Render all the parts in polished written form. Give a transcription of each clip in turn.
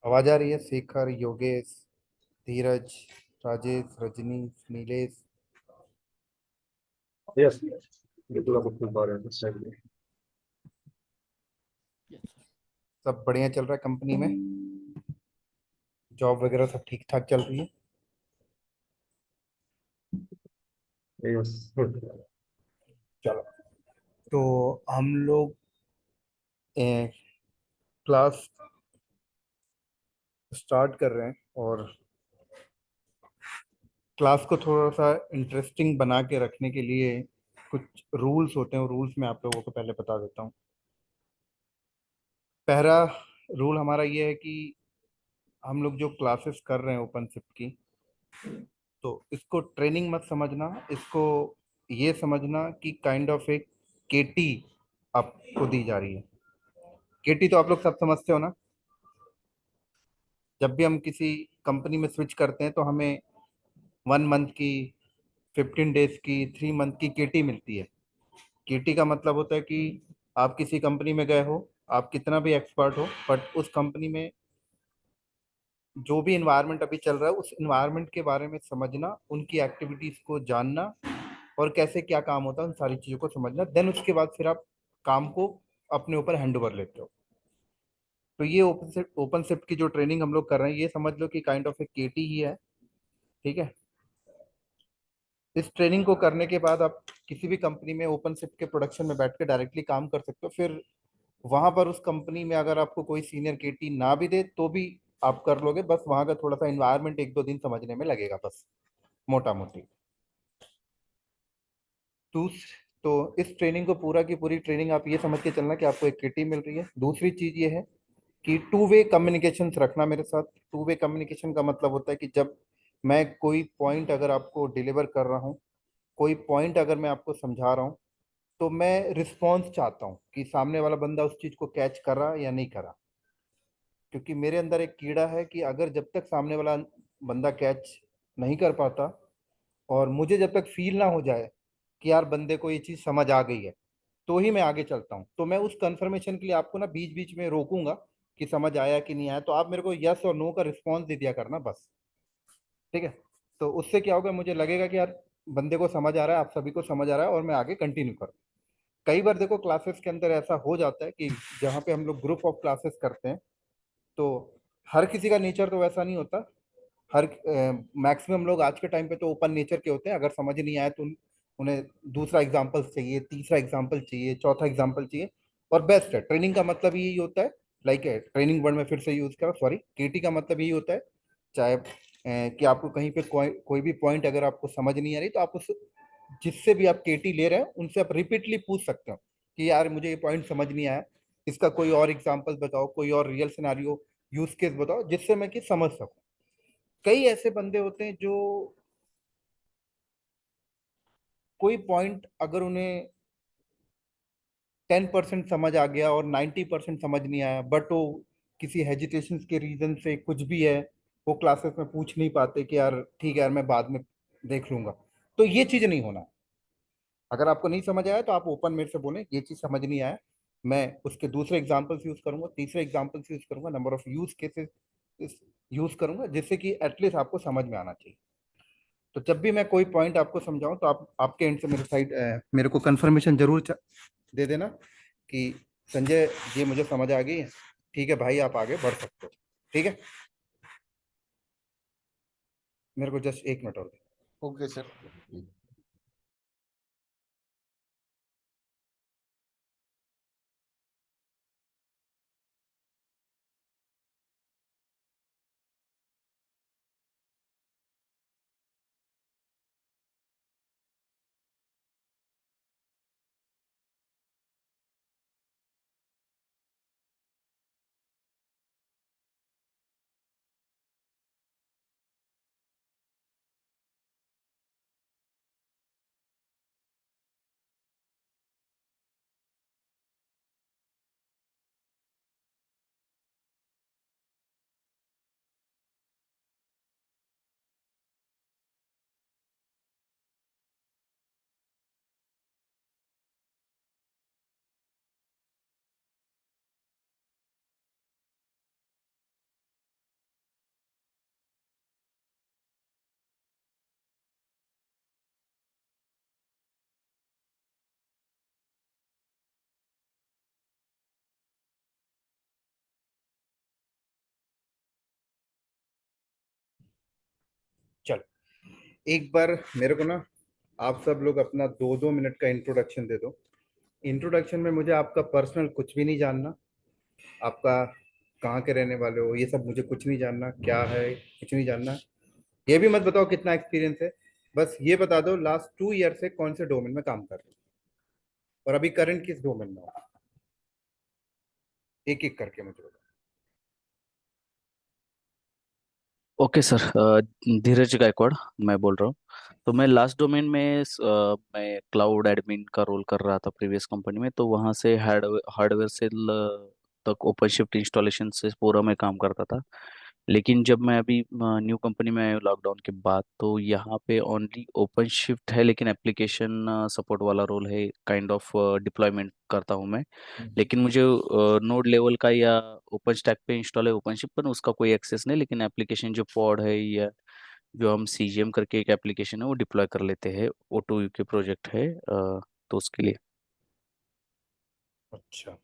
आवाज आ रही है? शेखर, योगेश, धीरज, राजेश, रजनी, नीलेश। यस, बिल्कुल आपको सुन पा रहे हैं इस टाइम पे। सब बढ़िया चल रहा है कंपनी में? जॉब वगैरह सब ठीक ठाक चल रही है? यस। चलो, तो हम लोग क्लास स्टार्ट कर रहे हैं, और क्लास को थोड़ा सा इंटरेस्टिंग बना के रखने के लिए कुछ रूल्स होते हैं। रूल्स मैं आप लोगों को पहले बता देता हूँ। पहला रूल हमारा ये है कि हम लोग जो क्लासेस कर रहे हैं ओपनशिफ्ट की, तो इसको ट्रेनिंग मत समझना, इसको ये समझना कि काइंड ऑफ एक केटी आपको दी जा रही है। केटी तो आप लोग सब समझते हो ना? जब भी हम किसी कंपनी में स्विच करते हैं तो हमें 1 मंथ की, 15 डेज की, 3 मंथ की केटी मिलती है। केटी का मतलब होता है कि आप किसी कंपनी में गए हो, आप कितना भी एक्सपर्ट हो, बट उस कंपनी में जो भी इन्वायरमेंट अभी चल रहा है, उस इन्वायरमेंट के बारे में समझना, उनकी एक्टिविटीज को जानना, और कैसे क्या काम होता है उन सारी चीज़ों को समझना। देन उसके बाद फिर आप काम को अपने ऊपर हैंड ओवर लेते हो। तो ये ओपन शिफ्ट की जो ट्रेनिंग हम लोग कर रहे हैं, ये समझ लो कि काइंड ऑफ एक केटी ही है। ठीक है? इस ट्रेनिंग को करने के बाद आप किसी भी कंपनी में ओपन शिफ्ट के प्रोडक्शन में बैठ के डायरेक्टली काम कर सकते हो। फिर वहां पर उस कंपनी में अगर आपको कोई सीनियर केटी ना भी दे तो भी आप कर लोगे। बस वहां का थोड़ा सा इन्वायरमेंट 1-2 दिन समझने में लगेगा, बस मोटा मोटी। दूस तो इस ट्रेनिंग को, पूरा की पूरी ट्रेनिंग आप ये समझ के चलना कि आपको एक किटी मिल रही है। दूसरी चीज ये है कि टू वे कम्युनिकेशन रखना मेरे साथ। टू वे कम्युनिकेशन का मतलब होता है कि जब मैं कोई पॉइंट अगर आपको डिलीवर कर रहा हूँ, कोई पॉइंट अगर मैं आपको समझा रहा हूँ, तो मैं रिस्पॉन्स चाहता हूँ कि सामने वाला बंदा उस चीज को कैच कर रहा या नहीं कर रहा। क्योंकि मेरे अंदर एक कीड़ा है कि अगर जब तक सामने वाला बंदा कैच नहीं कर पाता, और मुझे जब तक फील ना हो जाए कि यार बंदे को ये चीज समझ आ गई है, तो ही मैं आगे चलता हूँ। तो मैं उस कंफर्मेशन के लिए आपको ना बीच बीच में रोकूंगा कि समझ आया कि नहीं आया, तो आप मेरे को यस और नो का रिस्पॉन्स दे दिया करना बस। ठीक है? तो उससे क्या होगा, मुझे लगेगा कि यार बंदे को समझ आ रहा है, आप सभी को समझ आ रहा है, और मैं आगे कंटिन्यू करूँ। कई बार देखो क्लासेस के अंदर ऐसा हो जाता है कि जहाँ पे हम लोग ग्रुप ऑफ क्लासेस करते हैं, तो हर किसी का नेचर तो वैसा नहीं होता। हर मैक्सिमम लोग आज के टाइम पे तो ओपन नेचर के होते हैं। अगर समझ नहीं आया तो उन्हें दूसरा एग्जाम्पल चाहिए, तीसरा एग्जाम्पल चाहिए, चौथा एग्जाम्पल चाहिए। और बेस्ट है, ट्रेनिंग का मतलब यही होता है। लाइक ट्रेनिंग वर्ड में फिर से यूज करा, सॉरी, केटी का मतलब यही होता है। चाहे कि आपको कहीं पे कोई भी पॉइंट अगर आपको समझ नहीं आ रही, तो आप उस जिससे भी आप केटी ले रहे हैं उनसे आप रिपीटली पूछ सकते हो कि यार मुझे ये पॉइंट समझ नहीं आया, इसका कोई और एग्जाम्पल बताओ, कोई और रियल सिनेरियो यूज केस बताओ, जिससे मैं कि समझ सकूं। कई ऐसे बंदे होते हैं जो कोई पॉइंट अगर उन्हें 10% समझ आ गया और 90% समझ नहीं आया, बट वो किसी हेजिटेशन के रीजन से कुछ भी है, वो क्लासेस में पूछ नहीं पाते कि यार ठीक है यार मैं बाद में देख लूंगा। तो ये चीज नहीं होना। अगर आपको नहीं समझ आया तो आप ओपन मेरे से बोलें ये चीज समझ नहीं आया, मैं उसके दूसरे एग्जाम्पल्स यूज करूंगा, तीसरे एग्जाम्पल्स यूज करूंगा, number of use cases use करूंगा, जिससे कि एटलीस्ट आपको समझ में आना चाहिए। तो जब भी मैं कोई पॉइंट आपको समझाऊं, तो आप आपके एंड से मेरे साइड मेरे को कंफर्मेशन जरूर दे देना कि संजय ये मुझे समझ आ गई है। ठीक है भाई, आप आगे बढ़ सकते हो। ठीक है? मेरे को जस्ट 1 मिनट और दे। Okay sir. एक बार मेरे को ना आप सब लोग अपना 2-2 मिनट का इंट्रोडक्शन दे दो। इंट्रोडक्शन में मुझे आपका पर्सनल कुछ भी नहीं जानना। आपका कहाँ के रहने वाले हो ये सब मुझे कुछ नहीं जानना, क्या है कुछ नहीं जानना। ये भी मत बताओ कितना एक्सपीरियंस है। बस ये बता दो लास्ट 2 ईयर से कौन से डोमेन में काम कर रहे हो और अभी करंट किस डोमेन में हो। एक एक करके मुझे बताओ। Okay sir. धीरज गायकवाड़ मैं बोल रहा हूँ। तो मैं लास्ट डोमेन में मैं क्लाउड एडमिन का रोल कर रहा था प्रीवियस कंपनी में। तो वहाँ से हार्डवेयर से तक ओपन शिफ्ट इंस्टॉलेशन से पूरा मैं काम करता था। लेकिन जब मैं अभी न्यू कंपनी में आया लॉकडाउन के बाद, तो यहाँ पे ओनली ओपन शिफ्ट है, लेकिन एप्लीकेशन सपोर्ट वाला रोल है। काइंड ऑफ डिप्लॉयमेंट करता हूँ मैं। हम्म। लेकिन मुझे नोड लेवल का या ओपन स्टैक पे इंस्टॉल है ओपन शिफ्ट पर, उसका कोई एक्सेस नहीं। लेकिन एप्लीकेशन जो पॉड है या जो हम सीजीएम करके एक एप्लीकेशन है वो डिप्लॉय कर लेते हैं। O2 के प्रोजेक्ट है, तो उसके लिए। अच्छा,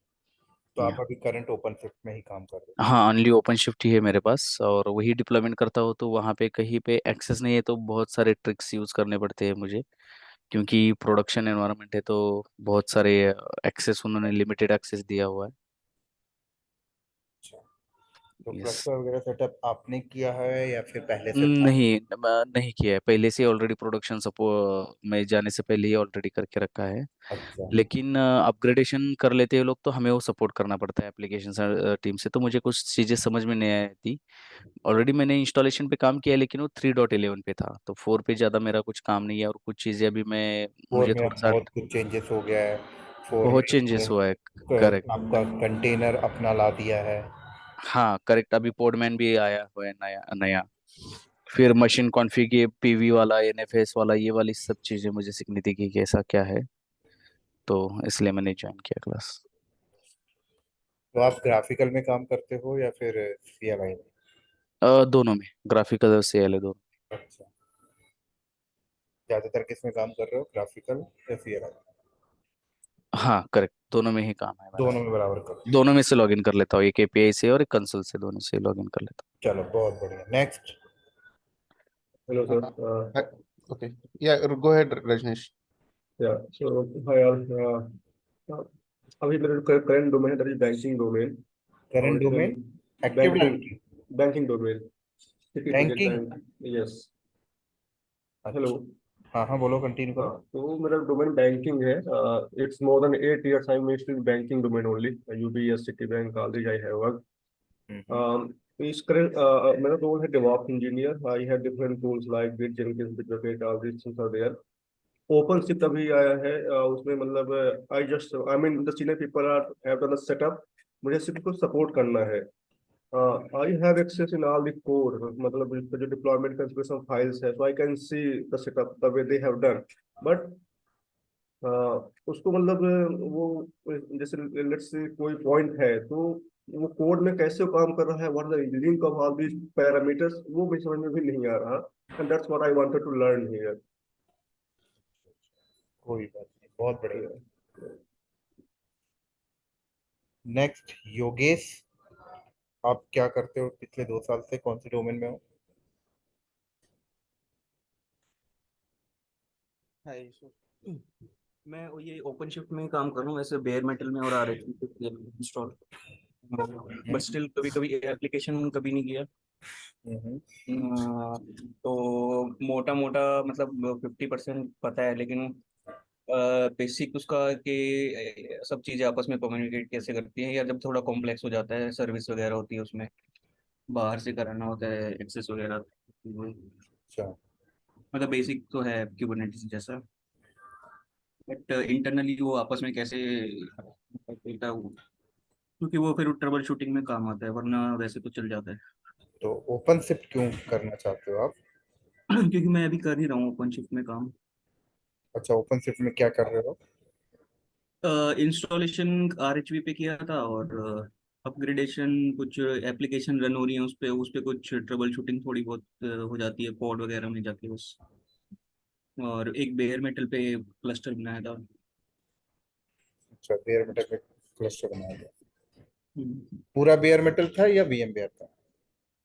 तो आप या अभी करंट ओपन शिफ्ट में ही काम कर रहे हाँ, ओनली ओपन शिफ्ट ही है मेरे पास, और वही डिप्लॉयमेंट करता हो। तो वहाँ पे कहीं पे एक्सेस नहीं है तो बहुत सारे ट्रिक्स यूज़ करने पड़ते हैं मुझे, क्योंकि प्रोडक्शन एनवायरनमेंट है। तो बहुत सारे एक्सेस उन्होंने लिमिटेड एक्सेस दिया हुआ है। हो। तो यस। क्लस्टर वगैरह सेटअप आपने किया है या फिर पहले से था। नहीं किया है पहले से। ऑलरेडी प्रोडक्शन सपो में जाने से पहले ही ऑलरेडी करके रखा है। अच्छा। लेकिन अपग्रेडेशन कर लेते हैं लोग, तो हमें वो सपोर्ट करना पड़ता है एप्लीकेशन टीम से। तो मुझे कुछ चीज़ें समझ में नहीं आई थी। ऑलरेडी मैंने इंस्टॉलेशन पे काम किया है, लेकिन वो 3.11 पे था, तो 4 पे ज़्यादा मेरा कुछ काम नहीं है। और कुछ चीज़ें अभी मैं फोर मुझे में थोड़ा अब सा बहुत कुछ चेंजेस हो गया है। फोर बहुत में चेंजेस हुआ है। करेक्ट। आपका कंटेनर अपना ला दिया है। हाँ करेक्ट, अभी पोडमैन भी आया हुआ है नया नया। फिर मशीन कॉन्फ़िग, ये पीवी वाला, एनएफएस वाला, ये वाली सब चीज़ें मुझे सीखनी थी कि कैसा क्या है। तो इसलिए मैंने ज्वाइन किया क्लास। तो आप ग्राफिकल में काम करते हो या फिर सीएलआई में। दोनों में, ग्राफिकल से एल दोनों। अच्छा, ज्यादातर किस में काम कर रहे हो, ग्राफिकल या सीएलआई। हाँ करेक्ट, दोनों में ही काम है मेरा। दोनों में बराबर करो। दोनों में से लॉगिन कर लेता हूँ, एक एपीआई से और एक कंसोल से, दोनों से लॉगिन कर लेता चलो बहुत बढ़िया, next. Hello, sir. Okay. Yeah, go ahead, Rajneesh. Yeah. So, hi all. Uh, अभी मेरा करंट डोमेन है, दैट इज बैंकिंग डोमेन। और करंट इसमें domain active banking directory. Banking domain, Citi project banking. Bank. Yes. Hello. अच्छा। हाँ हाँ बोलो, continue हाँ, करो। तो मेरा डोमेन बैंकिंग है। It's more than 8 years I am still banking domain only. UBS, Citi bank, all this I have work. हम्म। इस करंट मेरा रोल है DevOps engineer. I have different tools like Git, Jenkins, Bitbucket, all this things are there. OpenShift अभी आया है, उसमें मतलब I mean the senior people are have done the setup. मुझे सिर्फ कुछ सपोर्ट करना है। I have access in all the code, मतलब जो डिप्लॉयमेंट कॉन्फ़िगरेशन फाइल्स है, so I can see the setup the way they have done. But उसको मतलब वो जैसे लेट्स से कोई पॉइंट है, तो वो कोड में कैसे वो काम कर रहा है, what the link of all these parameters, वो भी समझ में भी नहीं आ रहा। And that's what I wanted to learn here. कोई बात नहीं, बहुत बढ़िया। नेक्स्ट, योगेश। आप क्या करते हो पिछले 2 साल से, कौन से डोमेन में हो। Hi sir. मैं ये ओपन शिफ्ट में ही काम कर रहा हूँ, ऐसे बेयर मेटल में और आरएचपी पे किया इंस्टॉल। But hmm. स्टिल कभी कभी एप्लीकेशन कभी नहीं किया। हम्म। तो मोटा मोटा मतलब 50% पता है, लेकिन बेसिक उसका कि सब चीज़ें आपस में कम्युनिकेट कैसे करती हैं, या जब थोड़ा कॉम्प्लेक्स हो जाता है, सर्विस वगैरह होती है उसमें, बाहर से कराना होता है एक्सेस वगैरह। अच्छा। मतलब बेसिक तो है क्यूबरनेटिस जैसा, बट इंटरनली वो आपस में कैसे चलता है क्योंकि वो फिर ट्रबल शूटिंग में काम आता है, वरना वैसे तो चल जाता है। तो ओपन शिफ्ट क्यों करना चाहते हो आप। क्योंकि मैं अभी कर ही रहा हूँ ओपन शिफ्ट में काम। अच्छा, ओपन शिफ्ट में क्या कर रहे हो। इंस्टॉलेशन आरएचवी पे किया था, और अपग्रेडेशन कुछ एप्लीकेशन रन हो रही है उस पे कुछ ट्रबल शूटिंग थोड़ी बहुत हो जाती है पॉड वगैरह में जाके बस। और एक बेयर मेटल पे क्लस्टर बनाया था। अच्छा, बेयर मेटल में क्लस्टर बनाया गया। हम्म, पूरा बेयर मेटल था या वीएम बेयर था।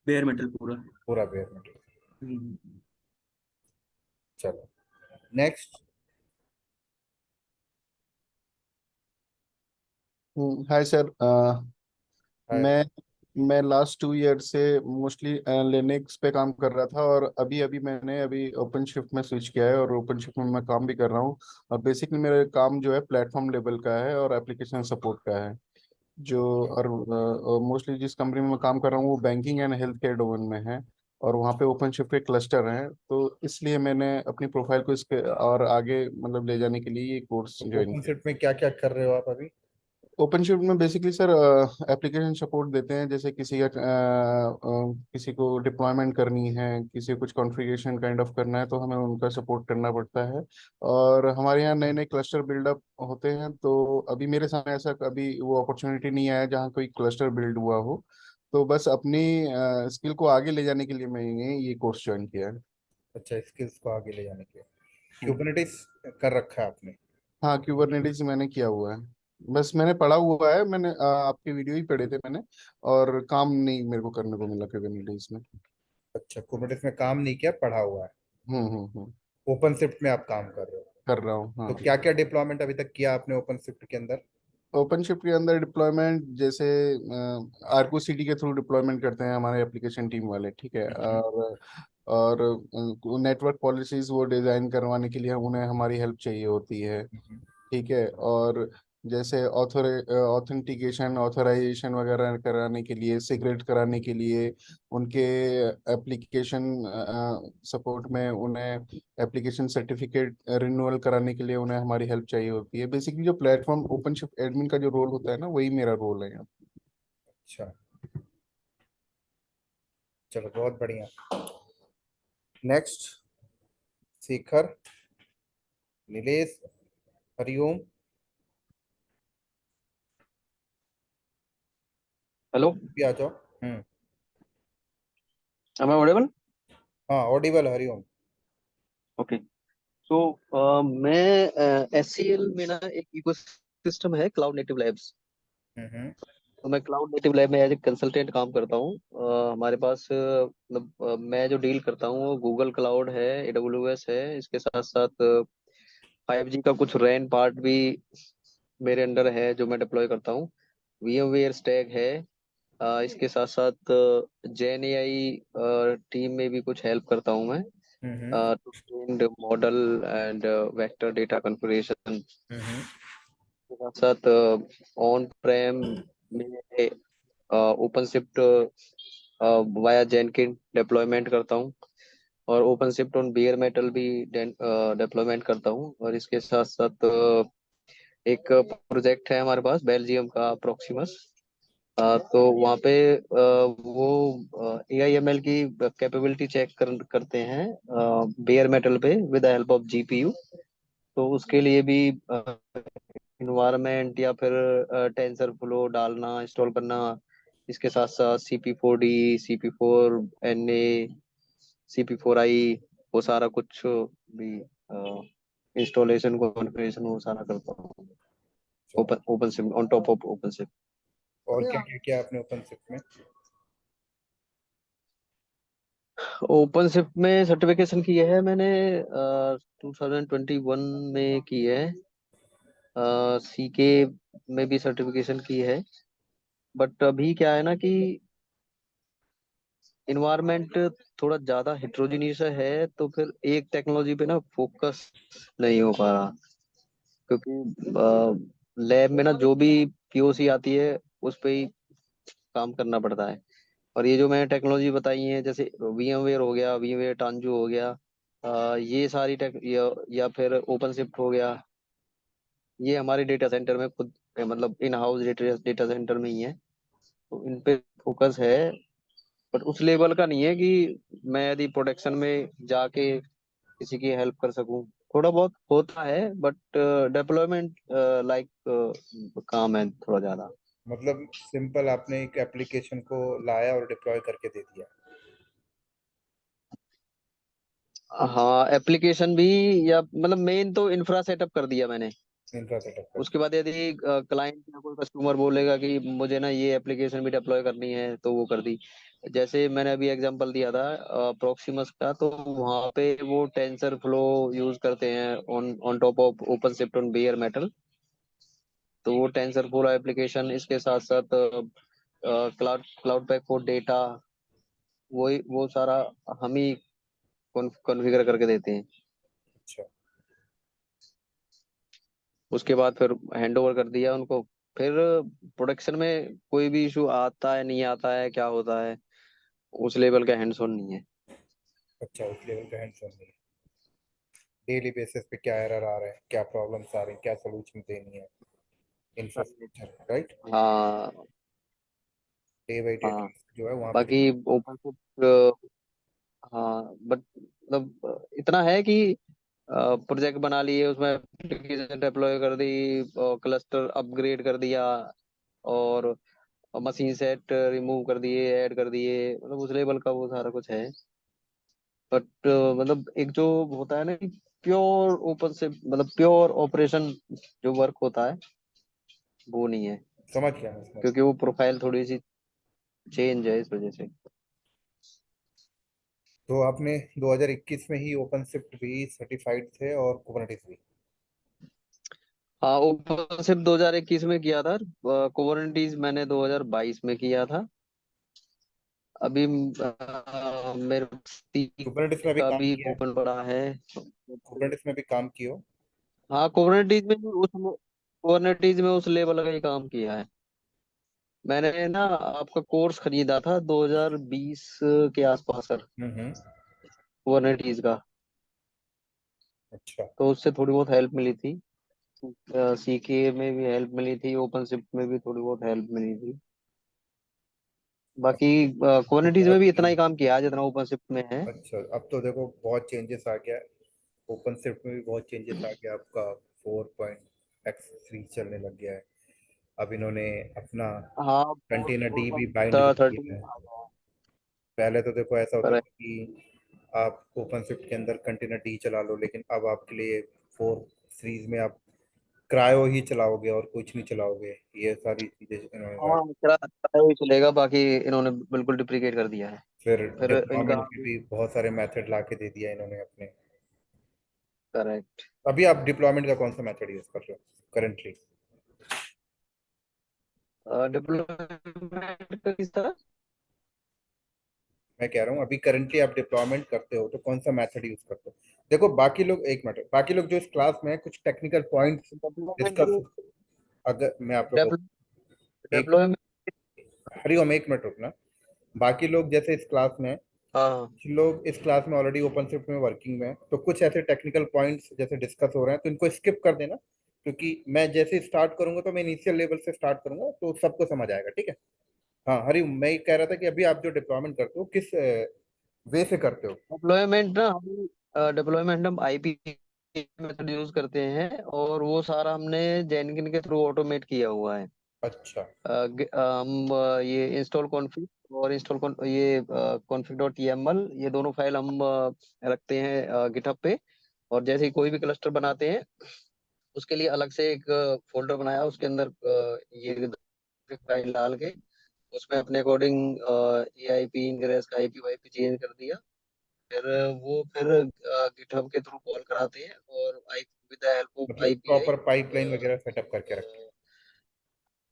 बेयर मेटल पूरा। पूरा बेयर मेटल। हम्म, चलो नेक्स्ट। Hi sir. हाय। मैं मैं लास्ट 2 ईयर से मोस्टली लिनक्स पे काम कर रहा था, और अभी अभी मैंने ओपन शिफ्ट में स्विच किया है, और ओपन शिफ्ट में मैं काम भी कर रहा हूँ। और बेसिकली मेरा काम जो है प्लेटफॉर्म लेवल का है और एप्लीकेशन सपोर्ट का है। जो और मोस्टली जिस कंपनी में मैं काम कर रहा हूँ वो banking and health care domain में है, और वहाँ पे ओपन शिफ्ट के क्लस्टर हैं, तो इसलिए मैंने अपनी प्रोफाइल को इसके और आगे मतलब ले जाने के लिए ये कोर्स तो ज्वाइन ओपन किया। शिफ्ट में क्या क्या कर रहे हो आप अभी? ओपन शिफ्ट में बेसिकली सर एप्लीकेशन सपोर्ट देते हैं, जैसे किसी को डिप्लॉयमेंट करनी है, किसी को कुछ कॉन्फ़िगरेशन काइंड ऑफ करना है, तो हमें उनका सपोर्ट करना पड़ता है। और हमारे यहाँ नए नए क्लस्टर बिल्डअप होते हैं, तो अभी मेरे सामने ऐसा कभी वो अपॉर्चुनिटी नहीं आया जहाँ कोई क्लस्टर बिल्ड हुआ हो, तो बस अपनी स्किल को आगे ले जाने के लिए मैंने ये कोर्स ज्वाइन किया है। अच्छा, स्किल्स को आगे ले जाने के लिए हम्म। क्यूबरनेटिस कर रखा है आपने? हाँ, क्यूबरनेटिस मैंने किया हुआ है। बस मैंने पढ़ा हुआ है, मैंने आपके वीडियो ही पढ़े थे मैंने, और काम नहीं मेरे को करने को मिला क्यूबरनेटिस में। अच्छा, कुबरनेटिस में काम नहीं किया, पढ़ा हुआ है। हम्म। ओपन शिफ्ट में आप काम कर रहे हो? कर रहा हूँ, तो हाँ। क्या क्या डिप्लॉयमेंट अभी तक किया आपने ओपन शिफ्ट के अंदर? ओपन शिफ्ट के अंदर डिप्लॉयमेंट जैसे आर्को सीडी के थ्रू डिप्लॉयमेंट करते हैं हमारे एप्लीकेशन टीम वाले, ठीक है। हम्म। और नेटवर्क पॉलिसीज वो डिजाइन करवाने के लिए उन्हें हमारी हेल्प चाहिए होती है, हम्म। ठीक है। और जैसे ऑथेंटिकेशन ऑथराइजेशन वगैरह कराने के लिए, सिक्रेट कराने के लिए, उनके एप्लीकेशन सपोर्ट में उन्हें एप्लीकेशन सर्टिफिकेट रिन्यूअल कराने के लिए उन्हें हमारी हेल्प चाहिए होती है। बेसिकली जो प्लेटफॉर्म ओपन शिफ्ट एडमिन का जो रोल होता है ना, वही मेरा रोल है यहाँ। अच्छा, चलो बहुत बढ़िया। Next, Shekhar, Nilesh, Hariom, hello. भी आ जाओ। Am I audible? हाँ, ऑडिबल, हरिओम। ओके। सो मैं एससीएल में ना एक इकोसिस्टम है क्लाउड नेटिव लैब्स। हम्म। तो मैं क्लाउड नेटिव लैब में एज ए कंसल्टेंट काम करता हूँ। हमारे पास मतलब मैं जो डील करता हूँ वो गूगल क्लाउड है, एडब्ल्यूएस है, इसके साथ साथ 5G का कुछ रैन पार्ट भी मेरे अंडर है जो मैं डिप्लॉय करता हूँ। VMware स्टैक है। इसके साथ साथ जेन एआई टीम में भी कुछ हेल्प करता हूँ मैं, hmm. To train model and vector data configuration. Hmm. के साथ साथ ऑन प्रेम में OpenShift via Jenkin deployment करता हूँ, और OpenShift on bare metal भी डिप्लॉयमेंट करता हूँ। और इसके साथ साथ एक प्रोजेक्ट है हमारे पास बेल्जियम का प्रोक्सिमस। तो वहाँ पे वो AIML की कैपेबिलिटी चेक करते हैं बेयर मेटल पे with the help of GPU। तो उसके लिए भी इन्वायरमेंट या फिर टेंसर फ्लो डालना, इंस्टॉल करना, इसके साथ साथ CP4D, CP4NA, CP4I, वो सारा कुछ भी इंस्टॉलेशन कॉन्फ़िगरेशन वो सारा करता हूँ चलो, open open SIM on top of open SIM. और क्या क्या किया आपने ओपन शिफ्ट में? ओपन शिफ्ट में सर्टिफिकेशन की है मैंने 2021 में की है। CK में भी सर्टिफिकेशन की है। बट अभी क्या है ना कि इन्वायरमेंट थोड़ा ज्यादा हेट्रोजीनियस है, तो फिर एक टेक्नोलॉजी पे ना फोकस नहीं हो पा रहा, क्योंकि लैब में ना जो भी POC आती है उस पे ही काम करना पड़ता है। और ये जो मैंने टेक्नोलॉजी बताई है, जैसे VMware हो गया, VMware टांजू हो गया, ये सारी टेक या फिर ओपन शिफ्ट हो गया, ये हमारे डेटा सेंटर में खुद मतलब इन हाउस डेटा सेंटर में ही है, तो इन पे फोकस है। बट उस लेवल का नहीं है कि मैं यदि प्रोडक्शन में जाके किसी की हेल्प कर सकूं। थोड़ा बहुत होता है बट डेवलपमेंट लाइक काम है थोड़ा ज्यादा। मतलब सिंपल आपने एक एप्लीकेशन को लाया और डिप्लॉय करके दे दिया? हाँ, एप्लीकेशन भी, या मतलब मेन तो इंफ्रा सेटअप कर दिया मैंने। इंफ्रा सेटअप कर। उसके बाद यदि क्लाइंट या कोई कस्टमर बोलेगा कि मुझे ना ये एप्लीकेशन भी डिप्लॉय करनी है तो वो कर दी। जैसे मैंने अभी एग्जांपल दिया था प्रोक्सिमस का, तो वहाँ पे वो टेंसर फ्लो यूज करते हैं on on top of open shift on bear metal. तो वो टेंसर फ्लो एप्लीकेशन, इसके साथ साथ cloud cloud pack for data, वही वो सारा हम ही कॉन्फ़िगर करके देते हैं। अच्छा। उसके बाद फिर हैंड ओवर कर दिया उनको। फिर प्रोडक्शन में कोई भी इशू आता है नहीं आता है क्या होता है, उस लेवल का हैंड्स ऑन नहीं है। अच्छा, उस लेवल का हैंड्स ऑन नहीं, डेली बेसिस पे क्या एरर आ रहे हैं, क्या प्रॉब्लम्स आ रही हैं, क्या सोल्यूशन देनी है, इंफ्रास्ट्रक्चर, राइट। हाँ डे बाई डे हाँ। जो है वहाँ पे बाकी ओपन सोर्स, हाँ बट मतलब इतना है कि प्रोजेक्ट बना लिए, उसमें एप्लीकेशन डिप्लॉय कर दी, क्लस्टर अपग्रेड कर दिया, और मशीन सेट रिमूव कर दिए, ऐड कर दिए, मतलब उस लेवल का वो सारा कुछ है। बट मतलब एक जो होता है ना कि प्योर ओपन से मतलब प्योर ऑपरेशन जो वर्क होता है वो नहीं है, समझ गया मैं, समझ क्योंकि वो प्रोफाइल थोड़ी सी चेंज है इस वजह से। तो आपने 2021 में ही ओपन शिफ्ट भी सर्टिफाइड थे और कुबरनेटिस भी। हाँ ओपन सिर्फ 2021 में किया था, कुबरनेटीज मैंने 2022 में किया था। अभी मेरे पास कुबरनेटिस में भी का काम भी किया है, ओपन पड़ा है। कुबरनेटिस में भी काम किया हो। हाँ कुबरनेटीज में उस लेवल का ही काम किया है। मैंने ना आपका कोर्स खरीदा था 2020 के आसपास सर, हम्म। कुबरनेटीज का। अच्छा। तो उससे थोड़ी बहुत हेल्प मिली थी, सीके में भी हेल्प मिली थी, ओपन शिफ्ट में भी थोड़ी बहुत हेल्प मिली थी। बाकी तो कुबरनेटीज में बहुत भी इतना ही काम किया है जितना ओपन शिफ्ट में है। अच्छा, अब तो देखो बहुत चेंजेस आ गया, ओपन शिफ्ट में भी बहुत चेंजेस आ गया, आपका 4.x3 चलने लग गया है। अब इन्होंने अपना हाँ कंटेनर डी भी बाइंड भी 4.13 किया है। आ गया पहले तो देखो ऐसा होता है। था कि आप ओपन शिफ्ट के अंदर कंटेनर डी चला लो, लेकिन अब आपके लिए 4 सीरीज में आप क्रायो ही चलाओगे और कुछ नहीं चलाओगे, ये सारी चीजें इन्होंने हाँ किराया ही चलेगा, बाकी इन्होंने बिल्कुल डिप्रिकेट कर दिया है। फिर फिर इनका डिप्लॉयमेंट के भी बहुत सारे मेथड ला के दे दिया इन्होंने अपने। करेक्ट अभी आप डिप्लॉयमेंट का कौन सा मेथड यूज कर रहे हो करेंटली? डेवलपमेंट का किस तरह। मैं कह रहा हूँ अभी करंटली आप डिप्लॉयमेंट करते हो तो कौन सा मेथड यूज करते हो? देखो बाकी लोग, एक मिनट, बाकी लोग जो इस क्लास में हैं, कुछ टेक्निकल पॉइंट्स डिस्कस, डेवलपमेंट अगर मैं आप लोगों को एक, डेवलपमेंट। हरिओम एक मिनट रुकना। बाकी लोग जैसे इस क्लास में हैं, हाँ कुछ लोग इस क्लास में ऑलरेडी ओपन शिफ्ट में वर्किंग में हैं, तो कुछ ऐसे टेक्निकल पॉइंट्स जैसे डिस्कस हो रहे हैं तो इनको स्किप कर देना, क्योंकि मैं जैसे स्टार्ट करूंगा तो मैं इनिशियल लेवल से स्टार्ट करूंगा तो सबको समझ आएगा, ठीक है। हाँ हरि, मैं ये कह रहा था कि अभी आप जो डिप्लॉयमेंट करते हो किस वे से करते हो? डिप्लॉयमेंट हम आईपी मेथड यूज करते हैं, और वो सारा हमने जेनकिन के थ्रू ऑटोमेट किया हुआ है। अच्छा। हम ये इंस्टॉल कॉन्फ़िग और ये कॉन्फ़िग डॉट ईएमएल, ये दोनों फाइल हम रखते हैं गिटहब पे। और जैसे ही कोई भी क्लस्टर बनाते हैं उसके लिए अलग से एक फोल्डर बनाया, उसके अंदर ये फाइल डाल के उसमें अपने according A I P ingress का आईपी वाईपी चेंज कर दिया। फिर वो फिर गिटहब के थ्रू कॉल कराते हैं, और आई विद द हेल्प ऑफ मतलब आईपीआई। प्रॉपर पाइपलाइन वगैरह सेटअप करके रखी है।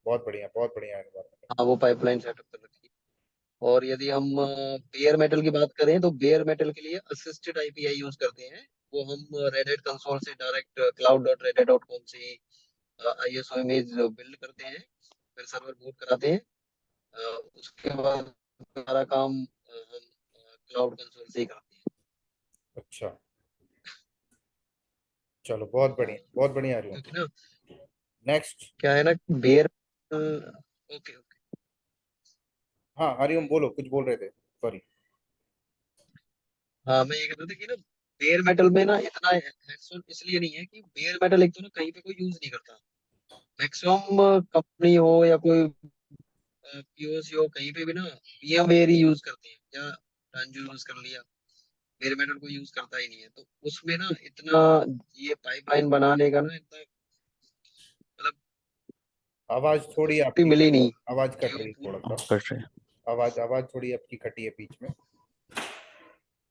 बहुत बढ़िया, बहुत बढ़िया है। हाँ वो पाइपलाइन सेटअप कर रखी है। और यदि हम बेयर मेटल की बात करें तो बेयर मेटल के लिए असिस्टेड आईपीआई यूज करते हैं। वो हम रेड हैट कंसोल से direct cloud dot red hat dot com से आईएसओ इमेज बिल्ड करते हैं, फिर सर्वर बूट कराते हैं। उसके बाद सारा काम हम क्लाउड कंसोल से ही करते हैं। अच्छा, चलो बहुत हाँ बढ़िया, बहुत बढ़िया आ रही हूँ। क्योंकि ना नेक्स्ट। क्या है ना बेयर, ओके। हाँ हरिओम बोलो, कुछ बोल रहे थे, सॉरी। हाँ मैं ये कह रहा था कि ना बेयर मेटल में ना इतना हैंड्स-ऑन इसलिए नहीं है कि बेयर मेटल एक तो ना कहीं पे कोई यूज नहीं करता। मैक्सिमम कंपनी हो या कोई पीओसी हो, कहीं पे भी ना VMware ही यूज करते हैं, या टांजू यूज कर लिया। बेयर मेटल कोई यूज करता ही नहीं है, तो उसमें ना इतना ये पाइपलाइन बनाने का ना इतना आवाज थोड़ी छुट्टी आपकी मिली नहीं। आवाज कट रही है थोड़ा सा। कट रहे। आवाज आवाज थोड़ी आपकी कटी है बीच में।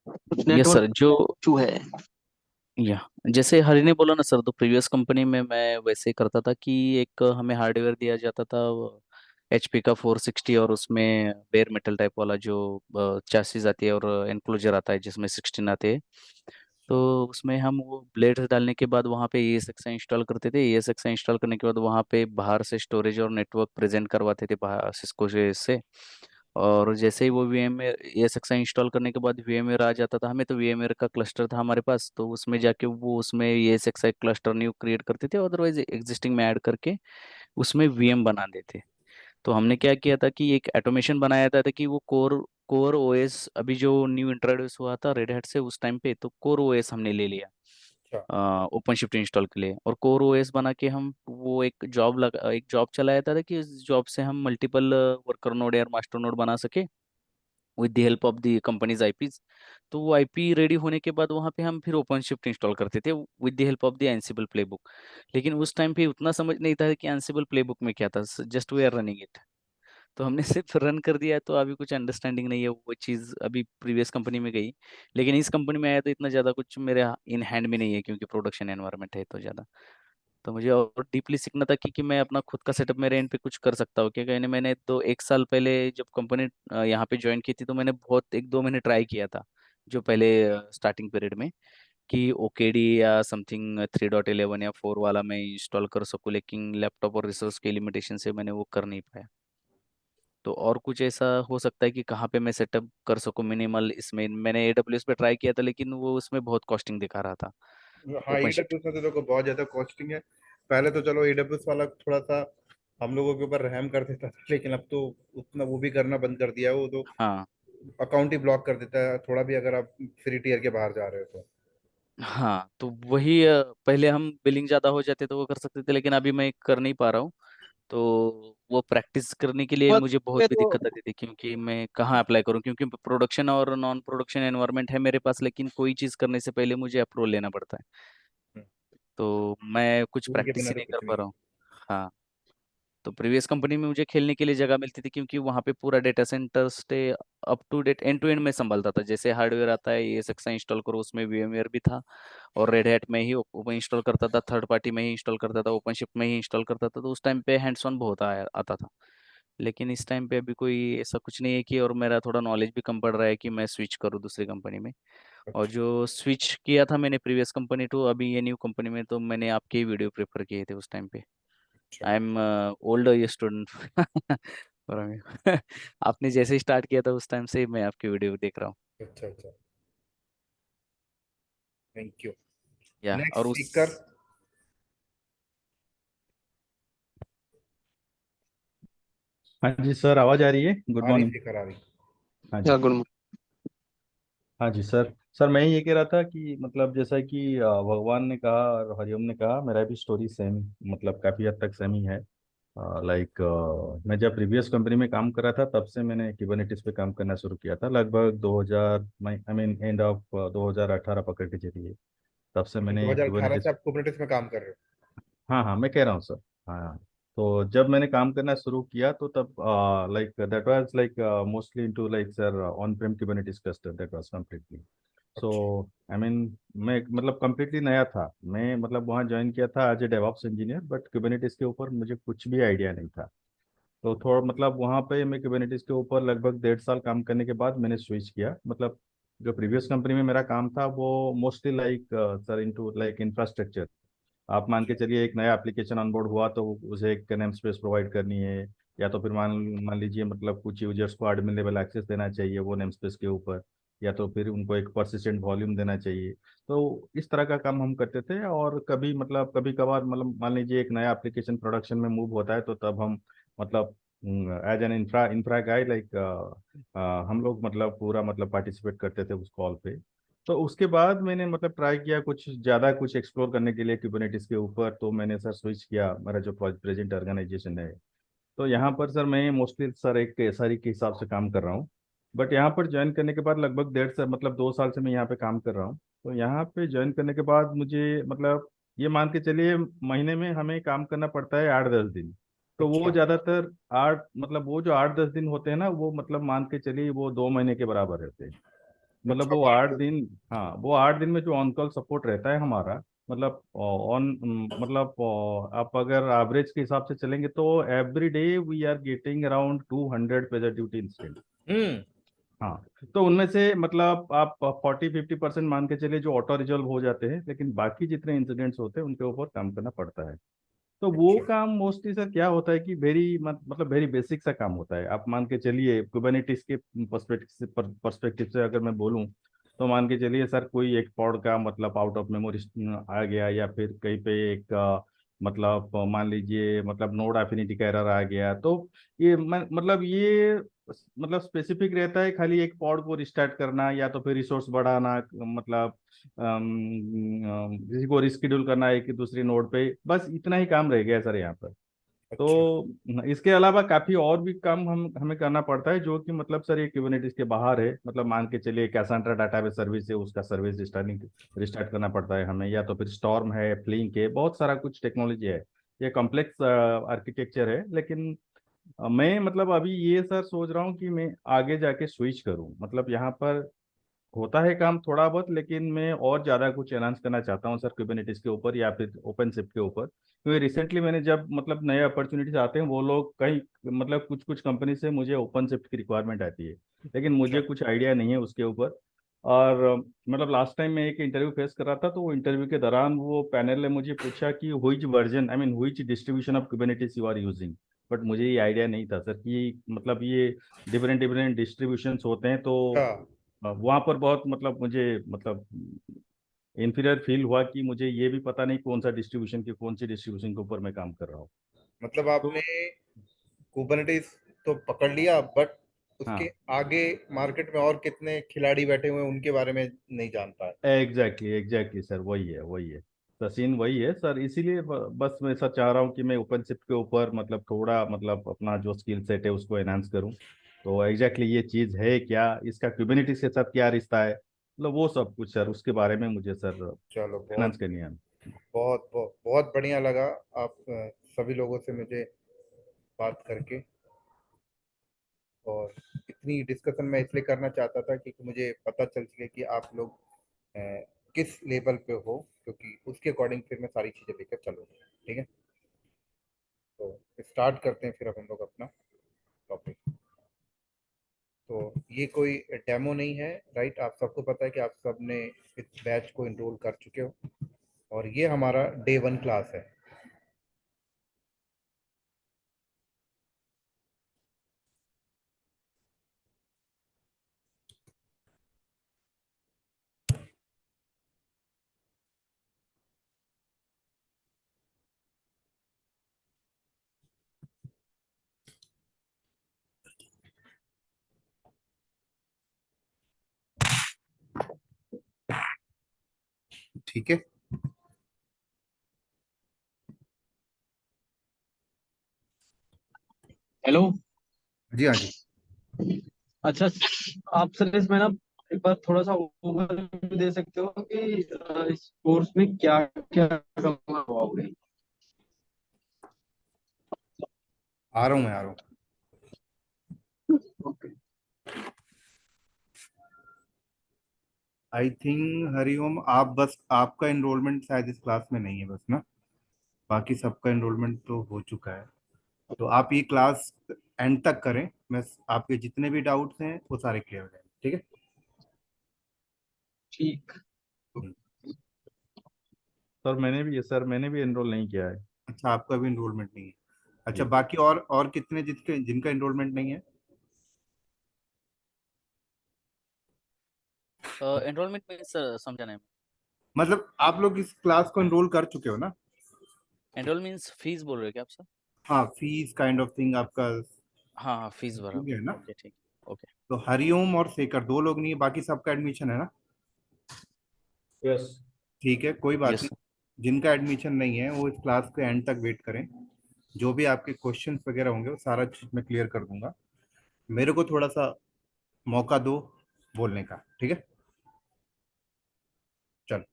कुछ यस नेटवर्क सर, जो इशू है। या जैसे हरि ने बोला ना सर, तो प्रीवियस कंपनी में मैं वैसे ही करता था कि एक हमें हार्डवेयर दिया जाता था एचपी का 460, और उसमें बेयर मेटल टाइप वाला जो चैसिस आती है और एनक्लोजर आता है जिसमें 16 आते हैं। तो उसमें हम वो ब्लेड्स डालने के बाद वहाँ पे ESXi इंस्टॉल करते थे। ESXi इंस्टॉल करने के बाद वहाँ पे बाहर से स्टोरेज और नेटवर्क प्रेजेंट करवाते थे बाहर सिस्को से। और जैसे ही वो VMware ESXi इंस्टॉल करने के बाद VMware आ जाता था हमें, तो VMware का क्लस्टर था हमारे पास, तो उसमें जाके वो उसमें ESXi क्लस्टर न्यू क्रिएट करते थे, अदरवाइज एग्जिस्टिंग में ऐड करके उसमें VM बना देते। तो हमने क्या किया था कि एक ऑटोमेशन बनाया था कि वो कोर कोर ओएस अभी जो न्यू इंट्रोड्यूस हुआ था रेड हैट से उस टाइम पे, तो कोर ओएस हमने ले लिया अच्छा। ओपन शिफ्ट इंस्टॉल के लिए। और कोर ओएस बना के हम वो एक जॉब चलाया था कि इस जॉब से हम मल्टीपल वर्कर नोड या मास्टर नोड बना सके with the help of the companies IPs. तो वो आईपी रेडी होने के बाद वहाँ पे हम फिर ओपन शिफ्ट इंस्टॉल करते थे with the help of the Ansible playbook. लेकिन उस टाइम पे उतना समझ नहीं था कि एंसिबल प्लेबुक में क्या था, just we are running it. तो हमने सिर्फ रन कर दिया है, तो अभी कुछ अंडरस्टैंडिंग नहीं है, वो चीज़ अभी प्रीवियस कंपनी में गई। लेकिन इस कंपनी में आया तो इतना ज़्यादा कुछ मेरे इन हैंड में नहीं है, क्योंकि प्रोडक्शन एनवायरनमेंट है तो ज़्यादा। तो मुझे और डीपली सीखना था कि मैं अपना खुद का सेटअप मेरे एंड पे कुछ कर सकता हूँ क्या। कहने मैंने तो एक साल पहले जब कंपनी यहाँ पे ज्वाइन की थी, तो मैंने बहुत 1-2 महीने ट्राई किया था, जो पहले स्टार्टिंग पीरियड में, कि ओकेडी या समथिंग 3.11 या 4 वाला मैं इंस्टॉल कर सकूँ, लेकिन लैपटॉप और रिसोर्स के लिमिटेशन से मैंने वो कर नहीं पाया। तो और कुछ ऐसा हो सकता है कि कहाँ पे मैं सेटअप कर सकूँ मिनिमल इसमें। मैंने AWS पे ट्राई किया था, लेकिन वो उसमें बहुत कॉस्टिंग दिखा रहा था हाँ, ओपन शिफ्ट। AWS में तो देखो बहुत ज्यादा कॉस्टिंग है। पहले तो चलो AWS वाला थोड़ा सा हम लोगों के ऊपर रहम कर देता था, लेकिन अब तो उतना वो भी करना बंद कर दिया है। वो तो हाँ अकाउंट ही ब्लॉक कर देता है थोड़ा भी अगर आप फ्री टीयर के बाहर जा रहे हो तो। हाँ, तो वही पहले हम बिलिंग ज़्यादा हो जाते तो वो कर सकते थे, लेकिन अभी मैं कर नहीं पा रहा हूँ। तो वो प्रैक्टिस करने के लिए मुझे बहुत में भी तो दिक्कत आती थी, क्योंकि मैं कहाँ अप्लाई करूँ, क्योंकि प्रोडक्शन और नॉन प्रोडक्शन एनवायरनमेंट है मेरे पास, लेकिन कोई चीज़ करने से पहले मुझे अप्रूवल लेना पड़ता है। हम्म, तो मैं कुछ उनके के प्रैक्टिस बिना ही तो नहीं कर कुछ पा नहीं रहा है। हूँ। हाँ, तो प्रीवियस कंपनी में मुझे खेलने के लिए जगह मिलती थी, क्योंकि वहाँ पे पूरा data centre stay up to date end to end में संभालता था। जैसे हार्डवेयर आता है ये सक्सा इंस्टॉल करो, उसमें VMware भी था, और रेड हैट में ही ओपन इंस्टॉल करता था, थर्ड पार्टी में ही इंस्टॉल करता था, ओपन शिफ्ट में ही इंस्टॉल करता था। तो उस टाइम पे हैंड्स ऑन बहुत आता था। लेकिन इस टाइम पे अभी कोई ऐसा कुछ नहीं है कि, और मेरा थोड़ा नॉलेज भी कम पड़ रहा है कि मैं स्विच करूँ दूसरी कंपनी में। और अच्छा। जो स्विच किया था मैंने प्रीवियस कंपनी टू अभी ये न्यू कंपनी में, तो मैंने आपके ही वीडियो प्रेफर किए थे उस टाइम पे। अच्छा। आई एम ओल्ड स्टूडेंट आपने जैसे ही स्टार्ट किया था उस टाइम से मैं आपकी वीडियो देख रहा हूँ। अच्छा। अच्छा। Thank you. या नेक्स्ट और उस स्पीकर। हाँ जी सर, आवाज आ रही है। गुड आ रही मॉर्निंग। स्पीकर आ रही। हाँ या जी। गुड। हाँ जी सर। सर मैं ये कह रहा था कि मतलब जैसा कि भगवान ने कहा और हरिओम ने कहा, मेरा भी स्टोरी सेम, मतलब काफ़ी हद तक सेम ही है। लाइक मैं जब प्रीवियस कंपनी में काम कर रहा था तब से मैंने कुबरनेटिस पे काम करना शुरू किया था, लगभग 2000, आई मीन एंड ऑफ 2018 पकड़ के चलिए, तब से अच्छा, मैंने 2018 से कुबरनेटिस। आप कुबरनेटिस में काम कर रहे हाँ हाँ, मैं कह रहा हूँ सर। हाँ, तो जब मैंने काम करना शुरू किया तो तब like that was like mostly into like sir on Prem Kubernetes cluster, that was completely. हो। सो अच्छा। आई मीन मैं मतलब कंप्लीटली नया था, मैं मतलब वहाँ ज्वाइन किया था as a DevOps engineer, but Kubernetes के ऊपर मुझे कुछ भी आइडिया नहीं था। तो थोड़ा मतलब वहाँ पे मैं कुबरनेटिस के ऊपर लगभग 1.5 साल काम करने के बाद मैंने स्विच किया। मतलब जो प्रीवियस कंपनी में मेरा काम था वो mostly like sir into like infrastructure. आप मान के चलिए एक नया एप्लीकेशन ऑनबोर्ड हुआ तो उसे एक नेम स्पेस प्रोवाइड करनी है, या तो फिर मान मान लीजिए मतलब कुछ यूजर्स को एडमिन लेवल एक्सेस देना चाहिए वो नेम स्पेस के ऊपर, या तो फिर उनको एक परसिस्टेंट वॉल्यूम देना चाहिए। तो इस तरह का काम हम करते थे। और कभी मतलब कभी कभार मतलब मान लीजिए एक नया एप्लीकेशन प्रोडक्शन में मूव होता है तो तब हम मतलब as an infra infra guy like हम लोग मतलब पूरा मतलब पार्टिसिपेट करते थे उस कॉल पे। तो उसके बाद मैंने मतलब ट्राई किया कुछ ज़्यादा कुछ एक्सप्लोर करने के लिए कुबरनेटिस के ऊपर, तो मैंने सर स्विच किया मेरा जो प्रेजेंट ऑर्गेनाइजेशन है। तो यहाँ पर सर मैं मोस्टली सर एक एसआरई के हिसाब से काम कर रहा हूँ। बट यहाँ पर ज्वाइन करने के बाद लगभग 1.5 साल मतलब 2 साल से मैं यहाँ पे काम कर रहा हूँ। तो यहाँ पे ज्वाइन करने के बाद मुझे मतलब ये मान के चलिए महीने में हमें काम करना पड़ता है 8-10 दिन। तो वो अच्छा। ज्यादातर आठ मतलब वो जो 8-10 दिन होते हैं ना, वो मतलब मान के चलिए वो 2 महीने के बराबर रहते हैं। मतलब अच्छा, वो बात 8 दिन, हाँ वो 8 दिन में जो ऑन कॉल सपोर्ट रहता है हमारा, मतलब ऑन मतलब आप अगर एवरेज के हिसाब से चलेंगे तो every day we are getting around 200 pager duty instant. Hmm. हाँ, तो उनमें से मतलब आप 40-50% मान के चलिए जो ऑटो रिजॉल्व हो जाते हैं, लेकिन बाकी जितने इंसिडेंट्स होते हैं उनके ऊपर काम करना पड़ता है। तो वो अच्छा। काम मोस्टली सर क्या होता है कि वेरी मतलब वेरी बेसिक सा काम होता है। आप मान के चलिए कुबरनेटिस के पर्सपेक्टिव से अगर मैं बोलूँ, तो मान के चलिए सर कोई एक पॉड का मतलब आउट ऑफ मेमोरी आ गया, या फिर कहीं पे एक मतलब मान लीजिए मतलब नोड एफिनिटी का एरर आ गया, तो ये मतलब ये मतलब स्पेसिफिक रहता है खाली एक पॉड को रिस्टार्ट करना, या तो फिर रिसोर्स बढ़ाना, मतलब किसी को रिस्केड्यूल करना है कि दूसरी नोड पे, बस इतना ही काम रह गया है सर यहाँ पर। अच्छा। तो इसके अलावा काफी और भी काम हम हमें करना पड़ता है, जो कि मतलब सर ये कुबरनेटिस के बाहर है। मतलब मान के चलिए कैसेंड्रा डाटाबेस सर्विस है, उसका सर्विस रिस्टार्ट करना पड़ता है हमें, या तो फिर स्टॉर्म है, फ्लिंक है, बहुत सारा कुछ टेक्नोलॉजी है। ये कॉम्प्लेक्स आर्किटेक्चर है, लेकिन मैं मतलब अभी ये सर सोच रहा हूँ कि मैं आगे जाके स्विच करूँ। मतलब यहाँ पर होता है काम थोड़ा बहुत, लेकिन मैं और ज़्यादा कुछ एनहांस करना चाहता हूँ सर कुबरनेटिस के ऊपर या फिर ओपनशिफ्ट के ऊपर। क्योंकि रिसेंटली मैंने जब मतलब नए अपॉर्चुनिटीज आते हैं, वो लोग कहीं मतलब कुछ कुछ कंपनी से मुझे ओपनशिफ्ट की रिक्वायरमेंट आती है, लेकिन मुझे अच्छा। कुछ आइडिया नहीं है उसके ऊपर। और मतलब लास्ट टाइम मैं एक इंटरव्यू फेस कर रहा था, तो वो इंटरव्यू के दौरान वो पैनल ने मुझे पूछा कि which version, I mean which distribution of Kubernetes you are using. But मुझे ये आइडिया नहीं था सर कि मतलब ये डिफरेंट डिफरेंट डिस्ट्रीब्यूशंस होते हैं। तो अच्छा। वहां पर बहुत मतलब मुझे मतलब इन्फीरियर फील हुआ कि मुझे ये भी पता नहीं कौन सा डिस्ट्रीब्यूशन के कौन सी डिस्ट्रीब्यूशन के ऊपर मैं काम कर रहा हूँ। मतलब तो आपने कुबरनेटिस तो पकड़ लिया, बट उसके हाँ, आगे मार्केट में और कितने खिलाड़ी बैठे हुए हैं उनके बारे में नहीं जानता है। एग्जैक्टली एग्जैक्टली सर, वही है तो सीन वही है सर। इसीलिए बस मैं सर चाह रहा हूँ कि मैं ओपनशिफ्ट के ऊपर मतलब थोड़ा मतलब अपना जो स्किल सेट है उसको एनहांस करूँ। तो एग्जैक्टली ये चीज़ है क्या, इसका कुबरनेटिस के साथ क्या रिश्ता है, मतलब वो सब कुछ सर उसके बारे में मुझे सर चलो, एनहांस बहुत करनी है। बहुत बहुत बहुत बढ़िया लगा आप सभी लोगों से मुझे बात करके। और इतनी डिस्कशन मैं इसलिए करना चाहता था क्योंकि मुझे पता चल सके कि आप लोग अ, किस लेवल पे हो, क्योंकि उसके अकॉर्डिंग फिर मैं सारी चीज़ें लेकर चलूँगा। ठीक है, तो स्टार्ट करते हैं फिर अब हम लोग अपना टॉपिक। तो ये कोई डेमो नहीं है, राइट? आप सबको पता है कि आप सब ने इस बैच को इनरोल कर चुके हो, और ये हमारा डे 1 क्लास है। ठीक है। हेलो। जी हाँ जी। अच्छा, आप सर इसमें ना एक बार थोड़ा सा ओवरव्यू दे सकते हो कि इस कोर्स में क्या क्या कवर होगा। आ रहा हूँ, मैं आ रहा हूँ। ओके। आई थिंक हरिओम, आप बस आपका एनरोलमेंट शायद इस क्लास में नहीं है बस ना, बाकी सबका एनरोलमेंट तो हो चुका है। तो आप ये क्लास एंड तक करें, मैं आपके जितने भी डाउट्स हैं वो सारे क्लियर हो जाएंगे। ठीक है। ठीक। हम्म। सर मैंने भी एनरोल नहीं किया है। अच्छा, आपका भी एनरोलमेंट नहीं है। अच्छा, जी। बाकी और कितने जिसके जिनका एनरोलमेंट नहीं है? एनरोलमेंट में सर समझा नहीं। मतलब आप लोग इस क्लास को एनरोल कर चुके हो ना? एनरोल मीन्स फीस बोल रहे हो क्या आप सर? हाँ, फीस काइंड ऑफ थिंग आपका हाँ हाँ, फीस हो भरा। गया है ना? ओके ठीक। ओके। तो हरिओम और शेखर दो लोग नहीं है, बाकी सबका एडमिशन है ना? यस। ठीक है, कोई बात यस नहीं। सर। जिनका एडमिशन नहीं है वो इस क्लास के एंड तक वेट करें। जो भी आपके क्वेश्चंस वगैरह होंगे वो सारा चीज मैं क्लियर कर दूंगा। मेरे को थोड़ा सा मौका दो बोलने का, ठीक है? चलो,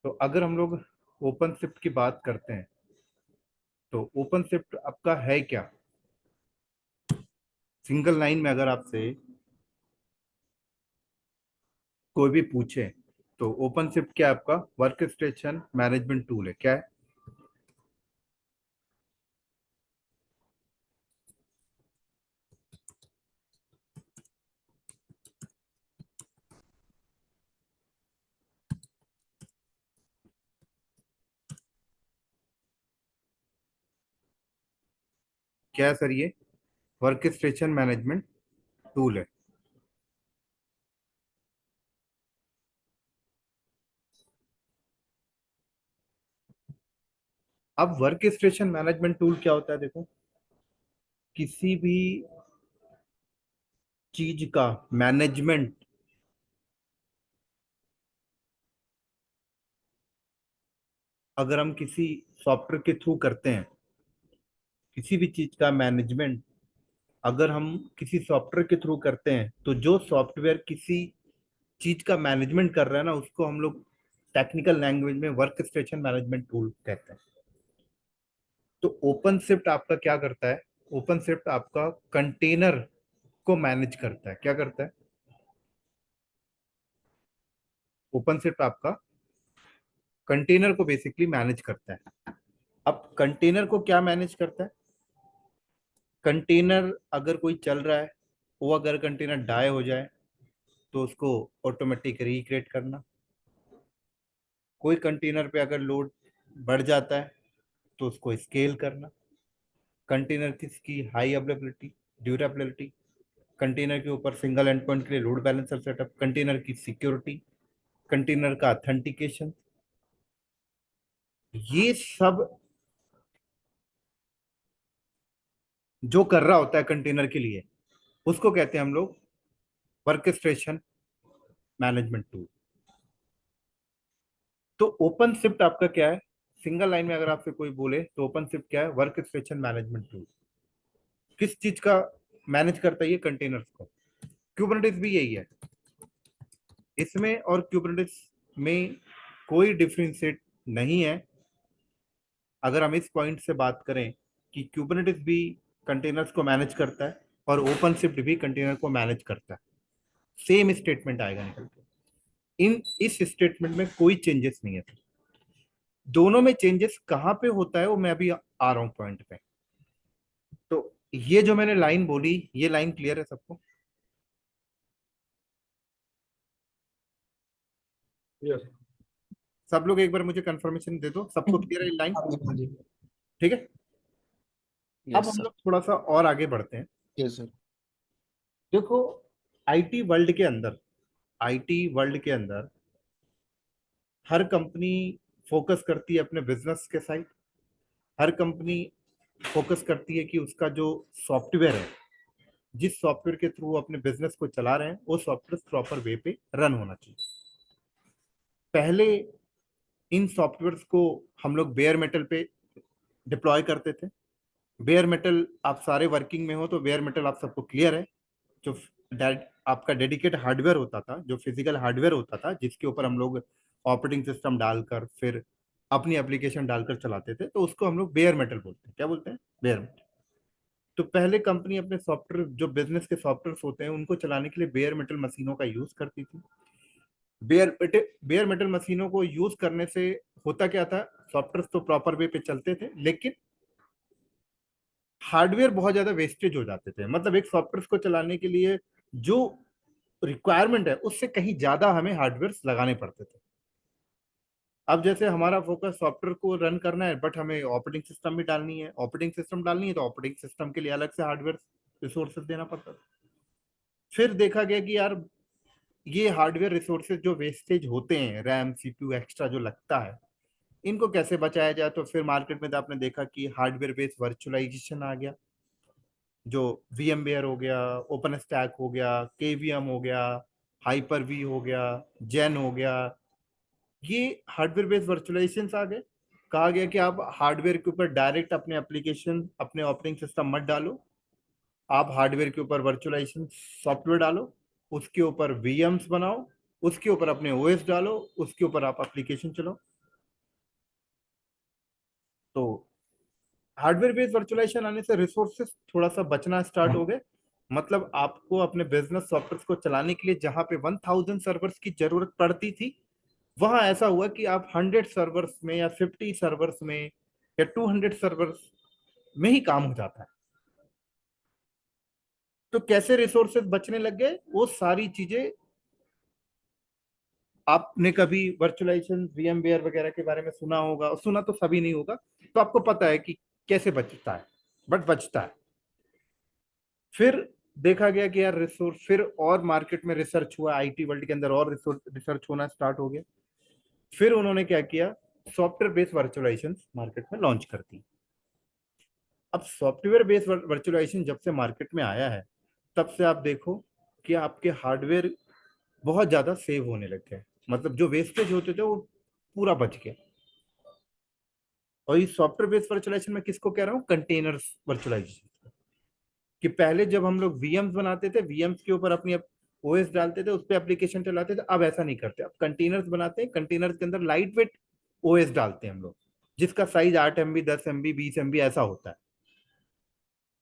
तो अगर हम लोग ओपन शिफ्ट की बात करते हैं, तो ओपन शिफ्ट आपका है क्या? सिंगल लाइन में अगर आपसे कोई भी पूछे तो ओपन शिफ्ट क्या है? आपका वर्क स्टेशन मैनेजमेंट टूल है। क्या है? क्या है सर? ये वर्क स्टेशन मैनेजमेंट टूल है। अब वर्क स्टेशन मैनेजमेंट टूल क्या होता है? देखो, किसी भी चीज का मैनेजमेंट अगर हम किसी सॉफ्टवेयर के थ्रू करते हैं, किसी भी चीज का मैनेजमेंट अगर हम किसी सॉफ्टवेयर के थ्रू करते हैं, तो जो सॉफ्टवेयर किसी चीज का मैनेजमेंट कर रहा है ना, उसको हम लोग टेक्निकल लैंग्वेज में वर्क स्टेशन मैनेजमेंट टूल कहते हैं। तो ओपन शिफ्ट आपका क्या करता है? ओपन शिफ्ट आपका कंटेनर को मैनेज करता है। क्या करता है? ओपन शिफ्ट आपका कंटेनर को बेसिकली मैनेज करता है। अब कंटेनर को क्या मैनेज करता है? कंटेनर अगर कोई चल रहा है, वो अगर कंटेनर डाई हो जाए तो उसको ऑटोमेटिक रिक्रिएट करना। कोई कंटेनर पे अगर लोड बढ़ जाता है तो उसको स्केल करना। कंटेनर की हाई अवेलेबिलिटी, ड्यूरेबिलिटी, कंटेनर के ऊपर सिंगल एंड पॉइंट के लिए लोड बैलेंसर सेटअप, कंटेनर की सिक्योरिटी, कंटेनर का ऑथेंटिकेशन, ये सब जो कर रहा होता है कंटेनर के लिए, उसको कहते हैं हम लोग वर्क स्टेशन मैनेजमेंट टूल। तो ओपन शिफ्ट आपका क्या है? सिंगल लाइन में अगर आपसे कोई बोले तो ओपन शिफ्ट क्या है? Work station management tool. किस चीज का मैनेज करता है? ये कंटेनर्स को। क्यूबरनेटिस भी यही है। इसमें और क्यूबरनेटिस में कोई डिफरेंशिएट नहीं है। अगर हम इस पॉइंट से बात करें कि क्यूबरनेटिस भी कंटेनर्स को मैनेज करता है और ओपन शिफ्ट भी कंटेनर को मैनेज करता है, सेम स्टेटमेंट आएगा निकल के। इस स्टेटमेंट में कोई चेंजेस नहीं है। दोनों में चेंजेस कहां पे होता है वो मैं अभी आ रहा हूं पॉइंट पे। तो ये जो मैंने लाइन बोली, ये लाइन क्लियर है सबको? यस। सब लोग एक बार मुझे कंफर्मेशन दे दो, सबको क्लियर है ये लाइन? हाँ जी। ठीक है। अब यस हम सर। लोग थोड़ा सा और आगे बढ़ते हैं। Yes sir. देखो, आईटी वर्ल्ड के अंदर, आईटी वर्ल्ड के अंदर हर कंपनी फोकस करती है अपने बिजनेस के साइड। हर कंपनी फोकस करती है कि उसका जो सॉफ्टवेयर है, जिस सॉफ्टवेयर के थ्रू अपने बिजनेस को चला रहे हैं, वो सॉफ्टवेयर प्रॉपर वे पे रन होना चाहिए। पहले इन सॉफ्टवेयर्स को हम लोग बेयर मेटल पे डिप्लॉय करते थे। बेयर मेटल, आप सारे वर्किंग में हो तो बेयर मेटल आप सबको क्लियर है। जो आपका डेडिकेट हार्डवेयर होता था, जो फिजिकल हार्डवेयर होता था, जिसके ऊपर हम लोग ऑपरेटिंग सिस्टम डालकर फिर अपनी एप्लीकेशन डालकर चलाते थे, तो उसको हम लोग बेयर मेटल बोलते हैं। क्या बोलते हैं? Bear metal. तो पहले कंपनी अपने सॉफ्टवेयर, जो बिजनेस के सॉफ्टवेयर होते हैं, उनको चलाने के लिए बेयर मेटल मशीनों का यूज करती थी। बेयर मेटल मशीनों को यूज करने से होता क्या था? सॉफ्टवेयर तो प्रॉपर वे पे चलते थे, लेकिन हार्डवेयर बहुत ज्यादा वेस्टेज हो जाते थे। मतलब एक सॉफ्टवेयर को चलाने के लिए जो रिक्वायरमेंट है, उससे कहीं ज्यादा हमें हार्डवेयर लगाने पड़ते थे। अब जैसे हमारा फोकस सॉफ्टवेयर को रन करना है, बट हमें ऑपरेटिंग सिस्टम भी डालनी है। ऑपरेटिंग सिस्टम डालनी है तो ऑपरेटिंग सिस्टम के लिए अलग से हार्डवेयर रिसोर्सेज देना पड़ता था। फिर देखा गया कि यार, ये हार्डवेयर रिसोर्सेज जो वेस्टेज होते हैं, रैम सीपीयू एक्स्ट्रा जो लगता है, इनको कैसे बचाया जाए? तो फिर मार्केट में तो आपने देखा कि हार्डवेयर बेस्ड वर्चुअलाइजेशन आ गया। जो VMware हो गया, ओपन स्टैक हो गया, KVM हो गया, हाइपर वी हो गया, जेन हो गया, ये हार्डवेयर बेस्ड वर्चुअलाइजेशन आ गए। कहा गया कि आप हार्डवेयर के ऊपर डायरेक्ट अपने एप्लीकेशन, अपने ऑपरेटिंग सिस्टम मत डालो। आप हार्डवेयर के ऊपर वर्चुअलाइजेशन सॉफ्टवेयर डालो, उसके ऊपर VMs बनाओ, उसके ऊपर अपने OS डालो, उसके ऊपर आप एप्लीकेशन चलाओ। तो हार्डवेयर बेस्ड वर्चुअलाइजेशन आने से रिसोर्सेस थोड़ा सा बचना स्टार्ट हो गए। मतलब आपको अपने बिजनेस सॉफ्टवेयर को चलाने के लिए जहां पे 1000 सर्वर्स की जरूरत पड़ती थी, वहां ऐसा हुआ कि आप 100 सर्वर्स में या 50 सर्वर्स में या 200 सर्वर्स में ही काम हो जाता है। तो कैसे रिसोर्सेज बचने लग गए, वो सारी चीजें आपने कभी वर्चुअलाइजेशन वीएमवेयर वगैरह के बारे में सुना होगा, सुना तो सभी नहीं होगा, तो आपको पता है कि कैसे बचता है, बट बचता है। फिर देखा गया कि यार रिसोर्स, फिर और मार्केट में रिसर्च हुआ, आईटी वर्ल्ड के अंदर और रिसर्च होना स्टार्ट हो गया। फिर उन्होंने क्या किया, सॉफ्टवेयर बेस्ड वर्चुअलाइजेशन मार्केट में लॉन्च कर दी। अब सॉफ्टवेयर बेस्ड वर्चुअलाइजेशन जब से मार्केट में आया है, तब से आप देखो कि आपके हार्डवेयर बहुत ज्यादा सेव होने लग गए। मतलब जो वेस्टेज होते थे वो पूरा बच गया। और इस सॉफ्टवेयर बेस्ड वर्चुअलाइजेशन में किसको कह रहा हूँ, कंटेनर्स वर्चुअलाइजेशन। कि पहले जब हम लोग वीएम्स बनाते थे, वीएम्स के ऊपर अपनी ओएस डालते थे, उस पर एप्लीकेशन चलाते थे, अब ऐसा नहीं करते। अब कंटेनर्स बनाते हैं, कंटेनर्स के अंदर लाइट वेट ओएस डालते हैं हम लोग, जिसका साइज 8 MB 10 MB 20 MB ऐसा होता है।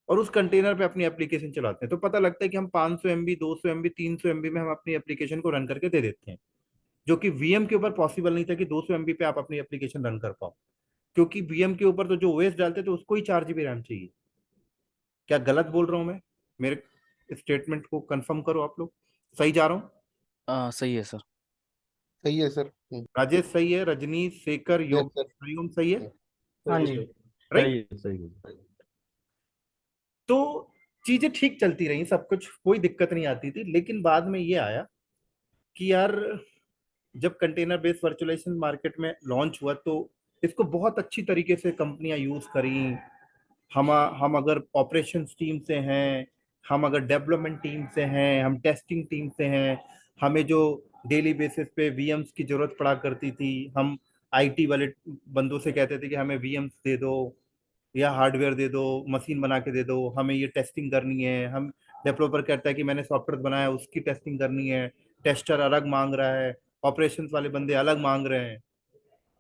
और उस कंटेनर पे अपनी एप्लीकेशन चलाते हैं, तो पता लगता है कि हम 500 MB 200 MB 300 MB में हम अपनी एप्लीकेशन को रन करके दे देते हैं। जो कि वीएम के ऊपर पॉसिबल नहीं था कि 200 MB पे आप अपनी एप्लीकेशन रन कर पाओ, क्योंकि वीएम के ऊपर तो जो ओएस डालते थे उसको ही 4 GB रैम चाहिए। क्या गलत बोल रहा हूं मैं? मेरे स्टेटमेंट को कंफर्म करो आप लोग, सही जा रहा हूँ? सही है सर। सही है सर। राजेश सही है, रजनीश, शेखर, यस योग, सर। हरिओम सही है, हाँ जी। राइट? सही है। तो चीजें ठीक चलती रही, सब कुछ कोई दिक्कत नहीं आती थी। लेकिन बाद में ये आया कि यार जब कंटेनर बेस्ड वर्चुअलाइजेशन मार्केट में लॉन्च हुआ, तो इसको बहुत अच्छी तरीके से कंपनियां यूज करी। हम अगर ऑपरेशंस टीम से हैं, हम अगर डेवलपमेंट टीम से हैं, हम टेस्टिंग टीम से हैं, हमें जो डेली बेसिस पे वीएम्स की जरूरत पड़ा करती थी, हम आईटी वाले बंदों से कहते थे कि हमें वीएम्स दे दो या हार्डवेयर दे दो, मशीन बना के दे दो, हमें ये टेस्टिंग करनी है। हम डेवलपर कहता है कि मैंने सॉफ्टवेयर बनाया, उसकी टेस्टिंग करनी है, टेस्टर अलग मांग रहा है, ऑपरेशंस वाले बंदे अलग मांग रहे हैं।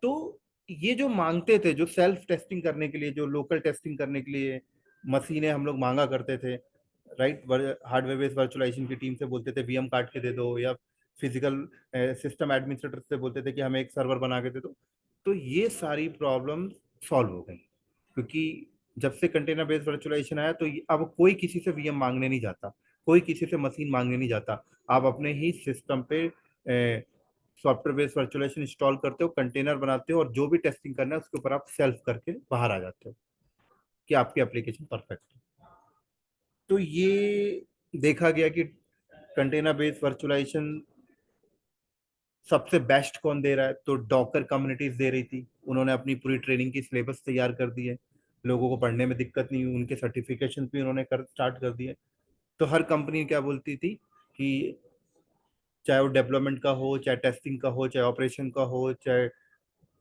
तो ये जो मांगते थे, जो सेल्फ टेस्टिंग करने के लिए, जो लोकल टेस्टिंग करने के लिए मशीनें हम लोग मांगा करते थे, राइट? हार्डवेयर बेस्ड वर्चुअलाइजेशन की टीम से बोलते थे वीएम काट के दे दो, या फिजिकल सिस्टम एडमिनिस्ट्रेटर से बोलते थे कि हमें एक सर्वर बना के दे दो। तो ये सारी प्रॉब्लम सॉल्व हो गई, क्योंकि जब से कंटेनर बेस्ड वर्चुअलाइजेशन आया, तो अब कोई किसी से वीएम मांगने नहीं जाता, कोई किसी से मशीन मांगने नहीं जाता। आप अपने ही सिस्टम पे सॉफ्टवेयर बेस्ड वर्चुअलाइजेशन इंस्टॉल करते हो, कंटेनर बनाते हो, और जो भी टेस्टिंग करना है उसके ऊपर आप सेल्फ करके बाहर आ जाते हो कि आपकी एप्लीकेशन परफेक्ट है। तो ये देखा गया कि कंटेनर बेस्ड वर्चुअलाइजेशन सबसे बेस्ट कौन दे रहा है, तो डॉकर कम्युनिटीज दे रही थी। उन्होंने अपनी पूरी ट्रेनिंग की सिलेबस तैयार कर दी है, लोगों को पढ़ने में दिक्कत नहीं हुई, उनके सर्टिफिकेशन भी उन्होंने कर स्टार्ट कर दिए। तो हर कंपनी क्या बोलती थी कि चाहे वो डेवलपमेंट का हो, चाहे टेस्टिंग का हो, चाहे ऑपरेशन का हो, चाहे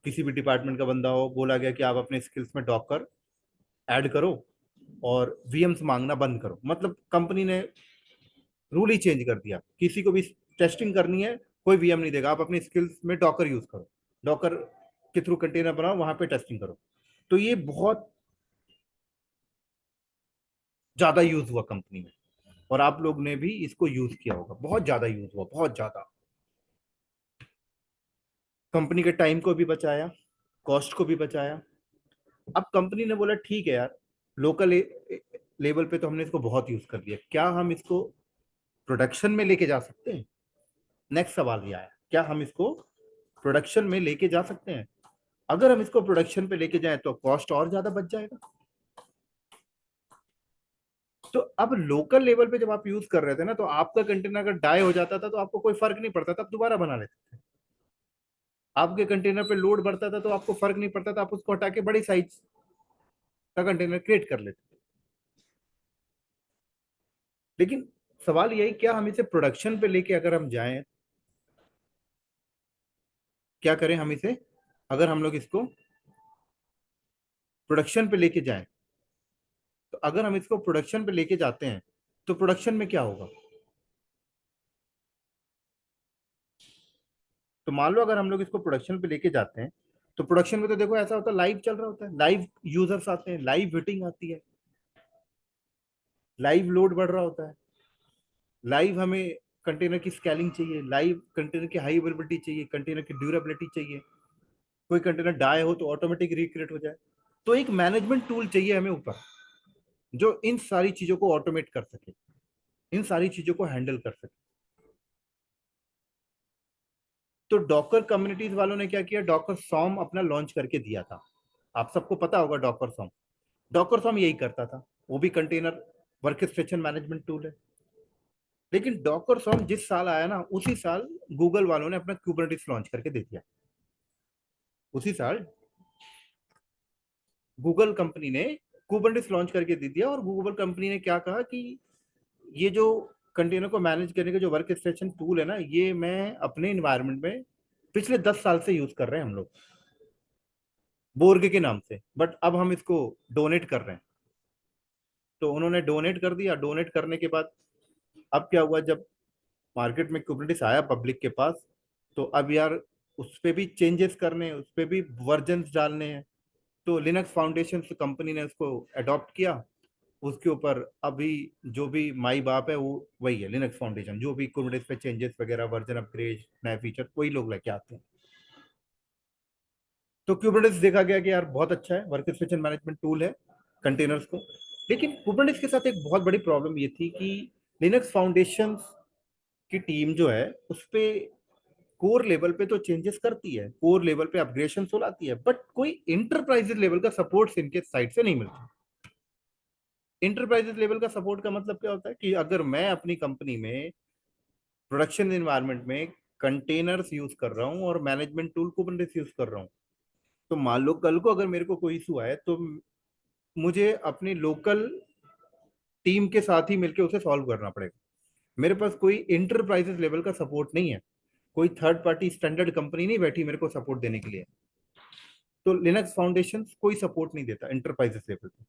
किसी भी डिपार्टमेंट का बंदा हो, बोला गया कि आप अपने स्किल्स में डॉकर ऐड करो और वीएम्स मांगना बंद करो। मतलब कंपनी ने रूल ही चेंज कर दिया, किसी को भी टेस्टिंग करनी है कोई वीएम नहीं देगा, आप अपनी स्किल्स में डॉकर यूज करो, डॉकर के थ्रू कंटेनर बनाओ, वहां पे टेस्टिंग करो। तो ये बहुत ज्यादा यूज हुआ कंपनी में, और आप लोग ने भी इसको यूज किया होगा, बहुत ज्यादा यूज हुआ, बहुत ज्यादा। कंपनी के टाइम को भी बचाया, कॉस्ट को भी बचाया। अब कंपनी ने बोला ठीक है यार, लोकल लेवल पे तो हमने इसको बहुत यूज कर लिया, क्या हम इसको प्रोडक्शन में लेके जा सकते हैं? नेक्स्ट सवाल ये आया, क्या हम इसको प्रोडक्शन में लेके जा सकते हैं? अगर हम इसको प्रोडक्शन पे लेके जाएं तो कॉस्ट और ज्यादा बच जाएगा। तो अब लोकल लेवल पे जब आप यूज कर रहे थे ना, तो आपका कंटेनर अगर डाई हो जाता था तो आपको कोई फर्क नहीं पड़ता था, आप दोबारा बना लेते थे। आपके कंटेनर पे लोड बढ़ता था तो आपको फर्क नहीं पड़ता था, आप उसको हटा के बड़ी साइज का कंटेनर क्रिएट कर लेते थे। लेकिन सवाल यही, क्या हम इसे प्रोडक्शन पे लेके अगर हम जाएं, क्या करें हम इसे, अगर हम लोग इसको प्रोडक्शन पे लेके जाएं, तो अगर हम इसको प्रोडक्शन पे लेके जाते हैं तो प्रोडक्शन में क्या होगा? तो मान लो अगर हम लोग इसको प्रोडक्शन पे लेके जाते हैं, तो प्रोडक्शन में तो देखो ऐसा होता है, लाइव चल रहा होता है, लाइव यूजर्स आते हैं, लाइव हिटिंग आती है, लाइव लोड बढ़ रहा होता है, लाइव हमें कंटेनर की स्केलिंग चाहिए, लाइव कंटेनर की हाई अवेलेबिलिटी चाहिए, कंटेनर की ड्यूरेबिलिटी चाहिए, कोई कंटेनर डाई हो तो ऑटोमेटिक रिक्रिएट हो जाए। तो एक मैनेजमेंट टूल चाहिए हमें ऊपर, जो इन सारी चीजों को ऑटोमेट कर सके, इन सारी चीजों को हैंडल कर सके। तो डॉकर कम्युनिटीज वालों ने क्या किया, डॉकर सॉम अपना लॉन्च करके दिया था। आप सबको पता होगा डॉकर सॉम। डॉकर सॉम यही करता था, वो भी कंटेनर वर्केस्ट्रेशन मैनेजमेंट टूल है। लेकिन डॉकर सॉम जिस साल आया ना, उसी साल गूगल वालों ने अपना क्यूबरनेटिस लॉन्च करके दे दिया। उसी साल गूगल कंपनी ने कुबरनेटिस लॉन्च करके दे दिया। और गूगल कंपनी ने क्या कहा कि ये जो कंटेनर को मैनेज करने का जो वर्क स्टेशन टूल है ना, ये मैं अपने इन्वायरमेंट में पिछले 10 साल से यूज कर रहे हैं हम लोग, बोर्ग के नाम से, बट अब हम इसको डोनेट कर रहे हैं। तो उन्होंने डोनेट कर दिया। डोनेट करने के बाद अब क्या हुआ, जब मार्केट में कुबरनेटिस आया पब्लिक के पास, तो अब यार उस पर भी चेंजेस करने हैं, उस पर भी वर्जन डालने हैं। तो लिनक्स फाउंडेशन कंपनी ने उसको अडॉप्ट किया। उसके ऊपर अभी जो भी माई बाप है वो वही है, लिनक्स फाउंडेशन। जो भी कुबरनेटिस पे चेंजेस वगैरह, वर्जन अपग्रेड, नए फीचर, वही लोग लेके आते हैं। तो कुबरनेटिस देखा गया कि यार बहुत अच्छा है, वर्केस्ट्रेशन मैनेजमेंट टूल है कंटेनर्स को। लेकिन कुबरनेटिस के साथ एक बहुत बड़ी प्रॉब्लम ये थी कि लिनक्स फाउंडेशन की टीम जो है उस पे कोर लेवल पे तो चेंजेस करती है, कोर लेवल पे अपग्रेडेशन तो लाती है, बट कोई इंटरप्राइजेस लेवल का सपोर्ट इनके साइड से नहीं मिलता। इंटरप्राइजेस लेवल का सपोर्ट का मतलब क्या होता है कि अगर मैं अपनी कंपनी में प्रोडक्शन एनवायरनमेंट में कंटेनर्स यूज कर रहा हूं और मैनेजमेंट टूल कुबरनेटिस यूज कर रहा हूं, तो मान लो कल को अगर मेरे को कोई इशू आए, तो मुझे अपनी लोकल टीम के साथ ही मिलकर उसे सॉल्व करना पड़ेगा। मेरे पास कोई इंटरप्राइजेस लेवल का सपोर्ट नहीं है, कोई थर्ड पार्टी स्टैंडर्ड कंपनी नहीं बैठी मेरे को सपोर्ट देने के लिए। तो लिनक्स फाउंडेशन कोई सपोर्ट नहीं देता इंटरप्राइजेस लेवल पे।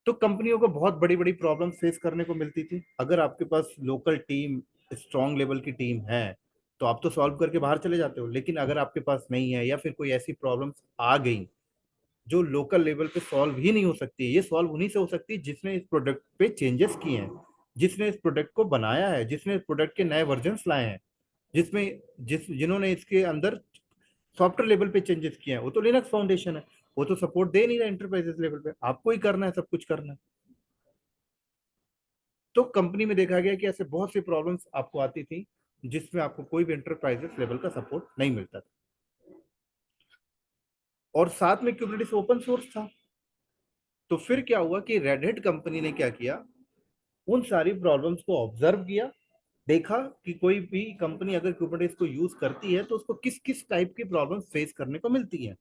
तो कंपनियों को बहुत बड़ी बड़ी प्रॉब्लम फेस करने को मिलती थी। अगर आपके पास लोकल टीम, स्ट्रॉन्ग लेवल की टीम है, तो आप तो सॉल्व करके बाहर चले जाते हो। लेकिन अगर आपके पास नहीं है, या फिर कोई ऐसी प्रॉब्लम्स आ गई जो लोकल लेवल पे सॉल्व ही नहीं हो सकती, ये सॉल्व उन्हीं से हो सकती है जिसने इस प्रोडक्ट पे चेंजेस किए हैं, जिसने इस प्रोडक्ट को बनाया है, जिसने इस प्रोडक्ट के नए वर्जन्स लाए हैं, जिन्होंने इसके अंदर सॉफ्टवेयर लेवल पे चेंजेस किए हैं। वो तो लिनक्स फाउंडेशन है, वो तो सपोर्ट दे नहीं रहा इंटरप्राइजेस लेवल पे, आपको ही करना है, सब कुछ करना है। तो कंपनी में देखा गया कि ऐसे बहुत सी प्रॉब्लम्स आपको आती थी जिसमें आपको कोई भी इंटरप्राइजेस लेवल का सपोर्ट नहीं मिलता था। और साथ में कुबरनेटिस ओपन सोर्स था। तो फिर क्या हुआ कि रेड हैट कंपनी ने क्या किया, उन सारी प्रॉब्लम्स को ऑब्जर्व किया, देखा कि कोई भी कंपनी अगर कुबरनेटिस को यूज करती है तो उसको किस किस टाइप की प्रॉब्लम्स फेस करने को मिलती है।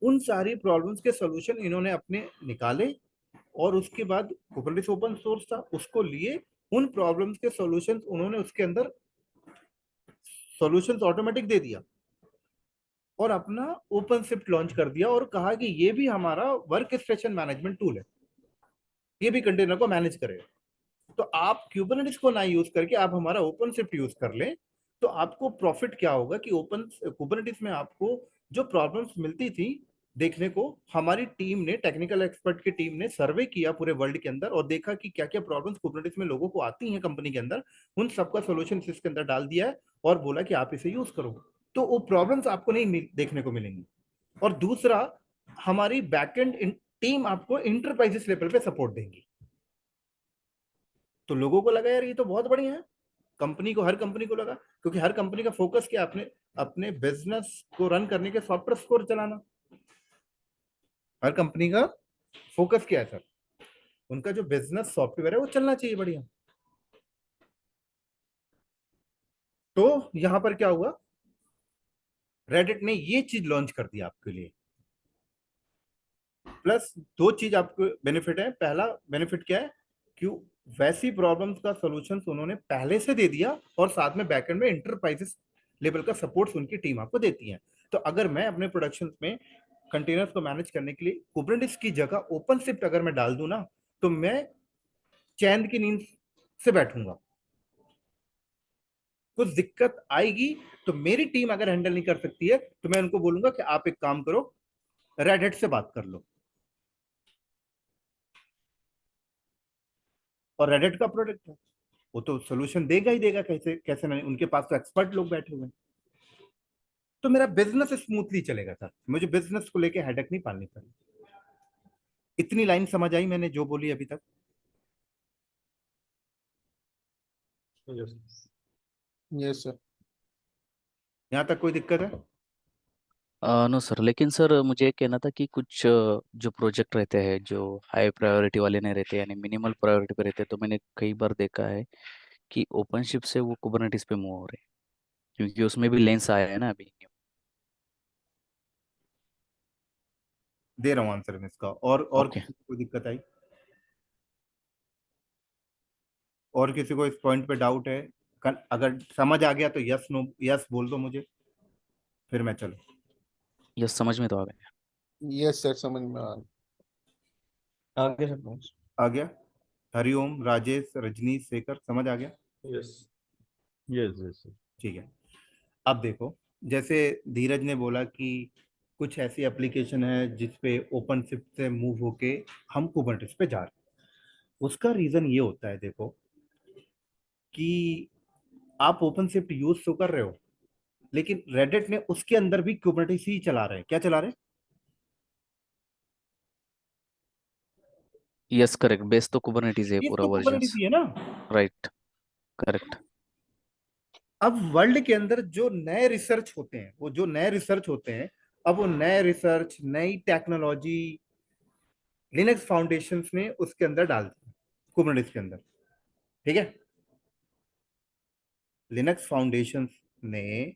उन सारी प्रॉब्लम्स के सॉल्यूशन इन्होंने अपने निकाले, और उसके बाद कुबरनेटिस ओपन सोर्स था, उसको लिए, उन प्रॉब्लम्स के सॉल्यूशंस उन्होंने उसके अंदर सॉल्यूशंस ऑटोमेटिक दे दिया, और अपना ओपन शिफ्ट लॉन्च कर दिया, और कहा कि ये भी हमारा वर्क स्टेशन मैनेजमेंट टूल है, ये भी कंटेनर को मैनेज करेगा। तो आप क्यूबरनेटिस को ना यूज करके आप हमारा ओपन शिफ्ट यूज कर लें, तो आपको प्रॉफिट क्या होगा कि ओपन कुबरनेटिस में आपको जो प्रॉब्लम्स मिलती थी देखने को, हमारी टीम ने, टेक्निकल एक्सपर्ट की टीम ने सर्वे किया पूरे वर्ल्ड के अंदर और देखा कि क्या क्या प्रॉब्लम्स कुबरनेटिस में लोगों को आती हैं कंपनी के अंदर, उन सबका सोल्यूशन इसके अंदर डाल दिया है और बोला कि आप इसे यूज करो। तो वो प्रॉब्लम्स आपको नहीं देखने को मिलेंगी। और दूसरा, हमारी बैकएंड टीम आपको इंटरप्राइजेस लेवल पे सपोर्ट देंगी। तो लोगों को लगा यार ये तो बहुत बढ़िया है, कंपनी को, हर कंपनी को लगा, क्योंकि हर कंपनी का फोकस क्या, अपने अपने बिजनेस को रन करने के सॉफ्टवेयर स्कोर चलाना। हर कंपनी का फोकस क्या है सर, उनका जो बिजनेस सॉफ्टवेयर है वो चलना चाहिए बढ़िया। तो यहां पर क्या हुआ, रेडिट ने ये चीज लॉन्च कर दिया आपके लिए। प्लस दो चीज आपको बेनिफिट है। पहला बेनिफिट क्या है, क्यों, वैसी प्रॉब्लम्स का सॉल्यूशंस उन्होंने पहले से दे दिया, और साथ में बैकएंड में इंटरप्राइजेस लेवल का सपोर्ट उनकी टीम आपको देती है। तो अगर मैं अपने प्रोडक्शन में कंटेनर्स को मैनेज करने के लिए कुबरनेटिस की जगह ओपन शिफ्ट अगर मैं डाल दूं ना, तो मैं चैन की नींद से बैठूंगा, कुछ दिक्कत आएगी तो मेरी टीम अगर हैंडल नहीं कर सकती है तो मैं उनको बोलूंगा कि आप एक काम करो, रेड हैट से बात कर लो। और रेड हैट का प्रोडक्ट है, वो तो सोल्यूशन देगा ही देगा, कैसे कैसे नहीं, उनके पास तो एक्सपर्ट लोग बैठे हुए हैं। तो मेरा बिजनेस स्मूथली चलेगा सर, मुझे बिजनेस को लेके हेडेक नहीं पालनी पड़ी। इतनी लाइन समझ आई मैंने जो बोली अभी तक? यस। Yes sir. यहाँ तक कोई दिक्कत है? नो सर, लेकिन सर मुझे ये कहना था कि कुछ जो प्रोजेक्ट रहते हैं जो हाई प्रायोरिटी वाले नहीं रहते, यानी मिनिमल प्रायोरिटी पे रहते हैं, तो मैंने कई बार देखा है कि ओपनशिप से वो कुबरनेटिस पे मूव हो रहे हैं, क्योंकि उसमें भी लेंस आया है ना अभी। दे रहा हूँ आंसर मैं इसका। और ओके। किसी को कोई दिक्कत आई? और किसी को इस पॉइंट पे डाउट है? अगर समझ आ गया तो यस नो यस बोल दो मुझे, फिर मैं चलो। यस, समझ में तो आ गया। यस सर, समझ में आ आगे सर। आ गया? हरिओम, राजेश, रजनीश, शेखर, समझ आ गया? यस। Yes yes. ठीक है। अब देखो, जैसे धीरज ने बोला कि कुछ ऐसी एप्लीकेशन है जिसपे ओपन शिफ्ट से मूव होके हम कुबरनेटिस पे जा रहे हैं। उसका रीजन ये होता है, देखो, कि आप ओपन शिफ्ट यूज तो कर रहे हो, लेकिन रेडिट ने उसके अंदर भी कुबरनेटिस ही चला रहे हैं। क्या चला रहे हैं? यस करेक्ट, बेस तो कुबरनेटिस है ये पूरा तो कुबरनेटिस वर्जन्स। ही है ना। राइट। करेक्ट। अब वर्ल्ड के अंदर जो नए रिसर्च होते हैं, वो जो नए रिसर्च होते हैं, अब वो नए रिसर्च, नई टेक्नोलॉजी लिनक्स फाउंडेशंस ने उसके अंदर डाल दी, कुबरनेटिस के अंदर। ठीक है? लिनक्स फाउंडेशंस ने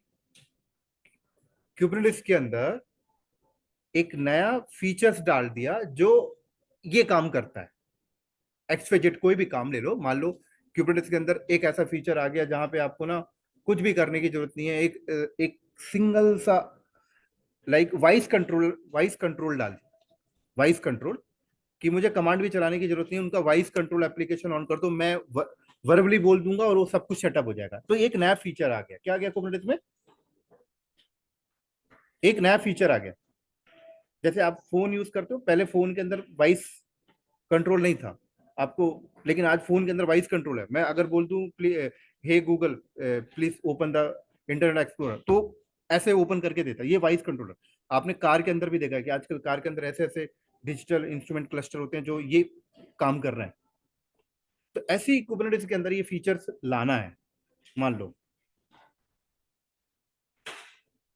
कुबरनेटिस के अंदर एक नया फीचर्स डाल दिया जो ये काम करता है। एक्सफेजेट कोई भी काम ले लो, मान लो कुबरनेटिस के अंदर एक ऐसा फीचर आ गया जहां पे आपको ना कुछ भी करने की जरूरत नहीं है, एक सिंगल सा लाइक वॉइस कंट्रोल डाल दिया। वॉइस कंट्रोल कि मुझे कमांड भी चलाने की जरूरत नहीं है, उनका वॉइस कंट्रोल एप्लीकेशन ऑन कर दो, मैं वर्बली बोल दूंगा और वो सब कुछ सेटअप हो जाएगा। तो एक नया फीचर आ गया। क्या आ गया कुबरनेटिस में? एक नया फीचर आ गया। जैसे आप फोन यूज करते हो, पहले फोन के अंदर वॉइस कंट्रोल नहीं था आपको, लेकिन आज फोन के अंदर वॉइस कंट्रोल है। मैं अगर बोल दूं hey Google please open the internet explorer, तो ऐसे ओपन करके देता है। ये वॉइस कंट्रोलर आपने कार के अंदर भी देखा है कि आजकल कार के अंदर ऐसे ऐसे डिजिटल इंस्ट्रूमेंट क्लस्टर होते हैं जो ये काम कर रहे हैं। तो ऐसे ही कुबरनेटिस के अंदर ये फीचर्स लाना है, मान लो।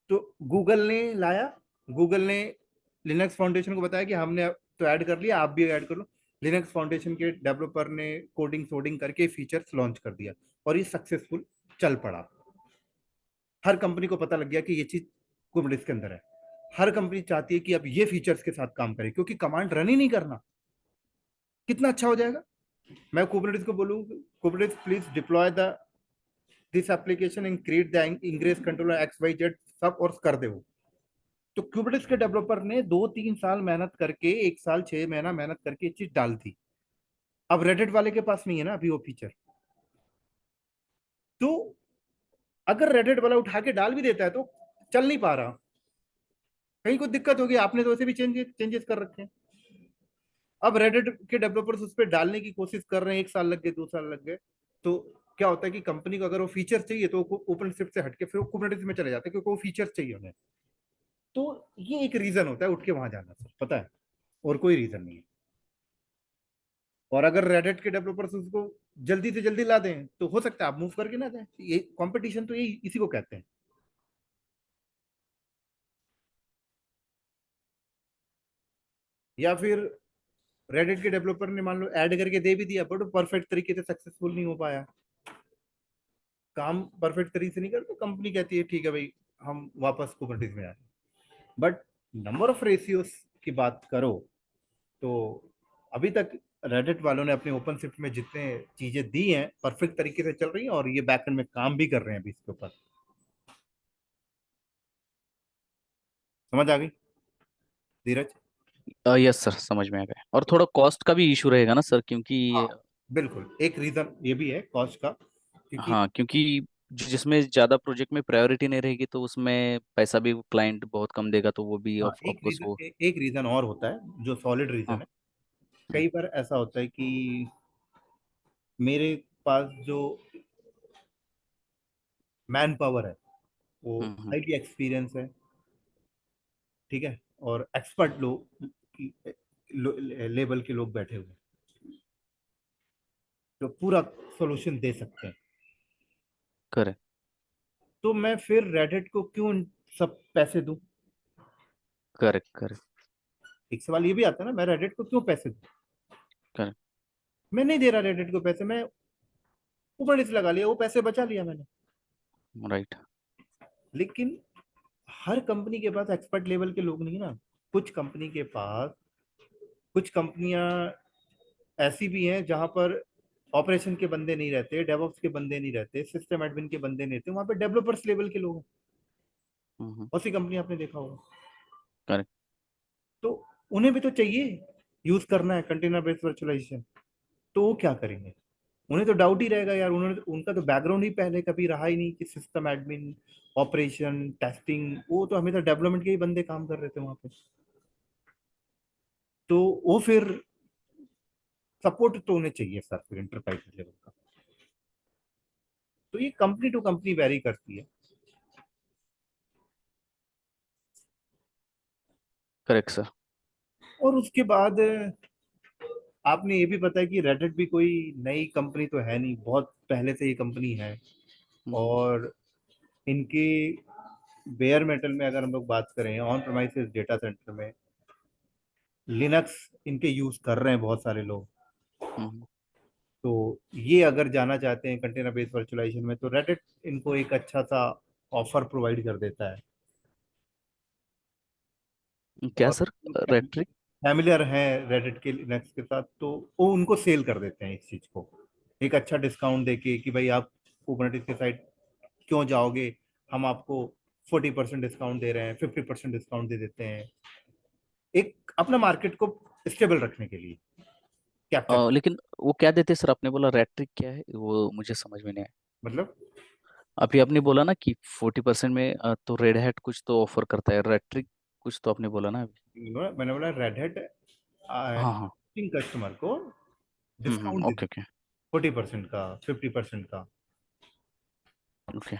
तो गूगल ने लाया, गूगल ने लिनक्स फाउंडेशन को बताया कि हमने तो ऐड कर लिया, आप भी ऐड कर लो। लिनक्स फाउंडेशन के डेवलपर ने कोडिंग सोडिंग करके फीचर्स लॉन्च कर दिया और ये सक्सेसफुल चल पड़ा। हर कंपनी को पता लग गया कि ये चीज कुबरनेटिस के अंदर है। हर कंपनी चाहती है कि अब ये फीचर्स के साथ काम करे, क्योंकि कमांड रन ही नहीं करना। कितना अच्छा हो जाएगा। मैं कुबरनेटिस को बोलूँ, Kubernetes please deploy the this application and create the ingress controller X Y Z, सब और कर दे वो। तो क्यूबरनेटिस के डेवलपर ने 2-3 साल मेहनत करके, 1 साल 6 महीना मेहनत करके ये चीज डाल दी। अब रेडिट वाले के पास नहीं है ना अभी वो फीचर। तो अगर रेडिट वाला उठा के डाल भी देता है तो चल नहीं पा रहा, कहीं कोई दिक्कत होगी। आपने तो वैसे भी चेंजेस कर रखे हैं। अब रेडिट के डेवलपर्स उस पर डालने की कोशिश कर रहे हैं, 1 साल लग गए, 2 साल लग गए। तो क्या होता है कि कंपनी को अगर वो फीचर चाहिए तो ओपन शिफ्ट से हटके फिर वो कुबरनेटिस में चले जाते हैं, क्योंकि वो फीचर चाहिए उन्हें। तो ये एक रीजन होता है उठ के वहां जाना, सर, पता है, और कोई रीजन नहीं है। और अगर रेडिट के डेवलपर्स उसको जल्दी से जल्दी ला दें तो हो सकता है आप मूव करके ना जाए। ये कंपटीशन तो यही इसी को कहते हैं। या फिर रेडिट के डेवलपर ने मान लो ऐड करके दे भी दिया, बट परफेक्ट तरीके से सक्सेसफुल नहीं हो पाया, काम परफेक्ट तरीके से नहीं कर, तो कंपनी कहती है ठीक है भाई, हम वापस कुबरनेटिस में आए। बट नंबर ऑफ रेशियोस की बात करो तो अभी तक रेडिट वालों ने अपने ओपन शिफ्ट में जितने चीजें दी हैं परफेक्ट तरीके से चल रही हैं, और ये बैकएंड में काम भी कर रहे हैं अभी इसके ऊपर। समझ आ गई धीरज? यस सर, समझ में आ गया। और थोड़ा कॉस्ट का भी इशू रहेगा ना सर, क्योंकि हाँ, बिल्कुल। एक रीजन ये भी है कॉस्ट का, क्योंकि हाँ, क्योंकि जिसमें ज़्यादा प्रोजेक्ट में प्रायोरिटी नहीं रहेगी तो उसमें पैसा भी क्लाइंट बहुत कम देगा, तो वो भी हाँ, ऑफ कोर्स वो। एक रीजन और होता है जो सॉलिड रीजन हाँ। है। हम्म। कई बार ऐसा होता है कि मेरे पास जो मैन पावर है वो हम्म। हाईली एक्सपीरियंस है, ठीक है, और एक्सपर्ट लोग लेवल के लोग बैठे हुए हैं जो पूरा सॉल्यूशन दे सकते हैं। करेक्ट। तो मैं फिर रेडिट को क्यों सब पैसे दूं? करेक्ट। करेक्ट। एक सवाल ये भी आता है ना, मैं रेडिट को क्यों पैसे दूं? करेक्ट। मैं नहीं दे रहा रेडिट को पैसे, मैं कुबरनेटिस लगा लिया, वो पैसे बचा लिया मैंने। राइट। लेकिन हर कंपनी के पास एक्सपर्ट लेवल के लोग नहीं ना। कुछ कंपनी के पास, कुछ कंपनियां ऐसी भी हैं जहां पर ऑपरेशन के बंदे नहीं रहते, डेवऑप्स के बंदे नहीं रहते, सिस्टम एडमिन के बंदे नहीं रहते, वहां पे डेवलपर्स लेवल के लोग हैं। हम्म। बहुत सी कंपनी आपने देखा होगा। करेक्ट। तो उन्हें भी तो चाहिए, यूज करना है कंटेनर बेस्ड वर्चुअलाइजेशन। तो वो क्या करेंगे? उन्हें तो डाउट ही रहेगा यार, उन्होंने उनका तो बैकग्राउंड ही पहले कभी रहा ही नहीं कि सिस्टम एडमिन, ऑपरेशन, टेस्टिंग, वो तो हमेशा डेवलपमेंट के ही बंदे काम कर रहे थे वहां पे। तो वो फिर सपोर्ट तो उन्हें चाहिए सर, फिर इंटरप्राइज लेवल का। तो ये कंपनी टू कंपनी वेरी करती है। Correct sir. और उसके बाद आपने ये भी पता है कि रेडिट भी कोई नई कंपनी तो है नहीं, बहुत पहले से ये कंपनी है। हम्म। और इनके बेयर मेटल में अगर हम लोग बात करें, ऑन प्रेमाइसिस डेटा सेंटर में लिनक्स इनके यूज कर रहे हैं बहुत सारे लोग। हम्म। तो ये अगर जाना चाहते हैं कंटेनर बेस्ड वर्चुअलाइजेशन में, तो रेडिट इनको एक अच्छा सा ऑफर प्रोवाइड कर देता है। क्या और सर? रेट्रिक? फैमिलियर हैं रेडिट के लिनक्स के साथ, तो वो उनको सेल कर देते हैं इस चीज को, एक अच्छा डिस्काउंट देके कि भाई आप कुबरनेटिस के साइट क्यों जाओगे, हम आपको 40% डिस्काउंट दे रहे हैं, 50% डिस्काउंट दे देते हैं, एक अपना मार्केट को स्टेबल रखने के लिए कैप्चर। लेकिन वो क्या देते हैं सर? आपने बोला रेट्रिक क्या है, वो मुझे समझ में नहीं आया। मतलब अभी आपने बोला ना कि 40% में तो रेड हैट कुछ तो ऑफर करता है, रेट्रिक कुछ तो आपने बोला ना अभी। मैंने बोला रेड हैट हाँ हाँ। कस्टमर को डिस्काउंट दे ओके ओके। 40% का, 50% का। Okay.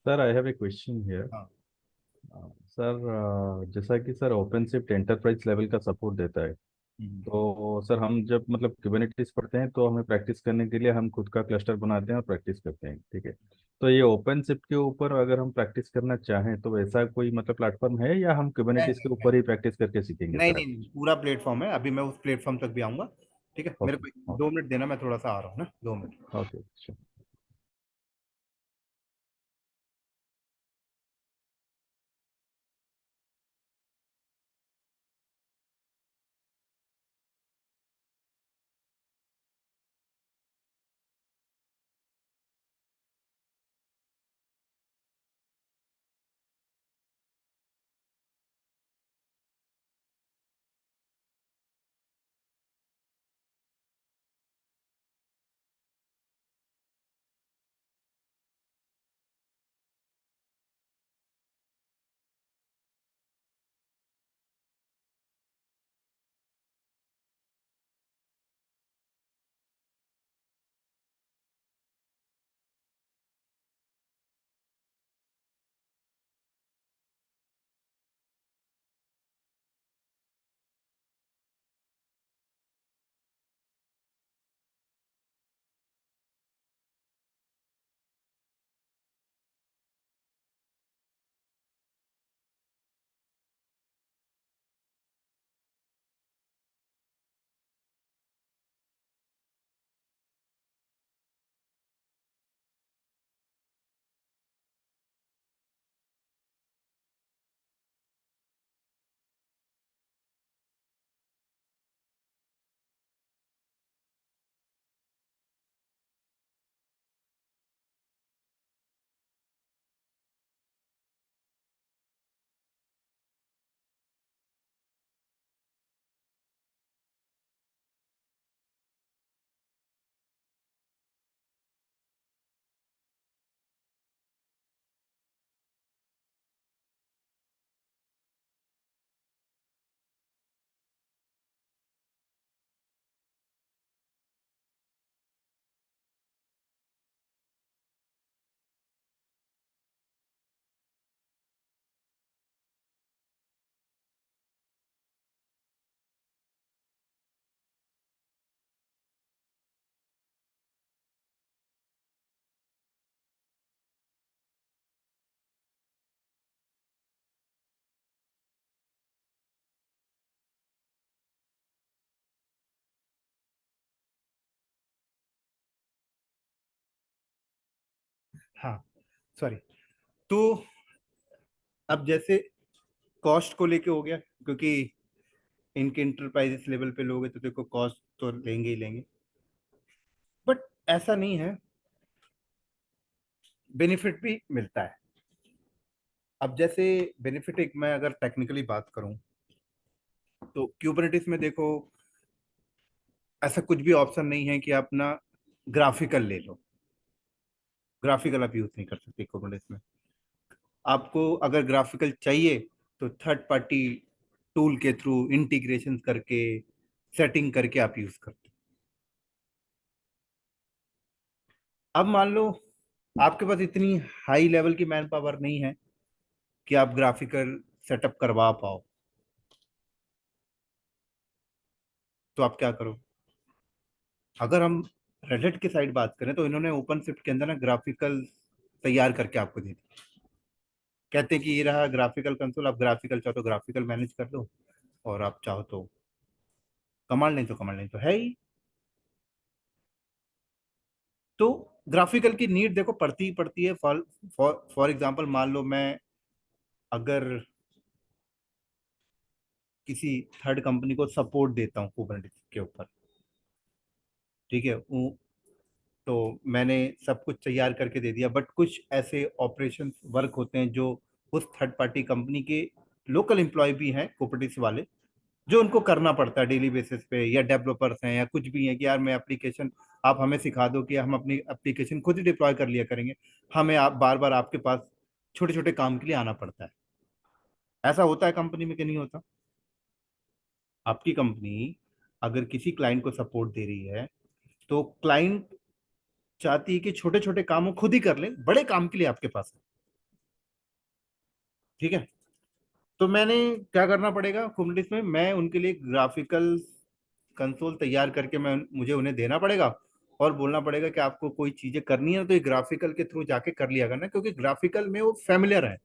Sir I have a question here. हाँ। सर जैसा कि सर ओपनशिफ्ट एंटरप्राइज लेवल का सपोर्ट देता है, हम्म। तो सर हम जब मतलब कुबरनेटिस पढ़ते हैं तो हमें प्रैक्टिस करने के लिए हम खुद का क्लस्टर बनाते हैं और प्रैक्टिस करते हैं, ठीक है। तो ये ओपनशिफ्ट के ऊपर अगर हम प्रैक्टिस करना चाहें तो वैसा कोई मतलब प्लेटफॉर्म है, या हम नहीं कुबरनेटिस के नहीं ऊपर ही प्रैक्टिस करके सीखेंगे नहीं सर नहीं अभी? नहीं, पूरा प्लेटफॉर्म है, अभी मैं उस प्लेटफॉर्म तक भी आऊंगा। ठीक है, मेरे ओके। को 2 मिनट देना, मैं थोड़ा सा आ रहा हूँ ना, 2 मिनट। ओके। हाँ सॉरी। तो अब जैसे कॉस्ट को लेके हो गया, क्योंकि इनके इंटरप्राइजेस लेवल पे लोग हैं तो देखो कॉस्ट तो लेंगे ही लेंगे, बट ऐसा नहीं है, बेनिफिट भी मिलता है। अब जैसे बेनिफिट एक मैं अगर टेक्निकली बात करूं तो क्यूबरनेटिस में देखो ऐसा कुछ भी ऑप्शन नहीं है कि आप ना ग्राफिकल ले लो, ग्राफिकल आप यूज नहीं कर सकते क्यूबरनेटिस में। आपको अगर ग्राफिकल चाहिए तो थर्ड पार्टी टूल के थ्रू इंटीग्रेशन करके सेटिंग करके आप यूज करते हो। अब मान लो आपके पास इतनी हाई लेवल की मैन पावर नहीं है कि आप ग्राफिकल सेटअप करवा पाओ, तो आप क्या करो? अगर हम रेडिट की साइड बात करें तो इन्होंने ओपन शिफ्ट के अंदर ना ग्राफिकल तैयार करके आपको दे दी। कहते हैं कि ये रहा ग्राफिकल कंसोल, आप ग्राफिकल चाहो तो ग्राफिकल मैनेज कर लो, और आप चाहो तो कमांड लाइन, तो कमांड लाइन तो है ही। तो ग्राफिकल की नीड देखो पड़ती ही पड़ती है। फॉर एग्जांपल मान लो मैं अगर किसी थर्ड कंपनी को सपोर्ट देता हूँ कुबरनेटिस के ऊपर, ठीक है, तो मैंने सब कुछ तैयार करके दे दिया, बट कुछ ऐसे ऑपरेशन वर्क होते हैं जो उस थर्ड पार्टी कंपनी के लोकल एम्प्लॉय भी हैं कुबरनेटिस वाले, जो उनको करना पड़ता है डेली बेसिस पे, या डेवलपर्स हैं या कुछ भी है कि यार मैं एप्लीकेशन, आप हमें सिखा दो कि हम अपनी एप्लीकेशन खुद ही डिप्लॉय कर लिया करेंगे, हमें आप बार बार आपके पास छोटे छोटे काम के लिए आना पड़ता है। ऐसा होता है कंपनी में कि नहीं होता? आपकी कंपनी अगर किसी क्लाइंट को सपोर्ट दे रही है तो क्लाइंट चाहती है कि छोटे छोटे काम वो खुद ही कर ले, बड़े काम के लिए आपके पास है। ठीक है, तो मैंने क्या करना पड़ेगा कुबरनेटिस में, मैं उनके लिए ग्राफिकल कंसोल तैयार करके मैं मुझे उन्हें देना पड़ेगा, और बोलना पड़ेगा कि आपको कोई चीजें करनी है तो ये ग्राफिकल के थ्रू जाके कर लिया करना, क्योंकि ग्राफिकल में वो फैमिलियर है।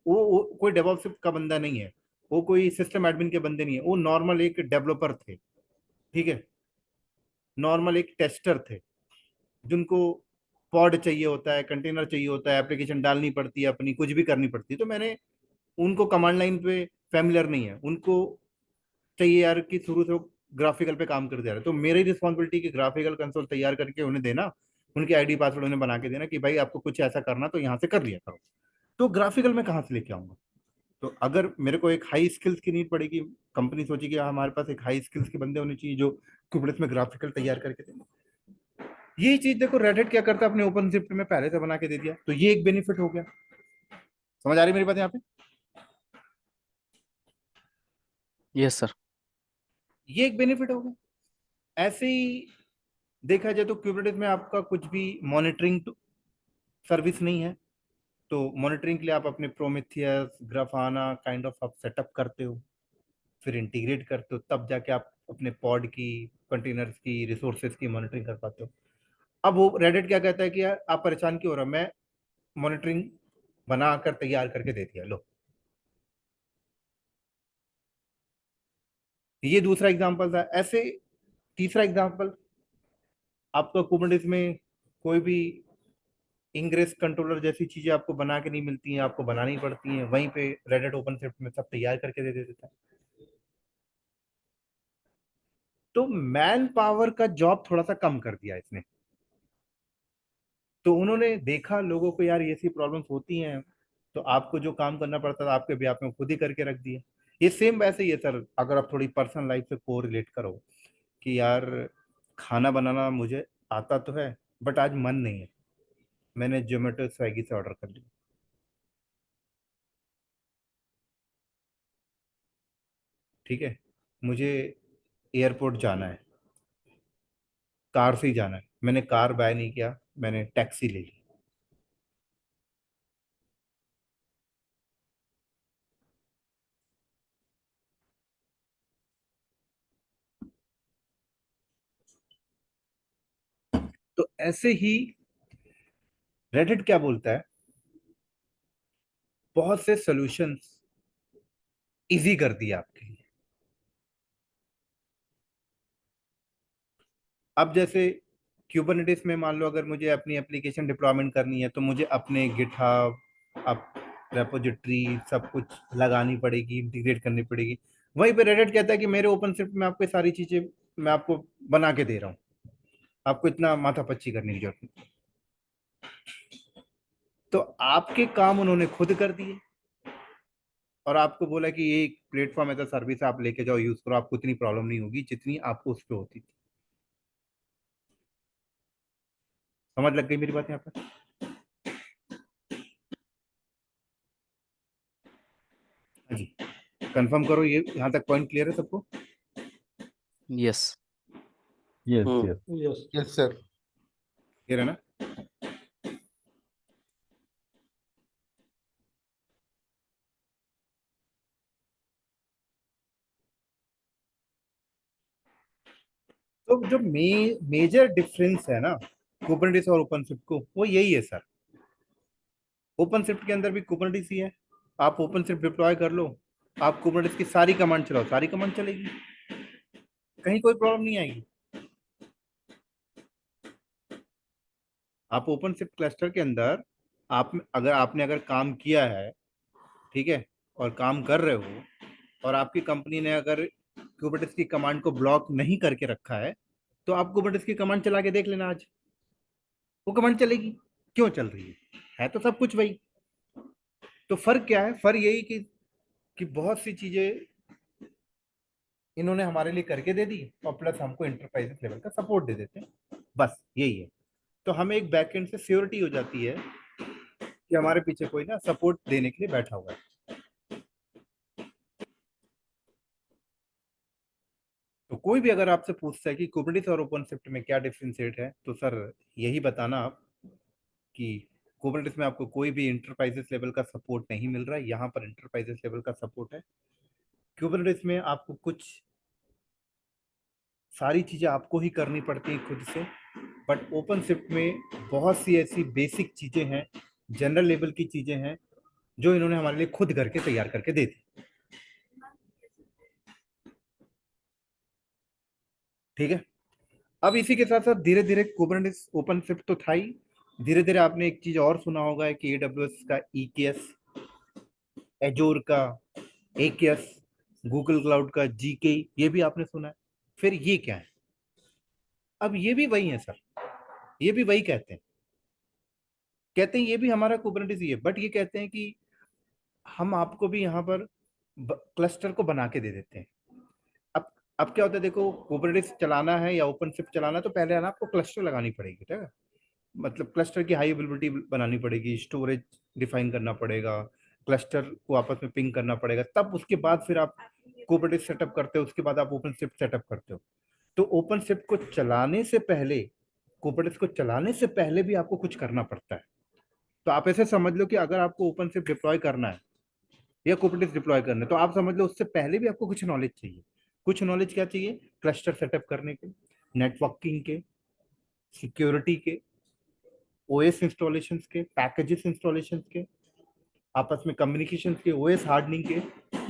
वो कोई डेवॉप्स का बंदा नहीं है, वो कोई सिस्टम एडमिन के बंदे नहीं है, वो नॉर्मल एक डेवलपर थे। ठीक है, नॉर्मल एक टेस्टर थे, जिनको पॉड चाहिए होता है, कंटेनर चाहिए होता है, एप्लीकेशन डालनी पड़ती है, अपनी कुछ भी करनी पड़ती है, तो मैंने उनको कमांड लाइन पे फैमिलियर नहीं है, उनको चाहिए यार कि शुरू से ग्राफिकल पे काम कर दे रहा है, तो मेरी रिस्पॉन्सिबिलिटी कि ग्राफिकल कंसोल तैयार करके उन्हें देना, उनके आईडी पासवर्ड उन्हें बना के देना कि भाई आपको कुछ ऐसा करना तो यहाँ से कर लिया करो। तो ग्राफिकल में कहाँ से लेके आऊंगा? तो अगर मेरे को एक हाई स्किल्स की नीड पड़ेगी, कंपनी सोची कि हमारे पास एक हाई स्किल्स के बंदे होने चाहिए जो कुबरनेटिस में ग्राफिकल तैयार करके देंगे। यही चीज देखो रेड हैट क्या करता है, अपने ओपन शिफ्ट में पहले से बना के दे दिया, तो ये एक बेनिफिट हो गया। समझ आ रही है मेरी बात यहाँ पे? Yes sir. ये एक बेनिफिट हो गया। ऐसे ही देखा जाए तो क्यूबरनेटिस में आपका कुछ भी मॉनिटरिंग सर्विस नहीं है, तो मॉनिटरिंग के लिए आप अपने प्रोमेथियस ग्राफाना काइंड ऑफ आप सेटअप करते हो, फिर इंटीग्रेट करते हो, तब जाके आप अपने पॉड की, कंटेनर्स की, रिसोर्सेज की मॉनिटरिंग कर पाते हो। अब वो रेडिट क्या कहता है कि यार आप परेशान क्यों हो रहा, मैं मॉनिटरिंग बनाकर तैयार करके दे दिया, लो। ये दूसरा एग्जांपल था। ऐसे तीसरा एग्जांपल, आपको कुबरनेटिस में कोई भी इंग्रेस कंट्रोलर जैसी चीजें आपको बना के नहीं मिलती हैं, आपको बनानी पड़ती हैं, वहीं पे रेड हैट ओपनशिफ्ट में सब तैयार करके दे देता है। तो मैन पावर का जॉब थोड़ा सा कम कर दिया इसने। तो उन्होंने देखा लोगों को यार ये सी प्रॉब्लम्स होती हैं, तो आपको जो काम करना पड़ता था आपके भी आप में खुद ही करके रख दिए। ये सेम वैसे ही है सर, अगर आप थोड़ी पर्सनल लाइफ से को रिलेट करो कि यार खाना बनाना मुझे आता तो है, बट आज मन नहीं है, मैंने जोमेटो स्विगी से ऑर्डर कर लिया। ठीक है, मुझे एयरपोर्ट जाना है, कार से ही जाना है, मैंने कार बाय नहीं किया, मैंने टैक्सी ले ली। तो ऐसे ही रेडिट क्या बोलता है, बहुत से सॉल्यूशंस इजी कर दिया आपके लिए। अब जैसे क्यूबरनेटिस में मान लो अगर मुझे अपनी एप्लीकेशन डिप्लॉयमेंट करनी है तो मुझे अपने गिटहब अप रेपोजिटरी सब कुछ लगानी पड़ेगी, इंटीग्रेट करनी पड़ेगी। वहीं पे रेडिट कहता है कि मेरे ओपनशिफ्ट में आपको सारी चीजें मैं आपको बना के दे रहा हूँ, आपको इतना माथापच्ची करने की जरूरत नहीं। तो आपके काम उन्होंने खुद कर दिए और आपको बोला कि ये एक प्लेटफॉर्म एज अ सर्विस आप लेके जाओ, यूज करो, आपको इतनी प्रॉब्लम नहीं होगी जितनी आपको उस पर होती थी। समझ लग गई मेरी बात यहाँ पर? हाँ जी, कंफर्म करो, ये यहाँ तक पॉइंट क्लियर है सबको? Yes. Yes hmm. Yes. Yes. Yes sir. Clear है ना? तो जो मेजर डिफरेंस है ना कुबरनेटिस और ओपनशिफ्ट को, वो यही है सर। ओपनशिफ्ट के अंदर भी कुबरनेटिस ही है, आप ओपनशिफ्ट डिप्लॉय कर लो, आप कुबरनेटिस की सारी कमांड चलाओ, सारी कमांड चलेगी, कहीं कोई प्रॉब्लम नहीं आएगी। आप ओपनशिफ्ट क्लस्टर के अंदर आप अगर काम किया है, ठीक है, और काम कर रहे हो, और आपकी कंपनी ने अगर कुबरनेटिस की कमांड को ब्लॉक नहीं करके रखा है, तो आप कुबरनेटिस की कमांड चला के देख लेना, आज वो कमांड चलेगी। क्यों चल रही है तो सब कुछ वही। तो फर्क क्या है? फर्क यही कि बहुत सी चीजें इन्होंने हमारे लिए करके दे दी और प्लस हमको इंटरप्राइज लेवल का सपोर्ट दे देते हैं, बस यही है। तो हमें एक बैकएंड से श्योरिटी हो जाती है कि हमारे पीछे कोई ना सपोर्ट देने के लिए बैठा हुआ है। तो कोई भी अगर आपसे पूछता है कि कुबरनेटिस और ओपनशिफ्ट में क्या डिफरेंशिएट है, तो सर यही बताना आप कि कुबरनेटिस में आपको कोई भी इंटरप्राइजेस लेवल का सपोर्ट नहीं मिल रहा है, यहाँ पर इंटरप्राइजेस लेवल का सपोर्ट है। कुबरनेटिस में आपको कुछ सारी चीजें आपको ही करनी पड़ती हैं खुद से, बट ओपनशिफ्ट में बहुत सी ऐसी बेसिक चीजें हैं, जनरल लेवल की चीजें हैं, जो इन्होंने हमारे लिए खुद करके तैयार करके दे दी। ठीक है, अब इसी के साथ साथ धीरे धीरे कुबरनेटिस ओपनशिफ्ट तो था ही, धीरे धीरे आपने एक चीज और सुना होगा कि एडब्ल्यूएस का ईकेएस, एजोर का एकेएस, गूगल क्लाउड का जीके, ये भी आपने सुना है। फिर ये क्या है? अब ये भी वही है सर, ये भी वही कहते हैं ये भी हमारा कुबरनेटिस ही है, बट ये कहते हैं कि हम आपको भी यहाँ पर क्लस्टर को बना के दे देते हैं। अब अब क्या होता है, देखो कुबरनेटिस चलाना है या ओपनशिफ्ट चलाना है तो पहले ना आपको क्लस्टर लगानी पड़ेगी, ठीक है, मतलब क्लस्टर की हाई अवेलेबिलिटी बनानी पड़ेगी, स्टोरेज डिफाइन करना पड़ेगा, क्लस्टर को आपस में पिंग करना पड़ेगा, तब उसके बाद फिर आप कुबरनेटिस सेटअप करते हो, उसके बाद आप ओपनशिफ्ट सेटअप करते हो। तो ओपनशिफ्ट को चलाने से पहले, कुबरनेटिस को चलाने से पहले भी आपको कुछ करना पड़ता है। तो आप ऐसे समझ लो कि अगर आपको ओपनशिफ्ट डिप्लॉय करना है या कुबरनेटिस डिप्लॉय करना है, तो आप समझ लो उससे पहले भी आपको कुछ नॉलेज चाहिए। कुछ नॉलेज क्या चाहिए? क्लस्टर सेटअप करने के, नेटवर्किंग के, सिक्योरिटी के, ओएस इंस्टॉलेशन के, पैकेजेस इंस्टॉलेशन के, आपस में कम्युनिकेशन के, ओएस हार्डनिंग के,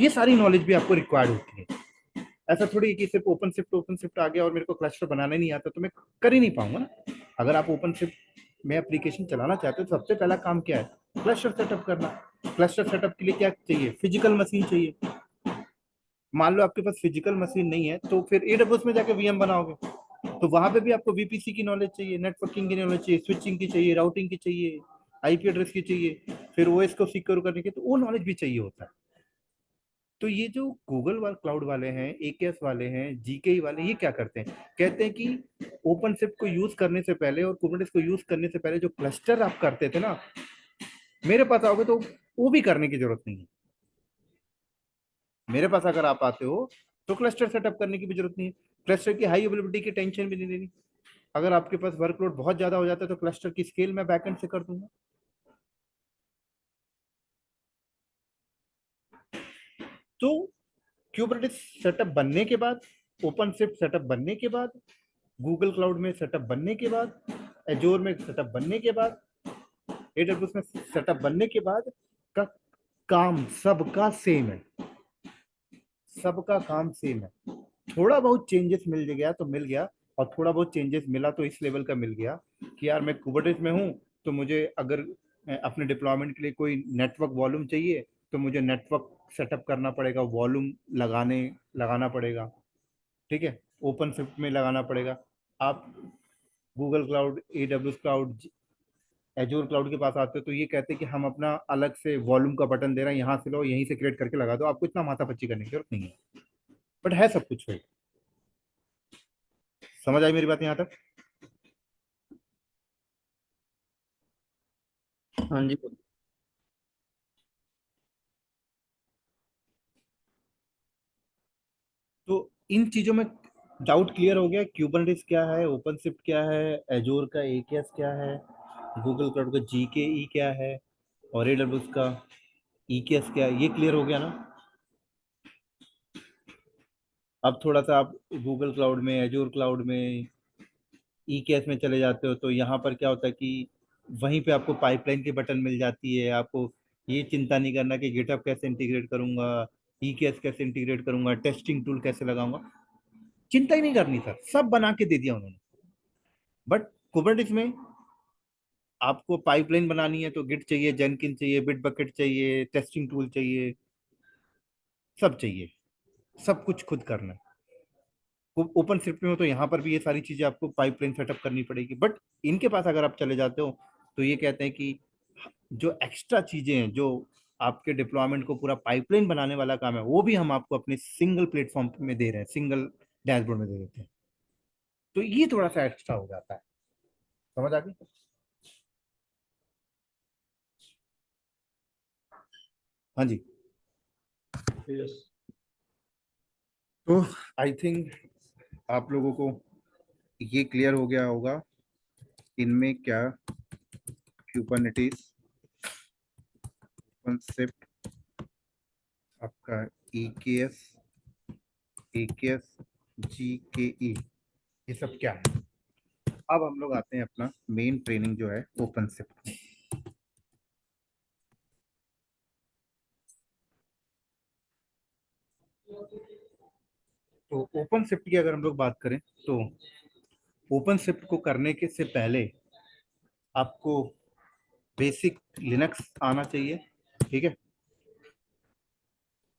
ये सारी नॉलेज भी आपको रिक्वायर्ड होती है। ऐसा थोड़ी है कि सिर्फ ओपनशिफ्ट आ गया और मेरे को क्लस्टर बनाना नहीं आता तो मैं कर ही नहीं पाऊंगा ना। अगर आप ओपनशिफ्ट में एप्लीकेशन चलाना चाहते हो तो सबसे पहला काम क्या है? क्लस्टर सेटअप करना। क्लस्टर सेटअप के लिए क्या चाहिए? फिजिकल मशीन चाहिए। मान लो आपके पास फिजिकल मशीन नहीं है तो फिर एडब्ल्यूएस में जाके वीएम बनाओगे, तो वहां पे भी आपको वीपीसी की नॉलेज चाहिए, नेटवर्किंग की नॉलेज चाहिए, स्विचिंग की चाहिए, राउटिंग की चाहिए, आईपी एड्रेस की चाहिए, फिर ओएस को सिक्योर करने की, तो वो नॉलेज भी चाहिए होता है। तो ये जो गूगल वाले क्लाउड वाले हैं, एकेएस वाले हैं, जीके वाले, ये क्या करते हैं? कहते हैं कि ओपनशिफ्ट को यूज करने से पहले और कुबरनेटिस को यूज करने से पहले जो क्लस्टर आप करते थे ना, मेरे पास आओगे तो वो भी करने की जरूरत नहीं है। मेरे पास अगर आप आते हो तो क्लस्टर सेटअप करने की भी जरूरत नहीं है, क्लस्टर की हाई अवेलेबिलिटी की टेंशन भी नहीं लेनी। अगर आपके पास वर्कलोड बहुत ज्यादा हो जाता है तो क्लस्टर की स्केल मैं बैकएंड से कर दूंगा। तो क्यूबरनेटिस सेटअप बनने के बाद, ओपनशिफ्ट सेटअप बनने के बाद, गूगल क्लाउड में सेटअप बनने के बाद, एजोर में सेटअप बनने के बाद, एडब्ल्यूएस में सेटअप बनने के बाद का काम सबका सेम है, सबका काम सेम है। थोड़ा बहुत चेंजेस मिल गया तो मिल गया, और थोड़ा बहुत चेंजेस मिला तो इस लेवल का मिल गया कि यार मैं कुबरनेटिस में हूँ, तो मुझे अगर अपने डिप्लॉयमेंट के लिए कोई नेटवर्क वॉल्यूम चाहिए तो मुझे नेटवर्क सेटअप करना पड़ेगा, वॉल्यूम लगाना पड़ेगा, ठीक है, ओपन शिफ्ट में लगाना पड़ेगा। आप Google cloud, AWS cloud, Azure cloud के पास आते हो तो ये कहते हैं कि हम अपना अलग से वॉल्यूम का बटन दे रहे हैं, यहाँ से लो, यहीं से क्रिएट करके लगा दो, आपको इतना माथापच्ची करने की जरूरत नहीं है, बट है सब कुछ है। समझ आई मेरी बात यहाँ तक? हाँ जी। तो इन चीजों में डाउट क्लियर हो गया? क्यूबरनेटिस क्या है, ओपनशिफ्ट क्या है, एजोर का AKS क्या है, गूगल क्लाउड का GKE क्या है, और AWS का EKS क्या है, ये क्लियर हो गया ना? अब थोड़ा सा आप गूगल क्लाउड में, एजोर क्लाउड में, EKS में चले जाते हो तो यहाँ पर क्या होता है कि वहीं पे आपको पाइपलाइन की बटन मिल जाती है, आपको ये चिंता नहीं करना कि गिटहब कैसे इंटीग्रेट करूंगा, EKS कैसे इंटीग्रेट करूंगा, टेस्टिंग टूल कैसे लगाऊंगा, चिंता ही नहीं करनी सर, सब बना के दे दिया उन्होंने। बट कुबरनेटिस में आपको पाइपलाइन बनानी है तो गिट चाहिए, जेनकिन चाहिए, बिट बकेट चाहिए, टेस्टिंग टूल चाहिए, सब चाहिए, सब कुछ खुद करना है। ओपन शिफ्ट में हो तो यहाँ पर भी ये सारी चीजें आपको पाइपलाइन सेटअप करनी पड़ेगी, बट इनके पास अगर आप चले जाते हो तो ये कहते हैं कि जो एक्स्ट्रा चीजें हैं, जो आपके डिप्लॉयमेंट को पूरा पाइपलाइन बनाने वाला काम है, वो भी हम आपको अपने सिंगल प्लेटफॉर्म में दे रहे हैं, सिंगल डैशबोर्ड में दे देते हैं। तो ये थोड़ा सा एक्स्ट्रा हो जाता है। समझ आ गई? हाँ जी। यस। तो आई थिंक आप लोगों को ये क्लियर हो गया होगा इनमें क्या कुबरनेटिस, कॉन्सेप्ट, आपका EKS, AKS, GKE, ये सब क्या है। अब हम लोग आते हैं अपना मेन ट्रेनिंग जो है ओपनशिफ्ट। तो ओपनशिफ्ट की अगर हम लोग बात करें तो ओपनशिफ्ट को करने के से पहले आपको बेसिक लिनक्स आना चाहिए, ठीक है,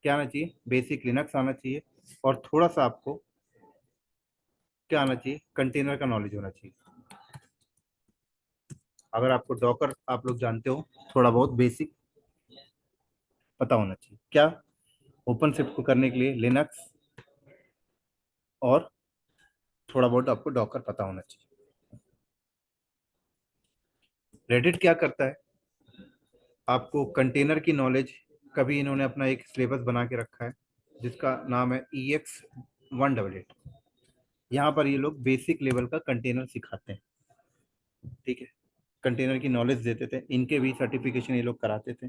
क्या आना चाहिए, बेसिक लिनक्स आना चाहिए, और थोड़ा सा आपको क्या आना चाहिए, कंटेनर का नॉलेज होना चाहिए। अगर आपको डॉकर आप लोग जानते हो, थोड़ा बहुत बेसिक पता होना चाहिए। क्या? ओपनशिफ्ट को करने के लिए लिनक्स और थोड़ा बहुत आपको डॉकर पता होना चाहिए। रेडिट क्या करता है, आपको कंटेनर की नॉलेज, कभी इन्होंने अपना एक सिलेबस बना के रखा है जिसका नाम है EX188। यहाँ पर ये लोग बेसिक लेवल का कंटेनर सिखाते हैं, ठीक है, कंटेनर की नॉलेज देते थे, इनके भी सर्टिफिकेशन ये लोग कराते थे।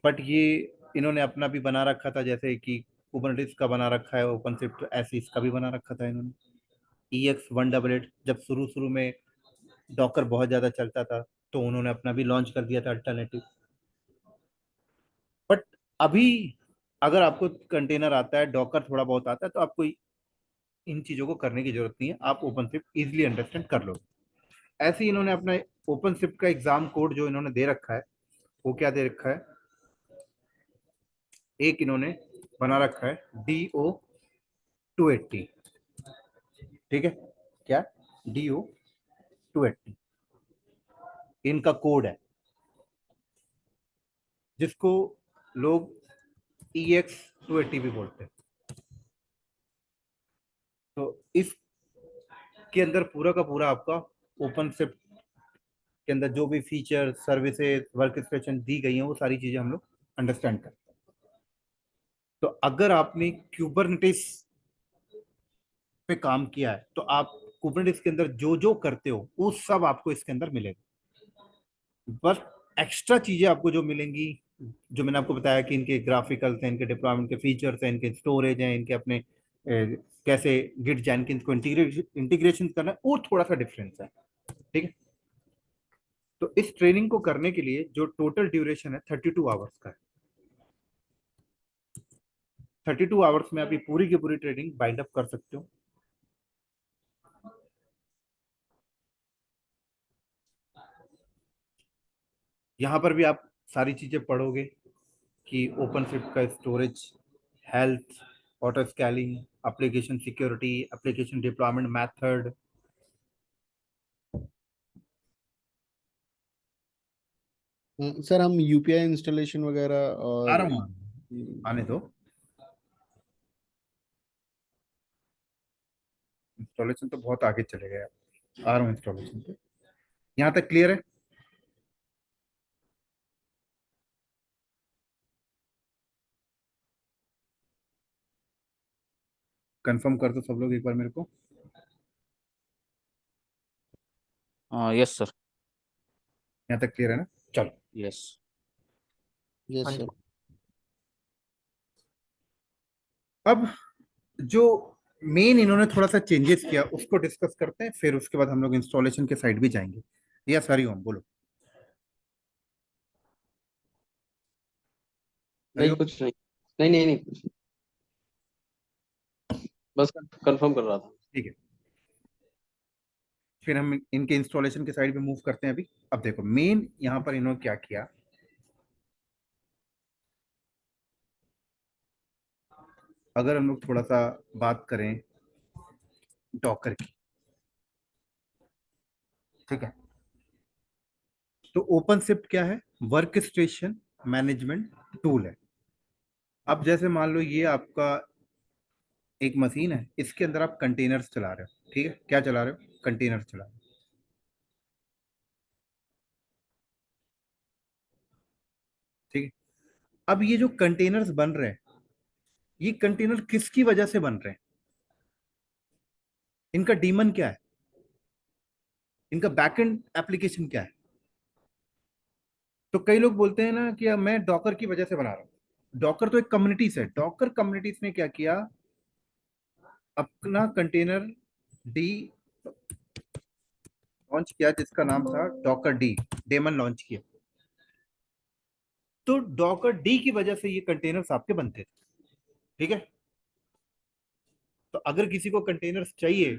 बट ये इन्होंने अपना भी बना रखा था, जैसे कि कुबरनेटिस का बना रखा है ओपनशिफ्ट, ऐसे इसका भी बना रखा था इन्होंने। EX188 जब शुरू शुरू में डॉकर बहुत ज़्यादा चलता था तो उन्होंने अपना भी लॉन्च कर दिया था अल्टरनेटिव। बट अभी अगर आपको कंटेनर आता है, डॉकर थोड़ा बहुत आता है, तो आपको इन चीज़ों को करने की जरूरत नहीं है, आप ओपनशिफ्ट इजीली अंडरस्टैंड कर लो। ऐसे ही इन्होंने अपना ओपनशिफ्ट का एग्जाम कोड जो इन्होंने दे रखा है, वो क्या दे रखा है, एक इन्होंने बना रखा है DO280, ठीक है, क्या, DO280 इनका कोड है, जिसको लोग EX280 भी बोलते हैं। तो इसके अंदर पूरा का पूरा आपका ओपनशिफ्ट के अंदर जो भी फीचर, सर्विसेज, वर्क स्टेशन दी गई हैं, वो सारी चीजें हम लोग अंडरस्टैंड करते हैं। तो अगर आपने क्यूबरनेटिस पे काम किया है तो आप कुबरनेटिस के अंदर जो जो करते हो वो सब आपको इसके अंदर मिलेगा। बस एक्स्ट्रा चीजें आपको जो मिलेंगी, जो मैंने आपको बताया कि इनके ग्राफिकल्स हैं, इनके डिप्लॉयमेंट के फीचर्स हैं, इनके स्टोरेज हैं, इनके अपने कैसे गिट जैनकिन्स को इंटीग्रेशन करना है, वो थोड़ा सा डिफरेंस है, ठीक है। तो इस ट्रेनिंग को करने के लिए जो टोटल ड्यूरेशन है 32 आवर्स का है। 32 आवर्स में आप ये पूरी की पूरी ट्रेनिंग बाइंड अप कर सकते हो। यहाँ पर भी आप सारी चीजें पढ़ोगे कि ओपनशिफ्ट का storage, health, auto scaling, application security, application deployment method. Sir हम यूपीआई इंस्टॉलेशन वगैरह आ और रहा हूँ, आने दो। इंस्टॉलेशन तो बहुत आगे चले गए, आ रहा हूँ इंस्टॉलेशन पे। यहाँ तक क्लियर है? कंफर्म कर दो सब लोग एक बार मेरे को। Yes sir. यहाँ तक क्लियर है ना? चलो। यस। यस हाँ सर। जी। अब जो मेन इन्होंने थोड़ा सा चेंजेस किया उसको डिस्कस करते हैं, फिर उसके बाद हम लोग इंस्टॉलेशन के साइड भी जाएंगे। यस हरिओम बोलो। नहीं हरिओम। कुछ नहीं। नहीं नहीं नहीं कुछ नहीं। बस कंफर्म कर रहा था। ठीक है, फिर हम इनके इंस्टॉलेशन के साइड पे मूव करते हैं अभी। अब देखो मेन यहाँ पर इन्होंने क्या किया। अगर हम लोग थोड़ा सा बात करें डॉकर की, ठीक है, तो ओपन शिफ्ट क्या है? वर्क स्टेशन मैनेजमेंट टूल है। अब जैसे मान लो ये आपका एक मशीन है, इसके अंदर आप कंटेनर्स चला रहे हो, ठीक है, क्या चला रहे हो? कंटेनर्स चला रहे हो, ठीक है। अब ये जो कंटेनर्स बन रहे हैं, ये कंटेनर किसकी वजह से बन रहे हैं? इनका डीमन क्या है? इनका बैकएंड एप्लीकेशन क्या है? तो कई लोग बोलते हैं ना कि मैं डॉकर की वजह से बना रहा हूँ। डॉकर तो एक कम्युनिटीज है। डॉकर कम्युनिटीज ने क्या किया, अपना कंटेनर डी लॉन्च किया जिसका नाम था डॉकर डी, डेमन लॉन्च किया। तो डॉकर डी की वजह से ये कंटेनर्स आपके बनते थे, ठीक है। तो अगर किसी को कंटेनर्स चाहिए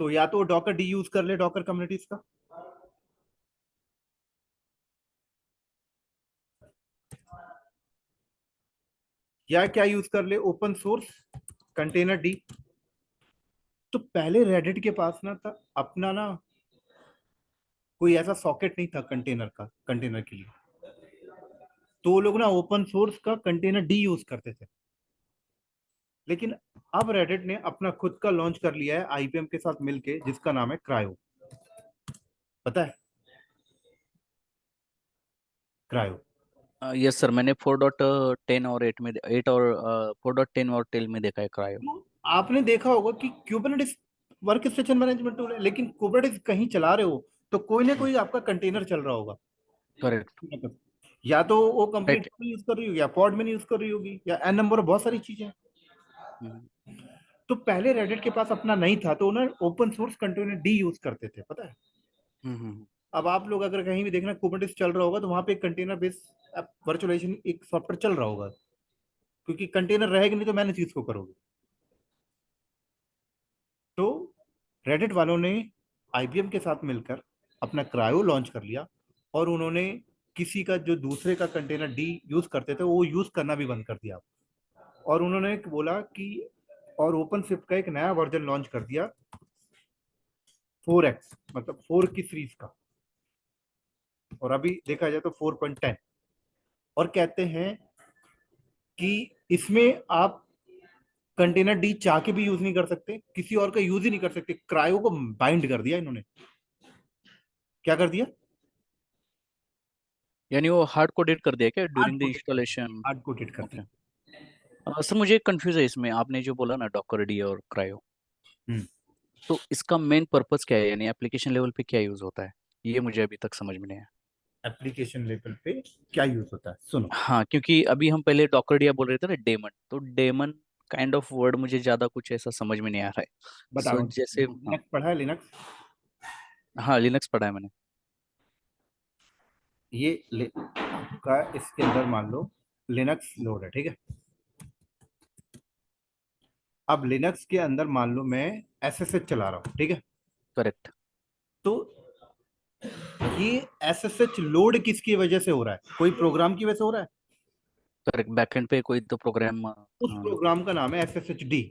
तो या तो डॉकर डी यूज कर ले डॉकर कम्युनिटीज का, या क्या यूज कर ले, ओपन सोर्स कंटेनर डी। तो पहले रेडिट के पास ना था अपना ना कोई ऐसा सॉकेट नहीं था कंटेनर का, कंटेनर के लिए। तो वो लोग ना ओपन सोर्स का कंटेनर डी यूज करते थे। लेकिन अब रेडिट ने अपना खुद का लॉन्च कर लिया है आईबीएम के साथ मिलके, जिसका नाम है क्रायो। पता है क्रायो? यस सर, मैंने 4.10 और 8 में 8 और 4.10 और 10 में देखा है क्रायो। तो आपने देखा होगा कि Kubernetes work station management tool है, लेकिन कुबरनेटिस कहीं चला रहे हो तो कोई ना कोई आपका कंटेनर चल रहा होगा। करेक्ट। या तो वो कंपनी राइट। टूल यूज कर रही होगी, या पॉड में यूज कर रही होगी, या एन नंबर बहुत सारी चीजें हैं। तो पहले रेडिट के पास अपना नहीं था, तो उन्होंने open source container D use करते थे, पता है। अब आप लोग अगर कहीं भी देखना कुबरनेटिस चल रहा होगा तो वहां पे एक कंटेनर बेस वर्चुअलाइजेशन एक सॉफ्टवेयर चल रहा होगा, क्योंकि कंटेनर रहेगा नहीं तो मैनेज किसको करोगे। तो रेडिट वालों ने आईबीएम के साथ मिलकर अपना क्रायो लॉन्च कर लिया, और उन्होंने किसी का जो दूसरे का कंटेनर डी यूज करते थे वो यूज करना भी बंद कर दिया। और उन्होंने बोला कि और ओपन शिफ्ट का एक नया वर्जन लॉन्च कर दिया 4x, मतलब 4 की सीरीज का, और अभी देखा जाए तो 4.10। और कहते हैं कि इसमें आप कंटेनर डी चाह के भी यूज नहीं कर सकते, किसी और का यूज ही नहीं कर सकते। क्रायो को बाइंड कर दिया इन्होंने। क्या कर दिया? यानी वो हार्ड कोडेड कर दिया क्या हार्ड ड्यूरिंग द कोडेड कर दिया, इंस्टॉलेशन? हार्ड कोडेड कर ओके। दिया। सर मुझे एक कंफ्यूज है इसमें, आपने जो बोला ना डॉकर डी और क्रायो, हम्म। तो इसका मेन पर्पस क्या है, यानी एप्लीकेशन लेवल पे क्या यूज होता है? ये मुझे अभी तक समझ में नहीं आया। एप्लीकेशन लेवल पे क्या यूज होता है, सुनो। हाँ, क्योंकि अभी हम पहले डॉकर डी बोल रहे थे ना डेमन, तो डेमन काइंड ऑफ वर्ड मुझे ज्यादा कुछ ऐसा समझ में नहीं आ रहा है। बता सो रहा हूँ, जैसे देखो हाँ। लिनक्स पढ़ा है, लिनक्स। हाँ, लिनक्स पढ़ा है मैंने। ये का इसके अंदर मान लो लिनक्स लोड है, ठीक है। अब लिनक्स के अंदर मान लो मैं एसएसएच चला रहा हूँ, ठीक है। करेक्ट। तो ये SSH लोड किसकी वजह से हो रहा है? कोई प्रोग्राम की वजह से हो रहा है? करेक्ट, बैकएंड पे कोई तो प्रोग्राम। उस प्रोग्राम का नाम है SSHD।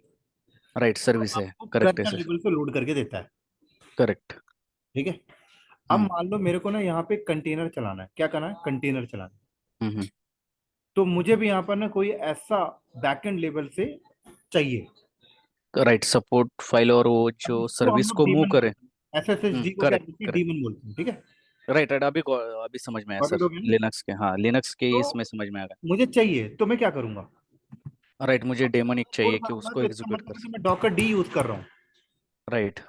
राइट, सर्विस है, आपको करेक्ट है कर्नेल सर। लेवल पे लोड करके देता है। करेक्ट। ठीक है। अब मान लो मेरे को ना यहाँ पे कंटेनर चलाना है। क्या करना है? कंटेनर चलाना है। हम्म। तो मुझे भी यहाँ पर ना कोई ऐसा बैकएंड लेवल से चाहिए। राइट, सपोर्ट फाइल और वो अब जो इसको हम सर्विस लोग को मूव डीमन करे। बोलते हैं। SSHD को क्या करेक्ट बोलते हैं? करेक्ट। डीमन बोलते हैं। ठीक है। राइट राइट, अभी समझ में आया गॉट सर। इट हो गया ना? लिनक्स के, हाँ, लिनक्स के तो इसमें समझ में आ गया। मुझे चाहिए तो मैं क्या करूंगा? राइट, मुझे डेमन एक कोड चाहिए कि करूंगा उसको तो इसका एग्जीक्यूट मतलब कर है कि सके। मैं डॉकर डी यूज कर रहा हूँ। राइट।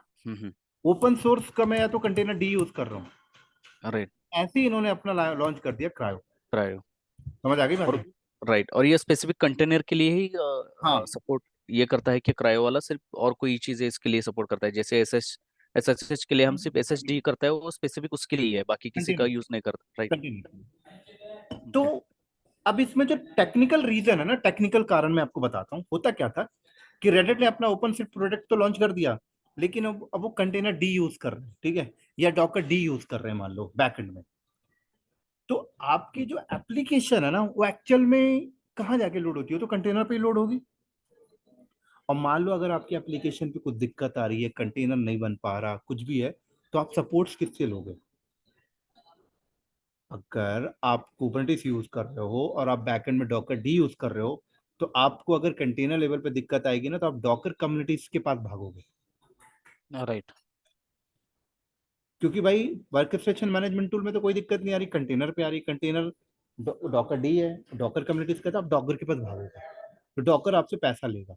ओपन सोर्स का मैं या तो कंटेनर डी यूज कर रहा हूँ। राइट। ऐसे ही इन्होंने अपना लॉन्च कर दिया क्रायो। ट्राई। समझ आ गई और बात? राइट, और ये स्पेसिफिक कंटेनर के लिए ही हाँ, सपोर्ट ये करता है कि क्रायो वाला सिर्फ, और कोई चीजें इसके लिए सपोर्ट करता है? जैसे एस एच के लिए हम सिर्फ SSD करता है, वो स्पेसिफिक उसके लिए है, बाकी किसी का कंटेनर यूज नहीं करता। राइट। कंटेनर। तो ओके। अब इसमें जो टेक्निकल रीजन है ना, टेक्निकल कारण मैं आपको बताता हूँ। होता क्या था कि रेडिट ने अपना ओपन शिफ्ट प्रोडक्ट तो लॉन्च कर दिया, लेकिन अब वो कंटेनर डी यूज कर रहे हैं। ठीक है, या डॉकर डी यूज कर रहे हैं मान लो बैकएंड में। तो आपकी जो एप्लीकेशन है ना, वो एक्चुअल में कहाँ जाके लोड होती है? तो कंटेनर पे ही लोड होगी। और मान लो अगर आपकी एप्लीकेशन पे कुछ दिक्कत आ रही है, कंटेनर नहीं बन पा रहा, कुछ भी है, तो आप सपोर्ट्स किससे लोगे? अगर आप कुबरनेटिस यूज कर रहे हो और आप बैकएंड में डॉकर डी यूज कर रहे हो, तो आपको अगर कंटेनर लेवल पे दिक्कत आएगी ना, तो आप डॉकर कम्युनिटीज के पास भागोगे। राइट। क्योंकि भाई वर्कस्टेशन मैनेजमेंट टूल में तो कोई दिक्कत नहीं आ रही, कंटेनर पे आ रही। कंटेनर डॉकर डी है, डॉकर कम्युनिटीज का, तो आप डॉकर के पास भागोगे, तो डॉकर आपसे पैसा लेगा।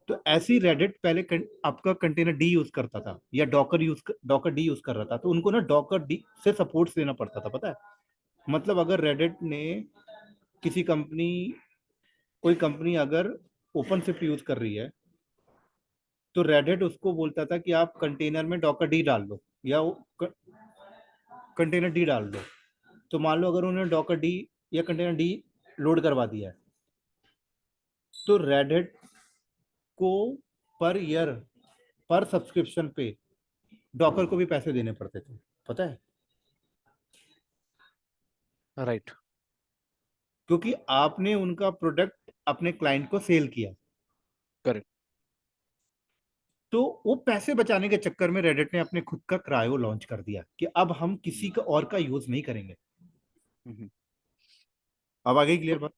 तो ऐसी रेडिट पहले आपका कंटेनर डी यूज करता था या डॉकर डी यूज कर रहा था, तो उनको ना डॉकर डी से सपोर्ट देना पड़ता था। पता है मतलब अगर रेडिट ने किसी कंपनी कोई कंपनी अगर ओपन शिफ्ट यूज कर रही है, तो रेडिट उसको बोलता था कि आप कंटेनर में डॉकर डी डाल लो या कंटेनर डी डाल दो। तो मान लो अगर उन्होंने डॉकर डी या कंटेनर डी लोड करवा दिया है, तो रेडिट को पर ईयर पर सब्सक्रिप्शन पे डॉकर को भी पैसे देने पड़ते थे। पता है? राइट। क्योंकि आपने उनका प्रोडक्ट अपने क्लाइंट को सेल किया। करेक्ट। तो वो पैसे बचाने के चक्कर में रेडिट ने अपने खुद का क्रायो लॉन्च कर दिया कि अब हम किसी का और का यूज नहीं करेंगे। अब आ गई क्लियर बात?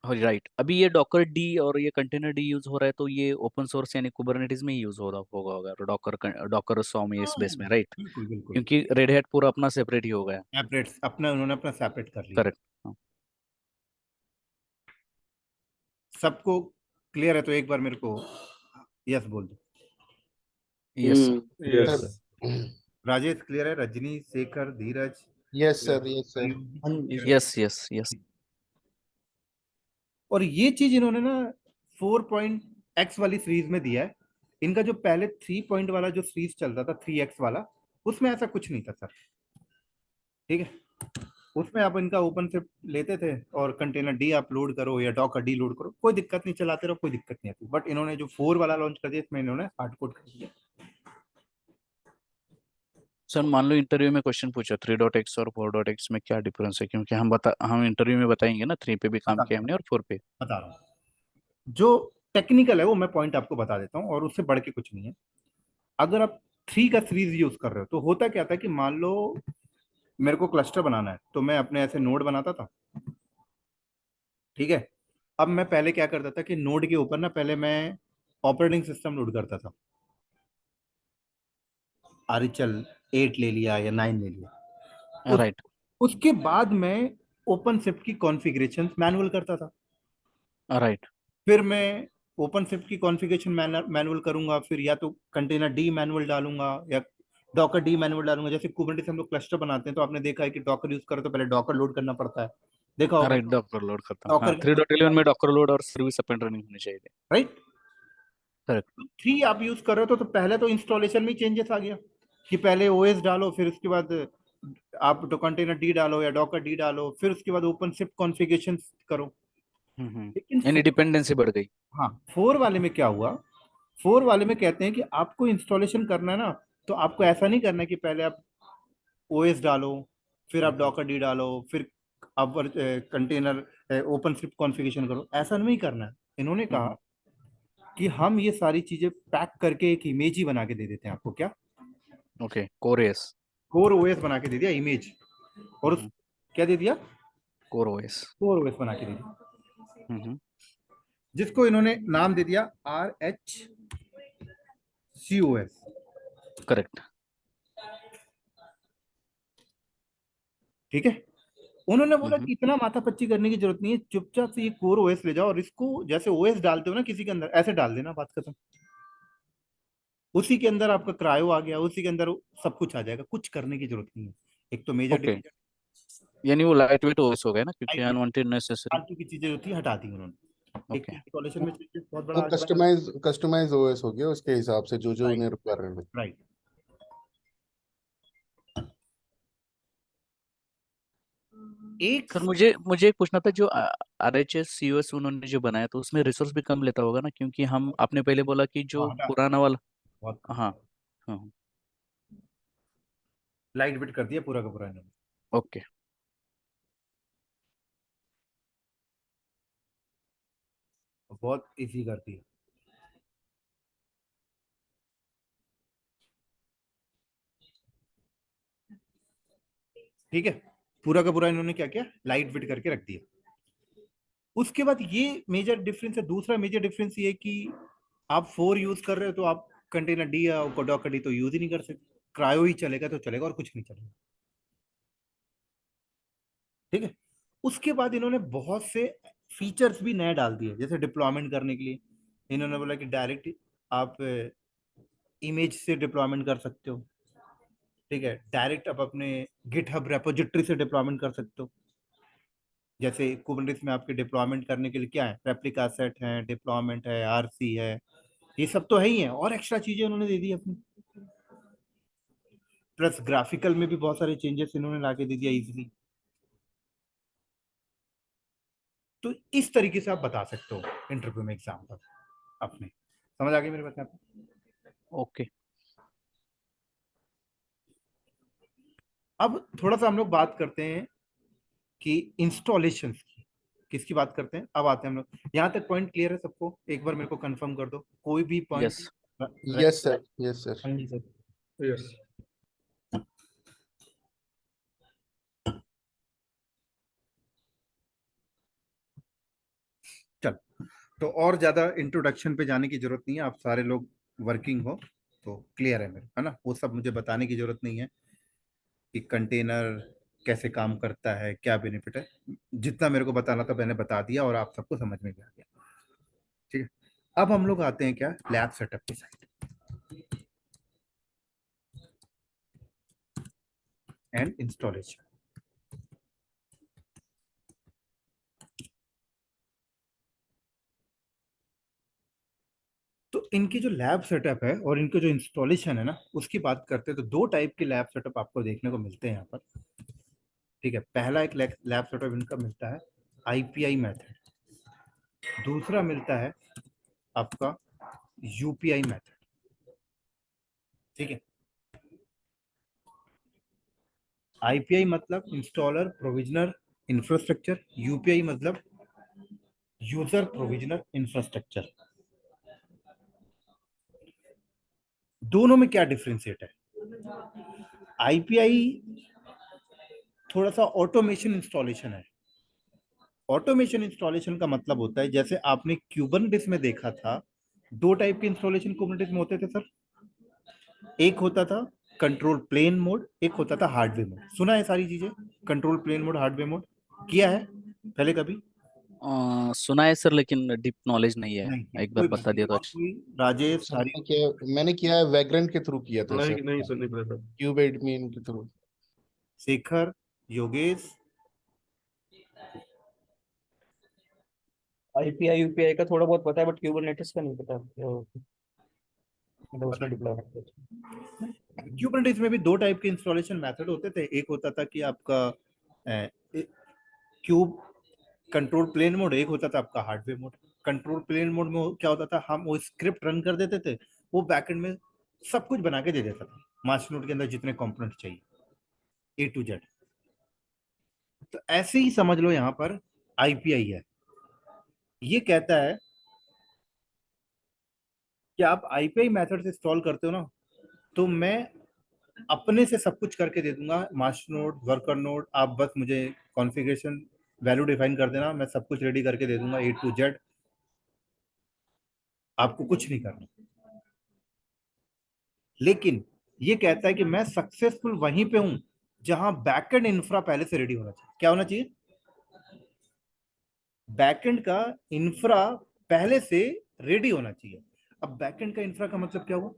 हाँ राइट, अभी ये डॉकर डी और ये कंटेनर डी यूज हो रहा है, तो ये ओपन सोर्स यानी कुबरनेटिस में ही यूज हो रहा होगा डॉकर डॉकर सॉ में, इस बेस में, राइट? बिल्कुल बिल्कुल। क्योंकि रेड हैट पूरा अपना सेपरेट ही हो गया। सेपरेट अपना उन्होंने अपना सेपरेट कर लिया। करेक्ट। सबको क्लियर है? तो एक बार मेरे को यस बोल दो। Yes sir. Yes sir. Sir. Rajesh clear है? Rajni, Shekhar, Dheeraj, yes sir, yes sir. Yes yes yes. और ये चीज इन्होंने ना 4.x वाली सीरीज में दिया है। इनका जो पहले 3 पॉइंट वाला जो सीरीज चलता था 3x वाला, उसमें ऐसा कुछ नहीं था सर। ठीक है, उसमें आप इनका ओपन से लेते थे और कंटेनर डी आप लोड करो या डॉकर डी लोड करो, कोई दिक्कत नहीं, चलाते रहो, कोई दिक्कत नहीं आती। बट इन्होंने जो 4 वाला लॉन्च कर दिया, इसमें इन्होंने हार्ड कोड कर दिया। सर मान लो इंटरव्यू में क्वेश्चन पूछा 3.x और 4.x में क्या डिफरेंस है, क्योंकि हम इंटरव्यू में बताएंगे ना, 3 पे भी काम किया हमने और 4 पे। बता रहा हूँ जो टेक्निकल है वो मैं पॉइंट आपको बता देता हूँ, और उससे बढ़ के कुछ नहीं है। अगर आप 3 का सीरीज यूज कर रहे हो, तो होता क्या था कि मान लो मेरे को क्लस्टर बनाना है, तो मैं अपने ऐसे नोड बनाता था। ठीक है, अब मैं पहले क्या करता था कि नोड के ऊपर ना पहले मैं ऑपरेटिंग सिस्टम लोड करता था। चल 8 ले लिया या 9 ले लिया। राइट। उसके बाद मैं ओपन शिफ्ट की कॉन्फ़िगरेशन मैनुअल करता था। राइट। फिर मैं ओपन शिफ्ट की कॉन्फ़िगरेशन मैनुअल करूंगा, फिर या तो कंटेनर डी मैनुअल डालूंगा या डॉकर डी मैनुअल डालूंगा। जैसे कुबरनेटिस हम लोग क्लस्टर बनाते हैं, तो आपने देखा है कि डॉकर यूज करो तो पहले डॉकर लोड करना पड़ता है। देखा होगा राइट, डॉकर लोड करता हूँ, हाँ, डॉकर। 3.11 में डॉकर लोड और सर्विस अप एंड रनिंग होनी चाहिए। राइट। करेक्ट। 3 आप यूज कर रहे हो तो पहले तो इंस्टॉलेशन में चेंजेस आ गया कि पहले ओएस डालो, फिर उसके बाद आप तो कंटेनर डी डालो या डॉकर डी डालो, फिर उसके बाद ओपन शिफ्ट कॉन्फ़िगरेशन करो। लेकिन यानी डिपेंडेंसी बढ़ गई। हाँ, 4 वाले में क्या हुआ? 4 वाले में कहते हैं कि आपको इंस्टॉलेशन करना है ना, तो आपको ऐसा नहीं करना है कि पहले आप ओएस डालो, फिर आप डॉकर डी डालो, फिर आप कंटेनर ओपन स्क्रिप्ट कॉन्फ़िगरेशन करो। ऐसा नहीं करना है। इन्होंने कहा कि हम ये सारी चीजें पैक करके एक इमेज ही बना के दे देते हैं आपको। क्या? ओके, कोरेस। कोर ओएस बना के दे दिया इमेज, और क्या दे दिया? Core OS. कोर ओएस बना के दे दिया, हम्म। जिसको इन्होंने नाम दे दिया RHCOS। करेक्ट। ठीक है। उन्होंने बोला कि इतना माथापच्ची करने की जरूरत नहीं है, चुपचाप से ये कोर ओएस ले जाओ और इसको जैसे ओएस डालते हो ना किसी के अंदर, ऐसे डाल देना, बात खत्म। उसी के अंदर आपका क्रायो आ गया, उसी के अंदर सब कुछ आ जाएगा, कुछ करने की जरूरत नहीं है। एक तो मेजर ओके, यानी वो लाइट वेट ओएस हो गया ना, क्योंकि डिफरेंस अनवांटेड नेसेसरी। फालतू की चीजें होती है हटा दी उन्होंने। एक ओके। इंस्टॉलेशन में changes बहुत बड़ा वो आ गया। कस्टमाइज ओएस हो गया उसके हिसाब से जो जो राइट, उन्हें रिक्वायरमेंट है। राइट। एक सर मुझे मुझे एक पूछना था, जो RHS COS उन्होंने जो बनाया, तो उसमें रिसोर्स भी कम लेता होगा ना, क्योंकि हम आपने पहले बोला कि जो हाँ, हटा, पुराना वाला। बहुत हाँ। हाँ। लाइट वेट कर दिया पूरा का पूरा इन्होंने, ओके। बहुत इजी कर दिया। ठीक है, पूरा का पूरा इन्होंने क्या किया, लाइट वेट करके रख दिया। उसके बाद ये मेजर डिफरेंस है। दूसरा मेजर डिफरेंस ये है कि आप 4 यूज कर रहे हो तो आप कंटेनर डी या डॉकर डी तो यूज ही नहीं कर सकते। क्रायो ही चलेगा तो चलेगा, और कुछ नहीं चलेगा। ठीक है। उसके बाद इन्होंने बहुत से फीचर्स भी नए डाल दिए, जैसे डिप्लॉयमेंट करने के लिए इन्होंने बोला कि डायरेक्ट आप इमेज से डिप्लॉयमेंट कर सकते हो। ठीक है, डायरेक्ट आप अपने गिटहब रेपोजिटरी से डिप्लॉयमेंट कर सकते हो। जैसे कुबरनेटिस में आपके डिप्लॉयमेंट करने के लिए क्या है, रेप्लिका सेट है, डिप्लॉयमेंट है, आरसी है, ये सब तो है ही है, और एक्स्ट्रा चीजें उन्होंने दे दी अपनी। प्लस ग्राफिकल में भी बहुत सारे चेंजेस इन्होंने लाके दे दिया इजीली। तो इस तरीके से आप बता सकते हो इंटरव्यू में, एग्जाम पर अपने। समझ आ गई मेरे बात आपको? ओके। अब थोड़ा सा हम लोग बात करते हैं कि इंस्टॉलेशन की, किसकी बात करते हैं। अब आते हैं हम लोग, यहाँ तक पॉइंट क्लियर है सबको? एक बार मेरे को कंफर्म कर दो, कोई भी point. Yes. Yes sir, yes sir. हाँ जी सर। यस। चल, तो और ज्यादा इंट्रोडक्शन पे जाने की जरूरत नहीं है, आप सारे लोग वर्किंग हो तो क्लियर है मेरे, है ना? वो सब मुझे बताने की जरूरत नहीं है कि कंटेनर कैसे काम करता है, क्या बेनिफिट है। जितना मेरे को बताना था मैंने बता दिया, और आप सबको समझ में भी आ गया। ठीक है। अब हम लोग आते हैं क्या, लैब सेटअप की साइड एंड इंस्टॉलेशन। तो इनकी जो लैब सेटअप है और इनका जो इंस्टॉलेशन है ना, उसकी बात करते हैं तो दो टाइप के लैब सेटअप आपको देखने को मिलते हैं यहाँ पर। ठीक है, पहला एक लैब सेटअप इनका मिलता है आईपीआई मेथड, दूसरा मिलता है आपका यूपीआई मेथड। ठीक है, आईपीआई मतलब इंस्टॉलर प्रोविजनर इंफ्रास्ट्रक्चर, यूपीआई मतलब यूजर प्रोविजनर इंफ्रास्ट्रक्चर। दोनों में क्या डिफरेंशिएट है? आईपीआई थोड़ा सा ऑटोमेशन इंस्टॉलेशन है। ऑटोमेशन इंस्टॉलेशन का मतलब होता है, जैसे आपने क्यूबरनेटिस में देखा था, दो टाइप के इंस्टॉलेशन कुबरनेटिस में होते थे सर। एक होता था कंट्रोल प्लेन मोड, एक होता था हार्डवेयर मोड। सुना है सारी चीजें, control plane mode, hardware mode, किया है पहले कभी? सुना है सर, लेकिन डीप नॉलेज नहीं है। नहीं किया, एक बार कोई बात बता नहीं। दिया तो और अच्छा। कोई राजेश सर हरी? मैंने किया है, वैग्रेंट के थ्रू किया था नहीं सर। नहीं सर, नहीं पता था। क्यूब एडमिन के through. Shekhar, Yogesh? IPI UPI का थोड़ा बहुत पता है, बट क्यूबरनेटिस का नहीं पता मतलब पता उसमें डिप्लॉयमेंट। है। क्यूबरनेटिस में भी दो टाइप के इंस्टॉलेशन मेथड होते थे। एक होता था कि आपका क्यूब कंट्रोल प्लेन मोड, एक होता था आपका hardware mode. Control plane mode में क्या होता था, हम वो स्क्रिप्ट रन कर देते थे, वो बैकएंड में सब कुछ बना के दे देता था, मास्टर नोड के अंदर जितने कंपोनेंट चाहिए। A to Z। तो ऐसे ही समझ लो यहां पर आईपीआई है, ये कहता है कि आप आईपीआई मेथड से इंस्टॉल करते हो ना, तो मैं अपने से सब कुछ करके दे दूंगा, मास्टर नोड, वर्कर नोड, आप बस मुझे कॉन्फ़िगरेशन वैल्यू डिफाइन कर देना, मैं सब कुछ रेडी करके दे दूंगा A to Z, आपको कुछ नहीं करना। लेकिन ये कहता है कि मैं सक्सेसफुल वहीं पे हूं जहां बैकएंड इंफ्रा पहले से रेडी होना चाहिए। क्या होना चाहिए? बैकएंड का इंफ्रा पहले से रेडी होना चाहिए। अब बैकएंड का इंफ्रा का मतलब क्या हुआ?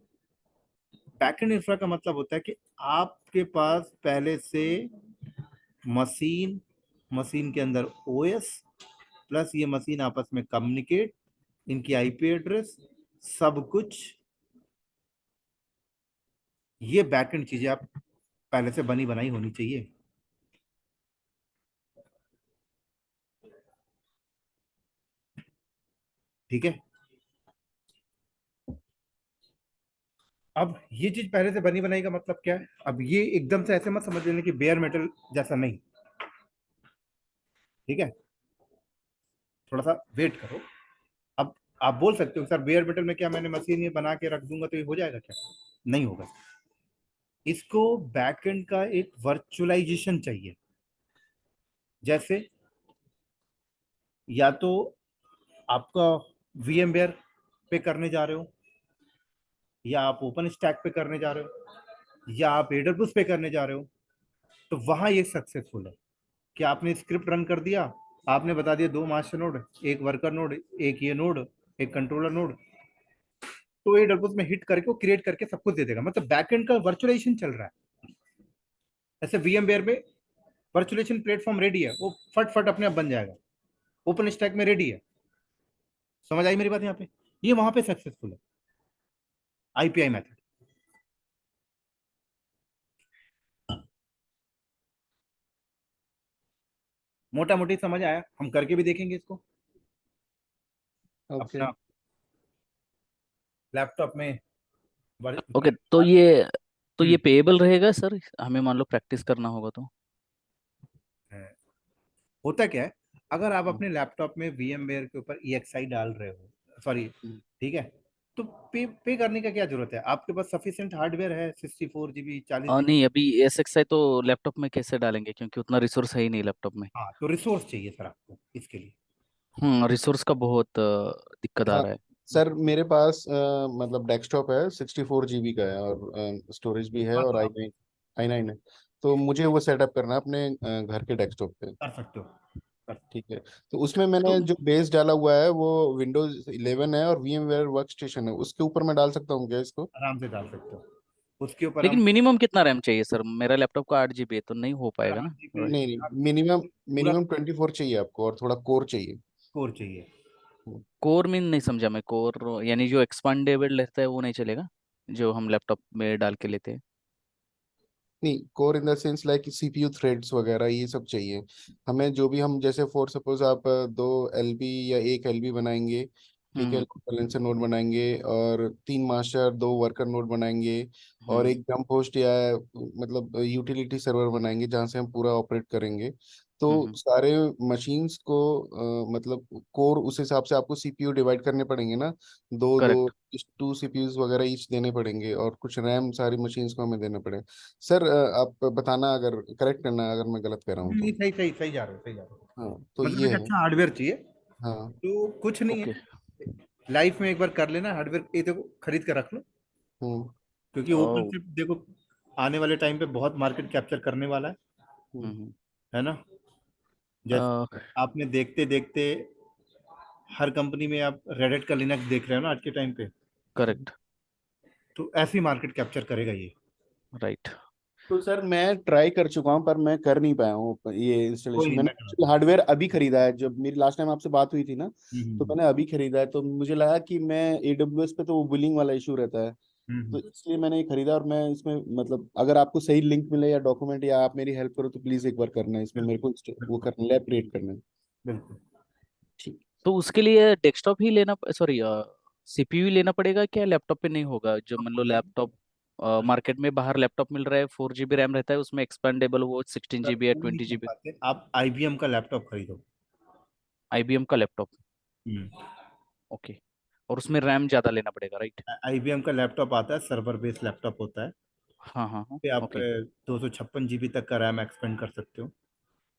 बैकएंड इंफ्रा का मतलब होता है कि आपके पास पहले से मशीन, मशीन के अंदर ओएस, प्लस ये मशीन आपस में कम्युनिकेट, इनकी आईपी एड्रेस, सब कुछ, ये बैकएंड चीजें आप पहले से बनी बनाई होनी चाहिए। ठीक है। अब ये चीज पहले से बनी बनाई का मतलब क्या है? अब ये एकदम से ऐसे मत समझ लेना कि बेयर मेटल जैसा, नहीं। ठीक है, थोड़ा सा वेट करो। अब आप बोल सकते हो सर बेयर मेटल में क्या मैंने मशीन ये बना के रख दूंगा तो ये हो जाएगा? क्या नहीं होगा। इसको बैकएंड का एक वर्चुअलाइजेशन चाहिए। जैसे या तो आपका VMware पे करने जा रहे हो, या आप ओपन स्टैक पे करने जा रहे हो, या आप AWS पे करने जा रहे हो, तो वहां ये सक्सेसफुल है कि आपने स्क्रिप्ट रन कर दिया, आपने बता दिया 2 मास्टर नोड, एक वर्कर नोड, एक ये नोड, एक कंट्रोलर नोड, तो AWS में हिट करके वो क्रिएट करके सब कुछ दे देगा। मतलब बैकएंड का वर्चुअलाइजेशन चल रहा है। ऐसे VMware में वर्चुअलाइजेशन प्लेटफॉर्म रेडी है, वो फट फट अपने आप बन जाएगा। ओपन स्टैक में रेडी है। समझ आई मेरी बात यहाँ पे? ये वहां पे सक्सेसफुल है आईपीआई मेथड। मोटा मोटी समझ आया? हम करके भी देखेंगे इसको ओके। अपना लैपटॉप में। ओके, तो ये पेएबल रहेगा सर, हमें मान लो प्रैक्टिस करना होगा तो? होता क्या है, अगर आप हम्म, अपने लैपटॉप में VMware के ऊपर EXI डाल रहे हो, सॉरी, हम्म। ठीक है, तो पे करने का क्या जरूरत है? आपके पास सफिशिएंट हार्डवेयर है, 64 GB, 40 GB। नहीं, अभी एसएक्सआई तो लैपटॉप में कैसे डालेंगे, क्योंकि उतना रिसोर्स है ही नहीं लैपटॉप में। हाँ, तो रिसोर्स चाहिए सर आपको इसके लिए। रिसोर्स का बहुत दिक्कत आ हाँ रहा है। सर, मेरे पास मतलब डेस्कटॉप है, 64 GB का है, और स्टोरेज भी है, हाँ, और तो आई आप नाइन आई नाइन है। तो मुझे वो सेटअप करना है अपने घर के डेस्कटॉप पे। कर सकते हो। कर, ठीक है। तो उसमें मैंने तो जो बेस डाला हुआ है वो विंडोज 11 है, और VMware वर्क स्टेशन है, उसके ऊपर मैं डाल सकता हूँ क्या इसको? आराम से डाल सकते हो उसके ऊपर। लेकिन हम मिनिमम कितना रैम चाहिए सर? मेरा लैपटॉप का 8 GB है, तो नहीं हो सर पाएगा ना? 8 GB राइट। नहीं नहीं, आप मिनिमम पूरा मिनिमम 24 चाहिए आपको, और थोड़ा कोर चाहिए। कोर चाहिए। कोर मीन नहीं समझा मैं। कोर यानी जो एक्सपांडेबल रहता है वो नहीं चलेगा, जो हम लैपटॉप में डाल के लेते हैं? नहीं, core in the sense like CPU threads वगैरह ये सब चाहिए हमें। जो भी हम, जैसे फॉर सपोज आप 2 LB या 1 LB बनाएंगे, ठीक है, हम्म, लोड बैलेंसर नोड बनाएंगे, और 3 मास्टर 2 वर्कर नोड बनाएंगे, और हम्म, एक जंप होस्ट या मतलब यूटिलिटी सर्वर बनाएंगे जहाँ से हम पूरा ऑपरेट करेंगे। तो हम्म। सारे मशीन्स को मतलब कोर उस हिसाब से आपको CPU डिवाइड करने पड़ेंगे ना, दो दो करेक्ट। 2 CPUs वगैरह ईच देने पड़ेंगे, और कुछ रैम सारी मशीन्स को हमें देना पड़ेगा। सर आप बताना, अगर करेक्ट करना अगर मैं गलत कर रहा हूँ नहीं, तो। सही सही सही जा रहे हो, सही जा रहे हो। हाँ, तो मतलब ये एक है। अच्छा हार्डवेयर चाहिए। हाँ। तो कुछ नहीं ओके। है, लाइफ में एक बार कर लेना हार्डवेयर, ये देखो खरीद कर रख लो। हम्म क्योंकि ओपन ओ। शिफ्ट देखो आने वाले टाइम पे बहुत मार्केट कैप्चर करने वाला हम्म हम्म। है ना। जैसे आपने देखते देखते हर कंपनी में आप रेडिट का लिनक्स देख रहे हो ना आज के टाइम पे, करेक्ट। तो ऐसी मार्केट कैप्चर करेगा ये। राइट। तो सर मैं ट्राई कर चुका हूँ, पर मैं कर नहीं पाया हूँ ये कोई इंस्टॉलेशन। नहीं, मैंने मैं करा एक्चुअली दूंगा। हार्डवेयर अभी खरीदा है, जब मेरी लास्ट टाइम आपसे बात हुई थी ना, तो हम्म मैंने अभी खरीदा है। तो मुझे लगा कि मैं AWS पे तो वो बिलिंग वाला इशू रहता है, तो हम्म। इसलिए मैंने ये खरीदा। और मैं इसमें मतलब अगर आपको सही लिंक मिले या डॉक्यूमेंट, या आप मेरी हेल्प करो, तो प्लीज एक बार करना है इसमें, मेरे बिल्कुल को वो बिल्कुल करना, लैब क्रिएट करना है। बिल्कुल। ठीक। तो उसके लिए डेस्कटॉप ही लेना, सॉरी, सीपीयू लेना पड़ेगा क्या? लैपटॉप पे नहीं होगा जो, मान लो लैपटॉप मार्केट में बाहर लैपटॉप मिल रहा है, 4 GB रैम रहता है उसमें, एक्सपेंडेबल वो 16 GB या वो नहीं 20 GB। पाते, आप आईबीएम का लैपटॉप खरीदो। IBM का लैपटॉप। ओके। और उसमें रैम ज़्यादा लेना पड़ेगा, राइट? आईबीएम का लैपटॉप आता है, सर्वर बेस्ड लैपटॉप होता है, हाँ हाँ हाँ। पे आप ओके 256 GB तक का रैम एक्सपेंड कर सकते हो।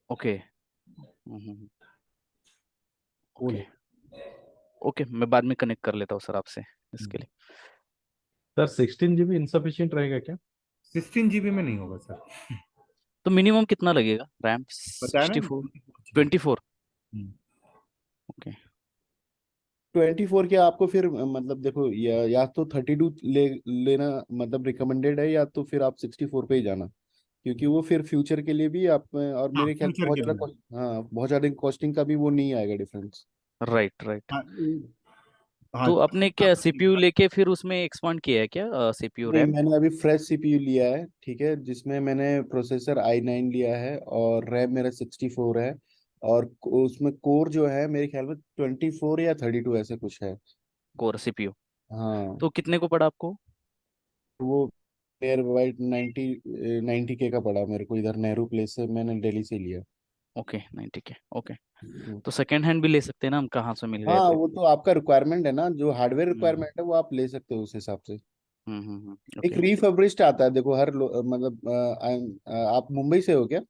ओके। वो ओके ले। ओके, मैं बाद में कनेक्ट कर लेता हूँ सर आपसे इसके लिए। सर 16 GB इनसफिशियंट रहेगा क्या? 16 GB में नहीं होगा सर। तो मिनिमम कितना लगेगा रैम? बताया ना, 64? 24? ओके। 24 के आपको फिर मतलब देखो, या तो 32 लेना मतलब रिकमेंडेड है, या तो फिर आप 64 पे ही जाना, क्योंकि वो फिर फ्यूचर के लिए भी आप, और हाँ, मेरे ख्याल से फ्यूचर बहुत के ज्यादा लिए। हाँ बहुत ज्यादा कॉस्टिंग का भी वो नहीं आएगा डिफरेंस। Right right. हाँ हाँ, तो आपने क्या CPU लेके फिर उसमें एक्सपांड किया है क्या, CPU नहीं, रैम? मैंने अभी फ्रेश सीपीयू लिया है, ठीक है, जिसमें मैंने प्रोसेसर i9 लिया है और रैम मेरा 64 है, और उसमें कोर जो है मेरे ख्याल में 24 या 32 ऐसे कुछ है। Core CPU? हाँ, तो कितने को पड़ा आपको? वो नियर वाइट 90K का पड़ा मेरे को, इधर नेहरू प्लेस से मैंने दिल्ली से लिया। Okay 90K। ओके। हम्म। तो सेकेंड हैंड भी ले सकते हैं ना हम, कहाँ से मिल गए हाँ, तो? वो तो आपका रिक्वायरमेंट है ना, जो हार्डवेयर हम्म रिक्वायरमेंट है वो आप ले सकते हो उस हिसाब से। एक ओके। रीफर्बिश्ड आता है, देखो मतलब आप मुंबई से हो क्या?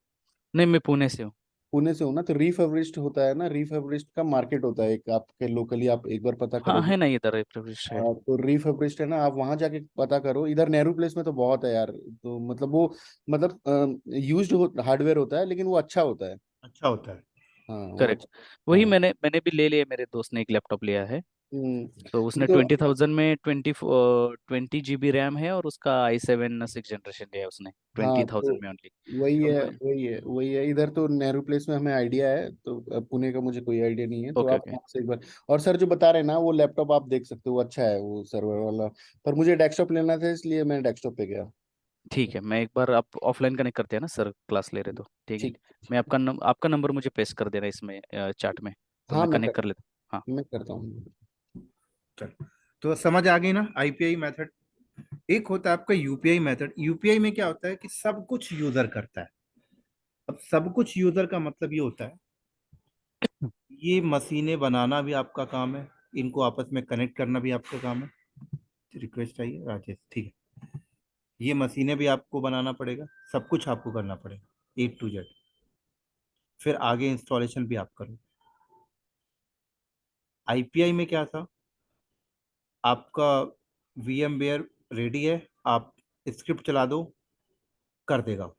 नहीं, मैं पुणे से हूँ। पुणे से हो ना, तो रीफर्बिश्ड होता है ना, रीफर्बिश्ड का मार्केट होता है एक आपके लोकली, आप एक बार पता हाँ करोगे। है ना, इधर प्रिविलेज है। तो रीफर्बिश्ड है ना, आप वहां जाके पता करो, इधर नेहरू प्लेस में तो बहुत है यार, तो मतलब वो मतलब यूज्ड हार्डवेयर होता है, लेकिन वो अच्छा होता है। अच्छा होता है। हाँ, वो करेक्ट। अच्छा। वही हाँ। मैंने भी ले लिया, मेरे दोस्त ने एक लैपटॉप लिया है। तो नहीं उसने तो 20,000 में 20 GB रैम है, और उसका i7 6 जनरेशन लिया है उसने, हाँ, 20,000 में ओनली। वही तो है मैं। वही है वही है, इधर तो नेहरू प्लेस में हमें आइडिया है, तो पुणे का मुझे कोई आइडिया नहीं है, तो ओके आप ओके। वहाँ से एक बार। और सर जो बता रहे हैं ना, वो लैपटॉप आप देख सकते हो, अच्छा है वो सर्वर वाला, पर मुझे डेस्कटॉप लेना था, इसलिए मैं डेस्कटॉप पे गया। ठीक है, मैं एक बार, आप ऑफलाइन कनेक्ट करते हैं ना सर, क्लास ले रहे तो ठीक है। ठीक। मैं आपका नंबर मुझे पेस्ट कर देना इसमें चैट में, तो हाँ, मैं कनेक्ट कर लेता हूँ। हाँ। मैं करता हूँ। चलो, तो समझ आ गई ना आईपीआई मेथड। एक होता है आपका यूपीआई मेथड। यूपीआई में क्या होता है कि सब कुछ यूजर करता है। अब सब कुछ यूजर का मतलब ये होता है, ये मशीनें बनाना भी आपका काम है, इनको आपस में कनेक्ट करना भी आपका काम है। रिक्वेस्ट आई है राजेश, ठीक है। ये मशीनें भी आपको बनाना पड़ेगा, सब कुछ आपको करना पड़ेगा A to Z। फिर आगे इंस्टॉलेशन भी आप करो। आईपीआई में क्या था, आपका VMware रेडी है, आप स्क्रिप्ट चला दो, कर देगा।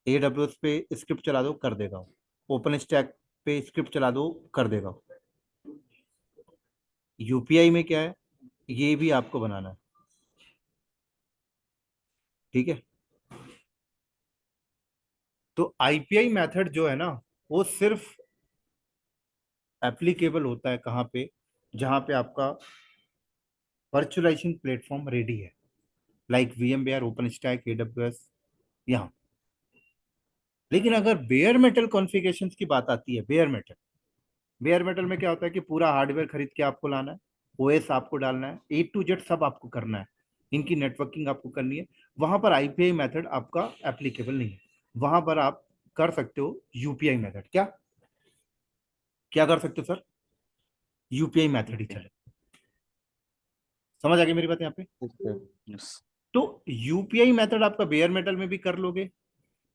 AWS पे स्क्रिप्ट चला दो, कर देगा। ओपन स्टैक पे स्क्रिप्ट चला दो, कर देगा। यूपीआई में क्या है, ये भी आपको बनाना है, ठीक है। तो आईपीआई मेथड जो है ना, वो सिर्फ एप्लीकेबल होता है कहाँ पे, जहाँ पे आपका वर्चुअलाइजेशन प्लेटफॉर्म रेडी है, like VMware, open stack, AWS, यहाँ। लेकिन अगर बेयर मेटल कॉन्फ़िगरेशन की बात आती है, बेयर मेटल में क्या होता है कि पूरा हार्डवेयर खरीद के आपको लाना है, ओएस आपको डालना है, A to Z सब आपको करना है, इनकी नेटवर्किंग आपको करनी है। वहां पर आईपीआई मेथड आपका एप्लीकेबल नहीं है। वहां पर आप कर सकते हो यूपीआई मेथड। क्या क्या कर सकते हो सर? यूपीआई मेथड ही ओके। चले। समझ आ गई मेरी बात यहाँ पे? अच्छा। यस। तो यूपीआई मेथड आपका बेयर मेटल में भी कर लोगे,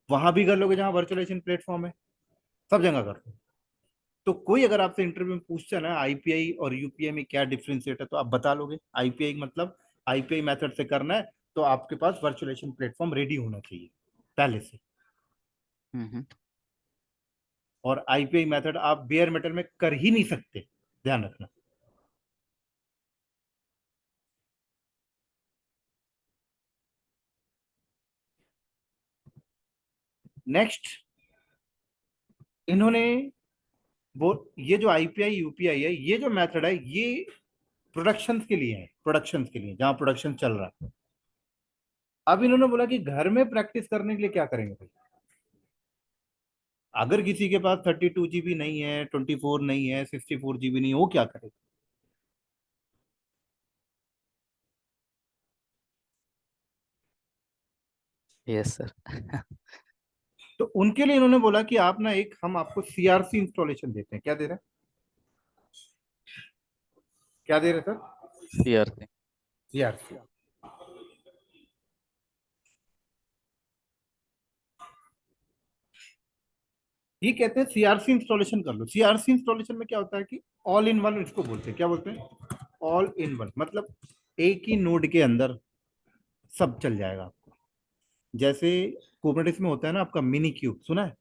वहां भी कर लोगे जहां वर्चुअलाइजेशन प्लेटफॉर्म है, सब जगह कर लो। तो कोई अगर आपसे इंटरव्यू में पूछता है ना आईपीआई और यूपीआई में क्या डिफरेंशिएट है, तो आप बता लोगे आईपीआई मतलब आईपीआई मेथड से करना है, तो आपके पास वर्चुअलाइजेशन प्लेटफॉर्म रेडी होना चाहिए पहले से। हम्म। और आईपीआई मेथड आप बेयर मेटल में कर ही नहीं सकते, ध्यान रखना। नेक्स्ट, इन्होंने वो ये जो आईपीआई यूपीआई है, ये जो मेथड है, ये प्रोडक्शन के लिए है, प्रोडक्शन के लिए जहां प्रोडक्शन चल रहा है। अब इन्होंने बोला कि घर में प्रैक्टिस करने के लिए क्या करेंगे भाई। अगर किसी के पास 32 GB नहीं है, 24 नहीं है, 64 GB नहीं है, वो क्या करेगा? Yes sir. तो उनके लिए इन्होंने बोला कि आप ना एक हम आपको सीआरसी इंस्टॉलेशन देते हैं। क्या दे रहे हैं? क्या दे रहे हैं सर? सीआरसी। सीआरसी। ये कहते हैं सीआरसी इंस्टॉलेशन कर लो। सीआरसी इंस्टॉलेशन में क्या होता है कि ऑल इन वन इसको बोलते हैं। क्या बोलते हैं? ऑल इन वन मतलब एक ही नोड के अंदर सब चल जाएगा आपको। जैसे कुबरनेटिस में होता है ना आपका मिनी क्यूब, सुना है?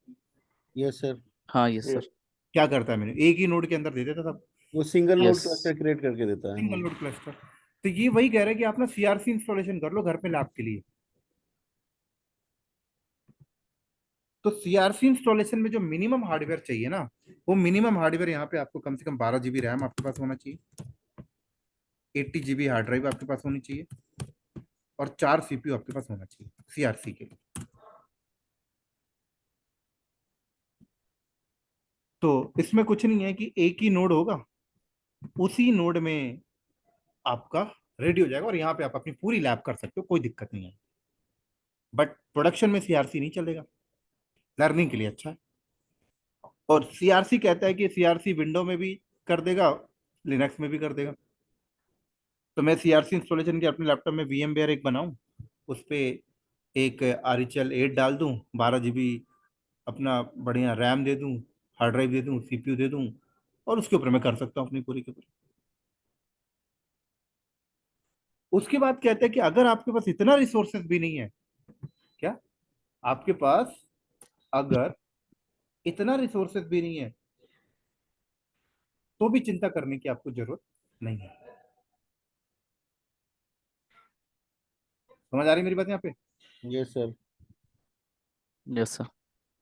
Yes sir. हाँ यस सर। क्या करता है? मिनी एक ही नोड के अंदर दे देता सब। वो single node yes. Cluster create करके देता है, सिंगल हाँ। Node cluster. तो ये वही कह रहे हैं कि आप ना सीआरसी इंस्टॉलेशन कर लो घर पे लैब के लिए। तो सीआरसी इंस्टॉलेशन में जो मिनिमम हार्डवेयर चाहिए ना, वो मिनिमम हार्डवेयर यहाँ पे आपको कम से कम 12 GB रैम आपके पास होना चाहिए, 80 GB हार्ड ड्राइव आपके पास होनी चाहिए, और 4 CPU आपके पास होना चाहिए सीआरसी के लिए। तो इसमें कुछ नहीं है कि एक ही नोड होगा, उसी नोड में आपका रेडी हो जाएगा और यहाँ पे आप अपनी पूरी लैब कर सकते हो, कोई दिक्कत नहीं है। बट प्रोडक्शन में सीआरसी नहीं चलेगा, लर्निंग के लिए अच्छा है। और सीआरसी कहता है कि सीआरसी विंडो में भी कर देगा, लिनक्स में भी कर देगा। तो मैं सीआरसी इंस्टॉलेशन के अपने लैपटॉप में VMware एक बनाऊं, उस पे एक RHL 8 डाल दूं, 12 GB अपना बढ़िया रैम दे दूं, हार्ड ड्राइव दे दूं, CPU दे दूं, और उसके ऊपर मैं कर सकता हूँ अपनी पूरी की पूरी। उसके बाद कहते हैं कि अगर आपके पास इतना रिसोर्सेज भी नहीं है, क्या आपके पास अगर इतना रिसोर्सेज भी नहीं है, तो भी चिंता करने की आपको जरूरत नहीं है। समझ आ रही मेरी बात यहाँ पे? Yes sir. Yes sir.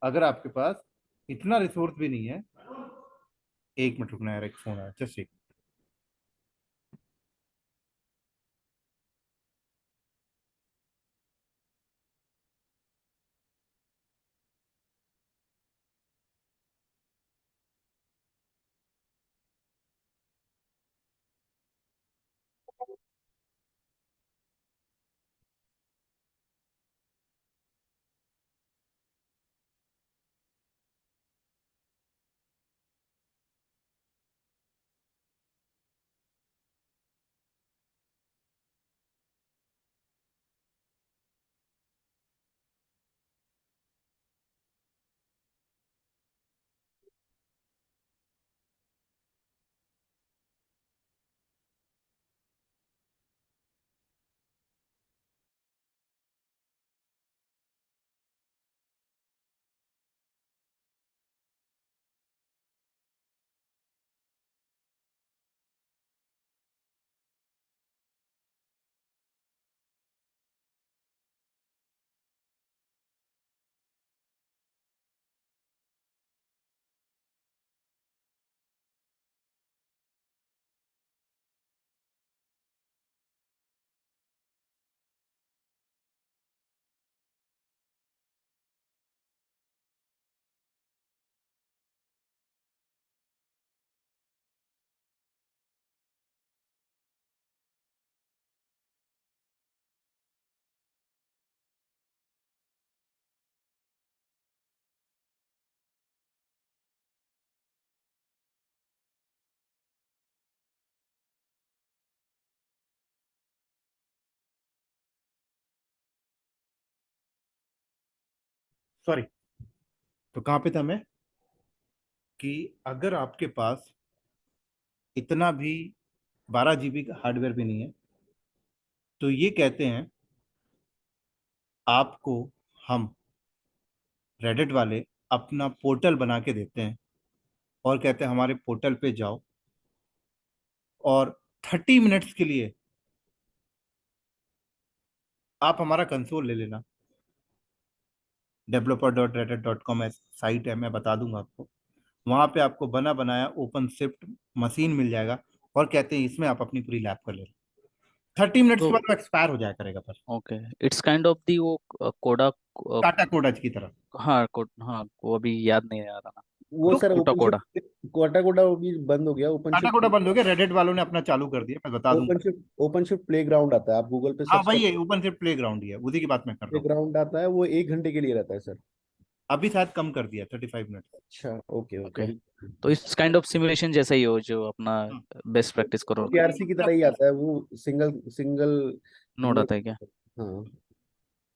अगर आपके पास इतना रिसोर्स भी नहीं है, एक मिनट रुकना यार, एक फोन आया, जस्ट एक। सॉरी। तो कहाँ पे था मैं? कि अगर आपके पास इतना भी 12 GB का हार्डवेयर भी नहीं है, तो ये कहते हैं आपको हम रेडिट वाले अपना पोर्टल बना के देते हैं, और कहते हैं हमारे पोर्टल पे जाओ और 30 मिनट्स के लिए आप हमारा कंसोल ले लेना। developer.reddit.com साइट है, मैं बता दूंगा आपको। वहां पे आपको बना बनाया ओपन शिफ्ट मशीन मिल जाएगा, और कहते हैं इसमें आप अपनी पूरी लैब कर लेना। 30 मिनट्स तो के बाद वो एक्सपायर हो जाया करेगा, पर okay, it's kind of the वो कोडा। टाटा कोडाज की तरह। हाँ कोड, हाँ वो अभी याद नहीं आ रहा ना। वो तो सर कोटा ओपन कोडा। शिफ्ट कोटा कोटा वो भी बंद हो गया। ओपन टाटा शिफ्ट कोटा बंद हो गया, रेडिट वालों ने अपना चालू कर दिया, मैं बता दूंगा। ओपन शिफ्ट प्ले ग्राउंड आता है, आप गूगल पे हाँ सर्च भाई, कर। ये ओपन से प्ले ग्राउंड ही है, उसी की बात मैं कर रहा प्ले हूँ। ग्राउंड आता है, वो 1 घंटे के लिए रहता है सर। अभी शायद कम कर दिया, 35 मिनट। अच्छा, ओके ओके, ओके, अभी। तो इस काइंड ऑफ सिमुलेशन जैसा ही हो जो अपना हाँ, बेस्ट प्रैक्टिस करो। सीआरसी की तरह ही आता है वो, सिंगल सिंगल नोड नोड। आता है क्या? हाँ।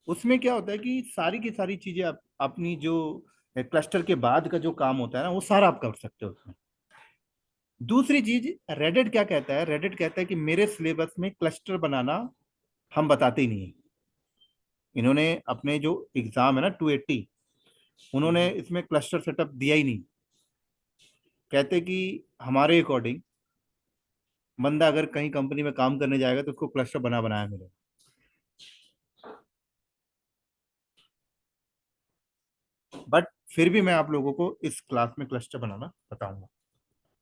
उसमें क्या होता है कि सारी की सारी चीजें आप अपनी जो क्लस्टर के बाद का जो काम होता है ना, वो सारा आप कर सकते हो उसमें। दूसरी चीज, रेडिट क्या कहता है, रेडिट कहता है कि मेरे सिलेबस में क्लस्टर बनाना हम बताते ही नहीं है। इन्होंने अपने जो एग्जाम है ना 280, उन्होंने इसमें क्लस्टर सेटअप दिया ही नहीं। कहते कि हमारे अकॉर्डिंग बंदा अगर कहीं कंपनी में काम करने जाएगा तो उसको क्लस्टर बना बनाया मिलेगा। बट फिर भी मैं आप लोगों को इस क्लास में क्लस्टर बनाना बताऊंगा।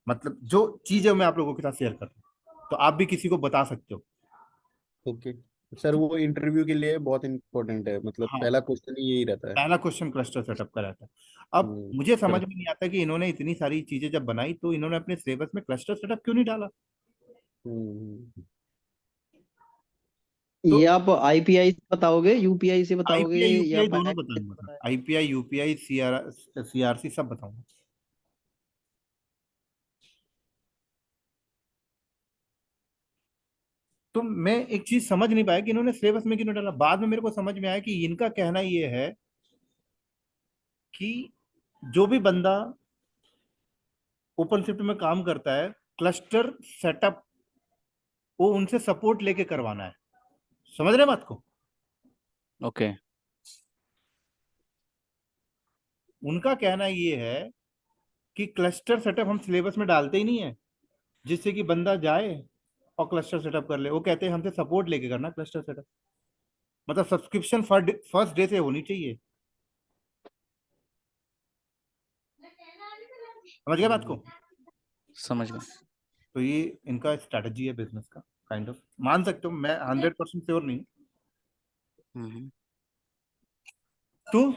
मतलब जो चीजें मैं आप लोगों के साथ शेयर कर रहा हूँ, तो आप भी किसी को बता सकते हो। ओके सर, वो इंटरव्यू के लिए बहुत इंपॉर्टेंट है, मतलब हाँ, पहला क्वेश्चन ही यही रहता है। पहला क्वेश्चन क्लस्टर सेटअप का रहता है। अब मुझे समझ चलो, में नहीं आता कि इन्होंने इतनी सारी चीजें जब बनाई तो इन्होंने अपने सिलेबस में क्लस्टर सेटअप क्यों नहीं डाला। हम्म। तो ये आप आईपीआई से बताओगे, यूपीआई से बताओगे, आईपीआई या यूपीआई दोनों फाइनेंशियल बताऊंगा से सर, बताएं? आईपीआई यूपीआई सीआरसी सब बताऊंगा। तो मैं एक चीज समझ नहीं पाया कि इन्होंने सिलेबस में क्यों नहीं डाला। बाद में मेरे को समझ में आया कि इनका कहना ये है कि जो भी बंदा ओपन शिफ्ट में काम करता है, क्लस्टर सेटअप वो उनसे सपोर्ट लेके करवाना है। समझ रहे हैं बात को? ओके। उनका कहना ये है कि क्लस्टर सेटअप हम सिलेबस में डालते ही नहीं है, जिससे कि बंदा जाए और क्लस्टर सेटअप कर ले। वो कहते हैं हमसे सपोर्ट लेके करना क्लस्टर सेटअप। मतलब सब्सक्रिप्शन फर्स्ट डे से होनी चाहिए। समझ गए बात को? समझ गया। तो ये इनका स्ट्रैटेजी है बिजनेस का, काइंड ऑफ मान सकते हो। मैं 100% श्योर नहीं। हम्म। तो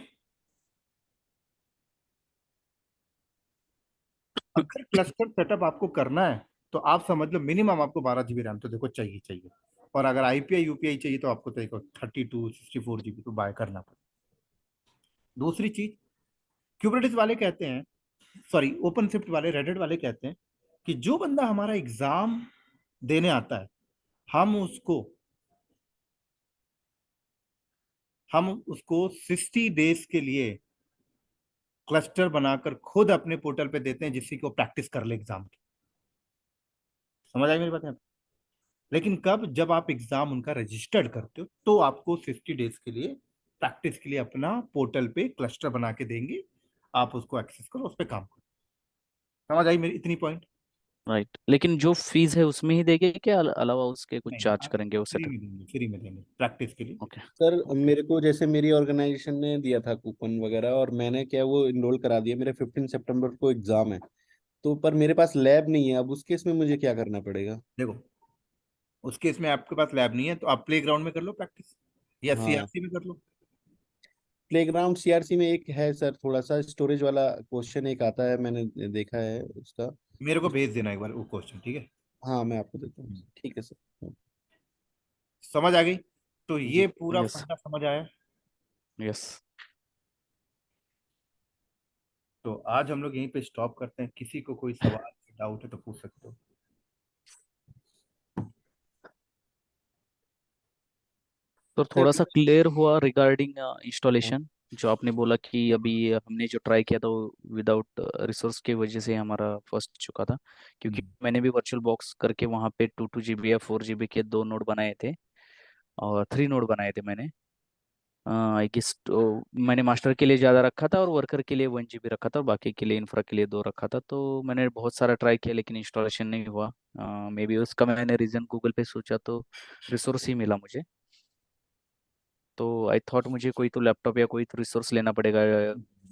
अगर क्लस्टर सेटअप आपको करना है तो आप समझ लो मिनिमम आपको 12 GB रैम तो देखो चाहिए चाहिए। और अगर आईपीआई यूपीआई चाहिए तो आपको तो देखो 32 64 GB तो बाय करना पड़ेगा। दूसरी चीज, क्यूबरनेटिस वाले कहते हैं, सॉरी ओपन शिफ्ट वाले रेडिट वाले कहते हैं कि जो बंदा हमारा एग्जाम देने आता है, हम उसको हम उसको 60 डेज के लिए क्लस्टर बनाकर खुद अपने पोर्टल पे देते हैं, जिससे कि वो प्रैक्टिस कर ले एग्जाम की। समझ आई मेरी बात है? लेकिन कब, जब आप एग्जाम उनका रजिस्टर्ड करते हो तो आपको 60 डेज के लिए प्रैक्टिस के लिए अपना पोर्टल पे क्लस्टर बना के देंगे। आप उसको एक्सेस करो, उस पर काम करो। समझ आई मेरी इतनी पॉइंट? राइट, लेकिन जो फीस है उसमें ही देंगे क्या अलावा उसके कुछ नहीं, चार्ज आप करेंगे वो फ्री सेटअप? में देंगे, फ्री में देंगे प्रैक्टिस के लिए। ओके। Sir okay. मेरे को जैसे मेरी ऑर्गेनाइजेशन ने दिया था कूपन वगैरह, और मैंने क्या वो इनरोल करा दिया, मेरे 15 सितंबर को एग्जाम है। तो पर मेरे पास लैब नहीं है, अब उस केस में मुझे क्या करना पड़ेगा? देखो, उस केस में आपके पास लैब नहीं है तो आप प्ले ग्राउंड में कर लो प्रैक्टिस, या हाँ, सीआरसी में कर लो। प्लेग्राउंड सीआरसी में एक है सर, थोड़ा सा स्टोरेज वाला क्वेश्चन एक आता है, मैंने देखा है उसका। मेरे को भेज देना एक बार वो क्वेश्चन, ठीक है? हाँ, मैं आपको देता हूँ, ठीक है सर। समझ आ गई? तो जी। ये पूरा यस। फंडा समझ आया। यस। तो आज हम लोग यहीं पे स्टॉप करते हैं। किसी को कोई सवाल डाउट है तो पूछ सकते हो। तो सर थोड़ा सा क्लियर हुआ रिगार्डिंग इंस्टॉलेशन। जो आपने बोला कि अभी हमने जो ट्राई किया था वो विदाउट रिसोर्स की वजह से हमारा फर्स्ट चुका था, क्योंकि मैंने भी वर्चुअल बॉक्स करके वहाँ पे 2 2 GB या 4 GB के 2 नोड बनाए थे, और 3 नोड बनाए थे मैंने। आई गेस मैंने मास्टर के लिए ज़्यादा रखा था और वर्कर के लिए 1 GB रखा था और बाकी के लिए इंफ्रा के लिए 2 रखा था। तो मैंने बहुत सारा ट्राई किया लेकिन इंस्टॉलेशन नहीं हुआ। मे बी उसका मैंने रीज़न गूगल पे सोचा तो रिसोर्स ही मिला मुझे। तो आई थॉट मुझे कोई तो लैपटॉप या कोई तो रिसोर्स लेना पड़ेगा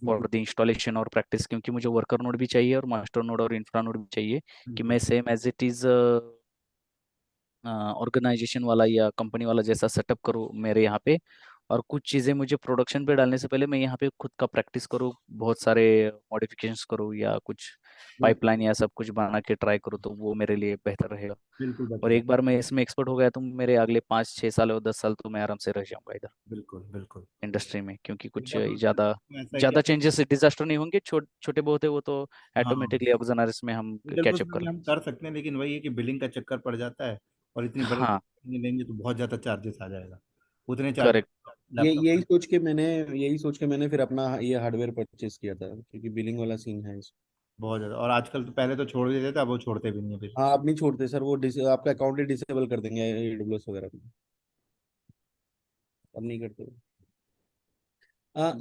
फॉर द इंस्टॉलेशन और प्रैक्टिस, क्योंकि मुझे वर्कर नोड भी चाहिए और मास्टर नोड और इंफ्रा नोड भी चाहिए कि मैं same as it is organisation वाला या कंपनी वाला जैसा सेटअप करूँ मेरे यहाँ पे, और कुछ चीज़ें मुझे प्रोडक्शन पे डालने से पहले मैं यहाँ पे खुद का प्रैक्टिस करूँ, बहुत सारे मॉडिफिकेशंस करूँ या कुछ बिल्कुल पाइपलाइन या सब कुछ बना के ट्राई करूँ, तो वो मेरे लिए बेहतर रहेगा। बिल्कुल और बेटर। एक बार मैं इसमें एक्सपर्ट हो गया तो मेरे अगले 5 6 साल और 10 साल तो मैं आराम से रह जाऊंगा इधर बिल्कुल बिल्कुल। इंडस्ट्री में, क्योंकि कुछ डेवलपमेंट ज़्यादा ऐसा है कि ज़्यादा चेंजेस डिजास्टर नहीं होंगे, छोटे बहुत है वो तो हाँ, ऑटोमेटिकली ऑर्गेनाइजर्स में हम सिंगल कैचअप पर्सन कर में हम लेंगे। कर सकते हैं, लेकिन वही है कि बिलिंग का चक्कर पड़ जाता है, और इतनी बड़ी हाँ company लेंगे तो बहुत ज़्यादा चार्जेस आ जाएगा, उतने चार्जेस करेक्ट। ये लैपटॉप यही का। सोच के मैंने यही सोच के मैंने फिर अपना ये हार्डवेयर परचेज किया था, क्योंकि बिलिंग वाला सीन है इसमें। बहुत ज़्यादा, और आजकल तो पहले तो छोड़ ही देते थे, अब वो छोड़ते भी नहीं है फिर। हाँ, आप नहीं छोड़ते सर, वो आपका अकाउंट ही डिसेबल कर देंगे AWS वगैरह में। अब नहीं करते वो।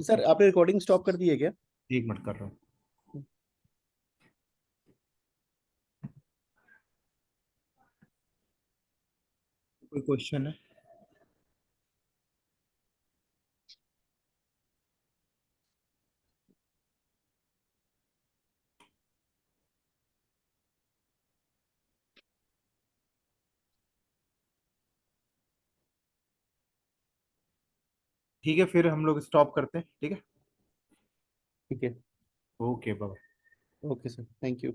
सर आपने रिकॉर्डिंग स्टॉप कर दी है क्या? 1 मिनट कर रहा हूँ। कोई क्वेश्चन है? ठीक है, फिर हम लोग स्टॉप करते हैं, ठीक है। ठीक है। Okay bye. Okay sir, thank you.